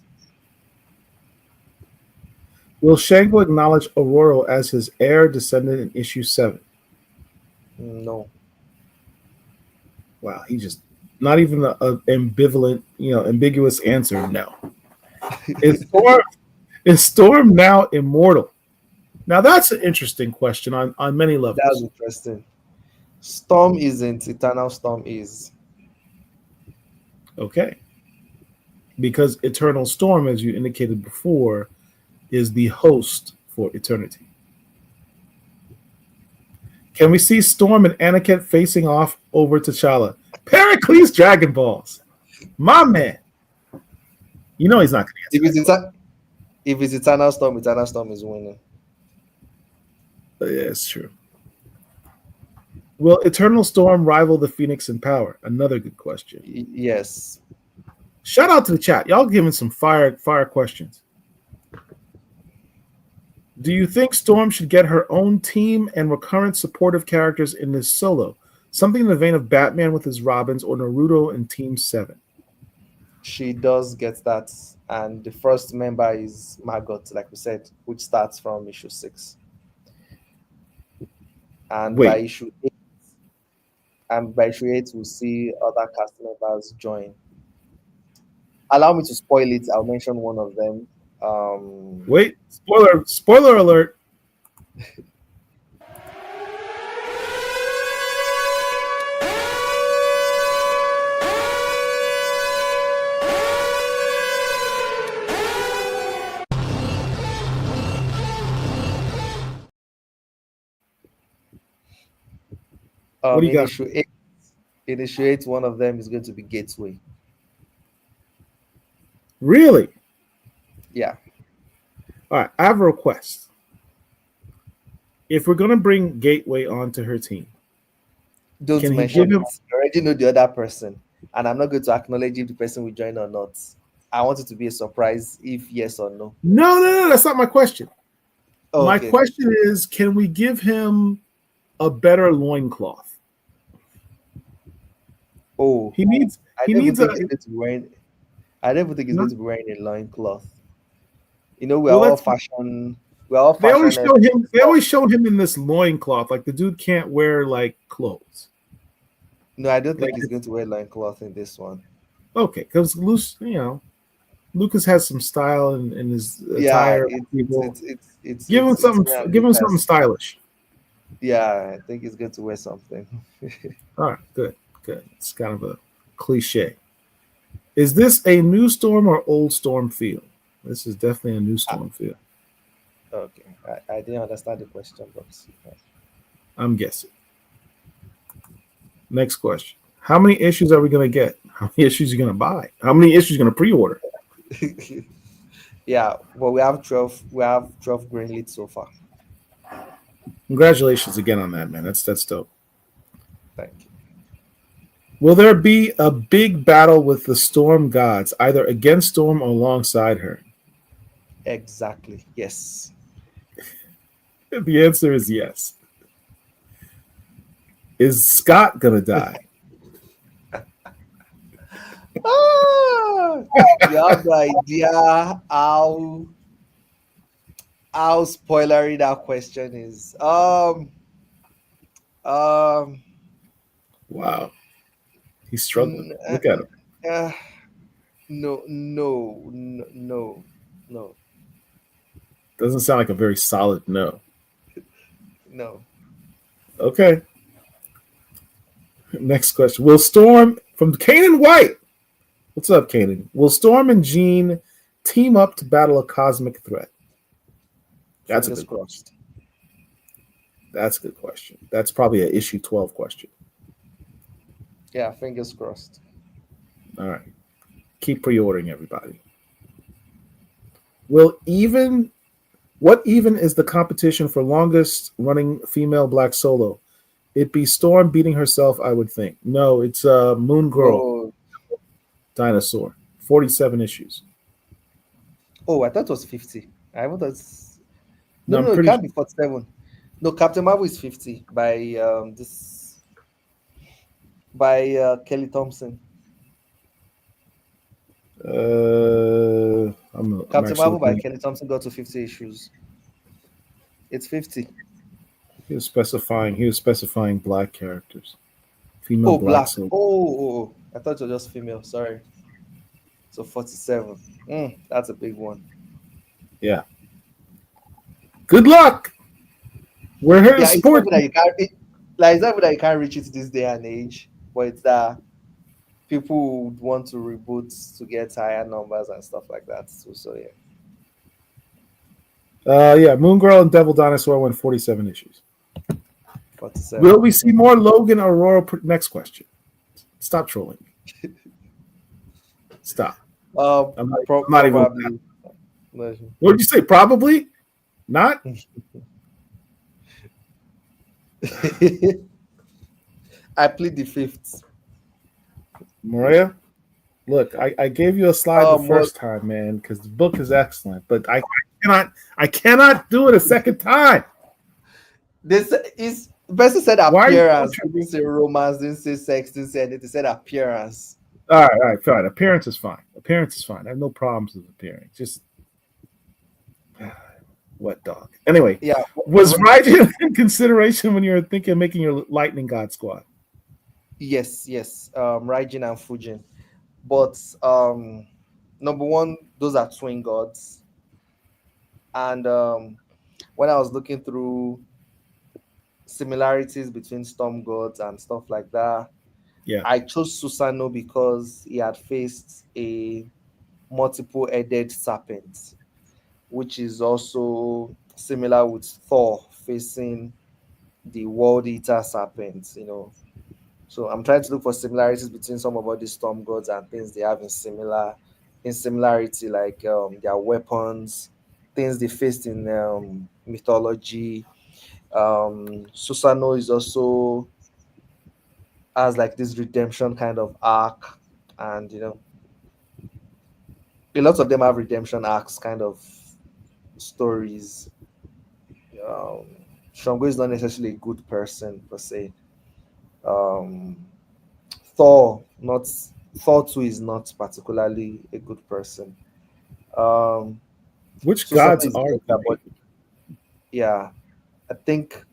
Will Shango acknowledge Aurora as his heir descendant in issue 7? No. Wow, he just not even an ambivalent, ambiguous answer. No. Is Storm now immortal? Now that's an interesting question on many levels. That's interesting. Storm isn't. Eternal Storm is. Okay. Because Eternal Storm, as you indicated before, is the host for eternity. Can we see Storm and Anakin facing off over T'Challa? Pericles Dragon Balls. My man. You know he's not going to answer. If it's Eternal Storm is winning. Yeah, it's true. Will Eternal Storm rival the Phoenix in power? Another good question. Yes. Shout out to the chat. Y'all giving some fire questions. Do you think Storm should get her own team and recurrent supportive characters in this solo? Something in the vein of Batman with his Robins or Naruto in Team 7? She does get that. And the first member is Margot, like we said, which starts from issue 6. And by issue 8, we'll see other cast members join. Allow me to spoil it. I'll mention one of them. Wait, spoiler alert. What do you got? In issue 8, one of them is going to be Gateway. Really? Yeah. All right, I have a request. If we're going to bring Gateway onto her team, don't mention him. I already know the other person, and I'm not going to acknowledge if the person will join or not. I want it to be a surprise if yes or no. No, that's not my question. Oh, my question is, can we give him a better loincloth? Oh, he needs I don't think he's going to be wearing a loincloth. We're all fashion. We're all fashion. They always show him in this loincloth. Like the dude can't wear like clothes. No, I don't think he's going to wear loincloth in this one. Okay, because Lucas has some style in his attire. Give him something stylish. Yeah, I think he's going to wear something. All right, good. It's kind of a cliche. Is this a new Storm or old Storm feel? This is definitely a new Storm feel. Okay, I didn't understand the question, but I'm guessing. Next question. How many issues are we going to get? How many issues are you going to buy? How many issues are you going to pre-order? Yeah, well, we have 12 greenlit so far. Congratulations again on that, man. That's dope. Thank you. Will there be a big battle with the Storm gods, either against Storm or alongside her? Exactly. Yes. The answer is yes. Is Scott gonna die? You have no idea how how spoilery that question is. Um, Wow, he's struggling. n- uh, Look at him. uh, no, no, no, no, no, Doesn't sound like a very solid no. no. Okay. Next question. Will Storm from Kanan White? What's up, Kanan? Will Storm and Jean team up to battle a cosmic threat? That's a Fingers good question. crossed. That's a good question. That's probably an issue 12 question. Yeah, fingers crossed. All right. Keep pre-ordering, everybody. What even is the competition for longest running female black solo? It'd be Storm beating herself, I would think. No, it's Moon Girl Oh, Dinosaur. 47 issues. oh, I thought it was 50. I thought it's No, no, I'm no, it pretty can't be 47. No, Captain Marvel is 50 by Kelly Thompson. I'm Captain actually Marvel by looking at Kelly Thompson got to 50 issues. It's 50. he was specifying black characters. Female Oh, black black. solo. Oh, I thought it was just female. Sorry. So 47. That's a big one. Yeah. Good luck. We're here to Yeah, it's support. not that you can't. It's not that you can't reach it this day and age, but it's that people would want to reboot to get higher numbers and stuff like that. So yeah. Yeah, Moon Girl and Devil Dinosaur won 47 issues. 47. Will we see more Logan Aurora? Next question. Stop trolling me. Stop. I'm not even. Probably. What did you say? Probably not. I plead the fifth. Maria, look, I gave you a slide the Well, first time, man, because the book is excellent, but I cannot do it a second time. this is the person said Why are you appearance. torturing Didn't say romance. Didn't say sex. Didn't say anything. They said appearance. All right, fine. Appearance is fine. Appearance is fine. I have no problems with appearing. Just wet dog. Anyway, Yeah. was Raijin in consideration when you were thinking of making your Lightning God squad? Yes. Raijin and Fujin, but number one, those are twin gods, and when I was looking through similarities between storm gods and stuff like that, Yeah. I chose Susanoo because he had faced a multiple-headed serpent, which is also similar with Thor facing the world eater serpent, So I'm trying to look for similarities between some of all these storm gods and things they have in similarity, like their weapons, things they faced in mythology. Susanoo is also has like this redemption kind of arc, and a lot of them have redemption arcs kind of stories. Um, Shango is not necessarily a good person per se. Um, Thor, not Thor 2 is not particularly a good person. Which Susanoo gods is are better, they? but yeah, I think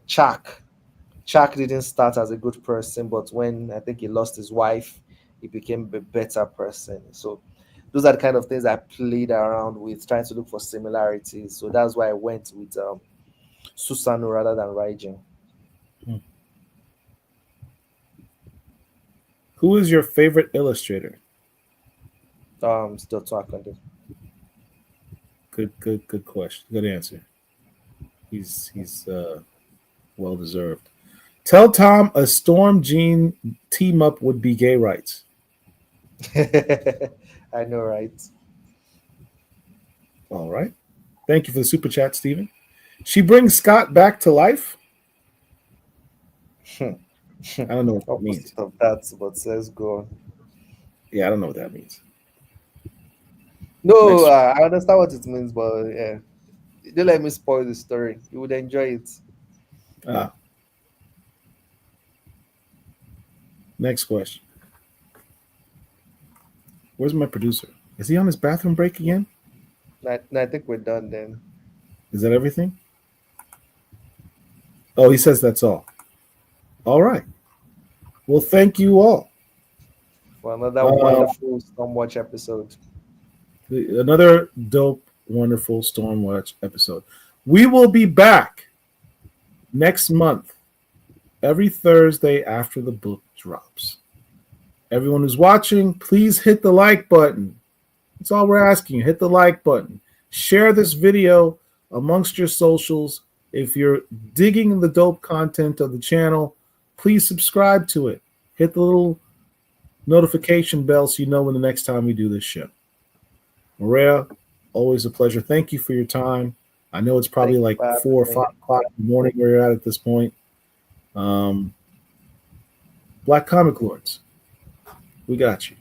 Chak didn't start as a good person, but when I think he lost his wife, he became a better person. So those are the kind of things I played around with, trying to look for similarities. So that's why I went with Susanoo rather than Raijin. Who is your favorite illustrator? Still talking. Good question. Good answer. He's well deserved. Tell Tom a Storm Jean team up would be gay rights. I know, right? All right. Thank you for the super chat, Stephen. She brings Scott back to life. I don't know what that means. Opposite of that, but let's go on. Yeah, I don't know what that means. No, I understand what it means, but yeah, don't let me spoil the story. You would enjoy it. Next question. Where's my producer? Is he on his bathroom break again? I think we're done then. Is that everything? Oh, he says that's all. All right. Well, thank you all. For another Uh, wonderful StormWatch episode. Another dope, wonderful StormWatch episode. We will be back next month, every Thursday after the book drops. Everyone who's watching, please hit the like button. That's all we're asking you. Hit the like button. Share this video amongst your socials. If you're digging the dope content of the channel, please subscribe to it. Hit the little notification bell so you know when the next time we do this show. Murewa, always a pleasure. Thank you for your time. I know it's probably like 4 or 5 o'clock in the morning where you're at this point. Black Comic Lords, we got you.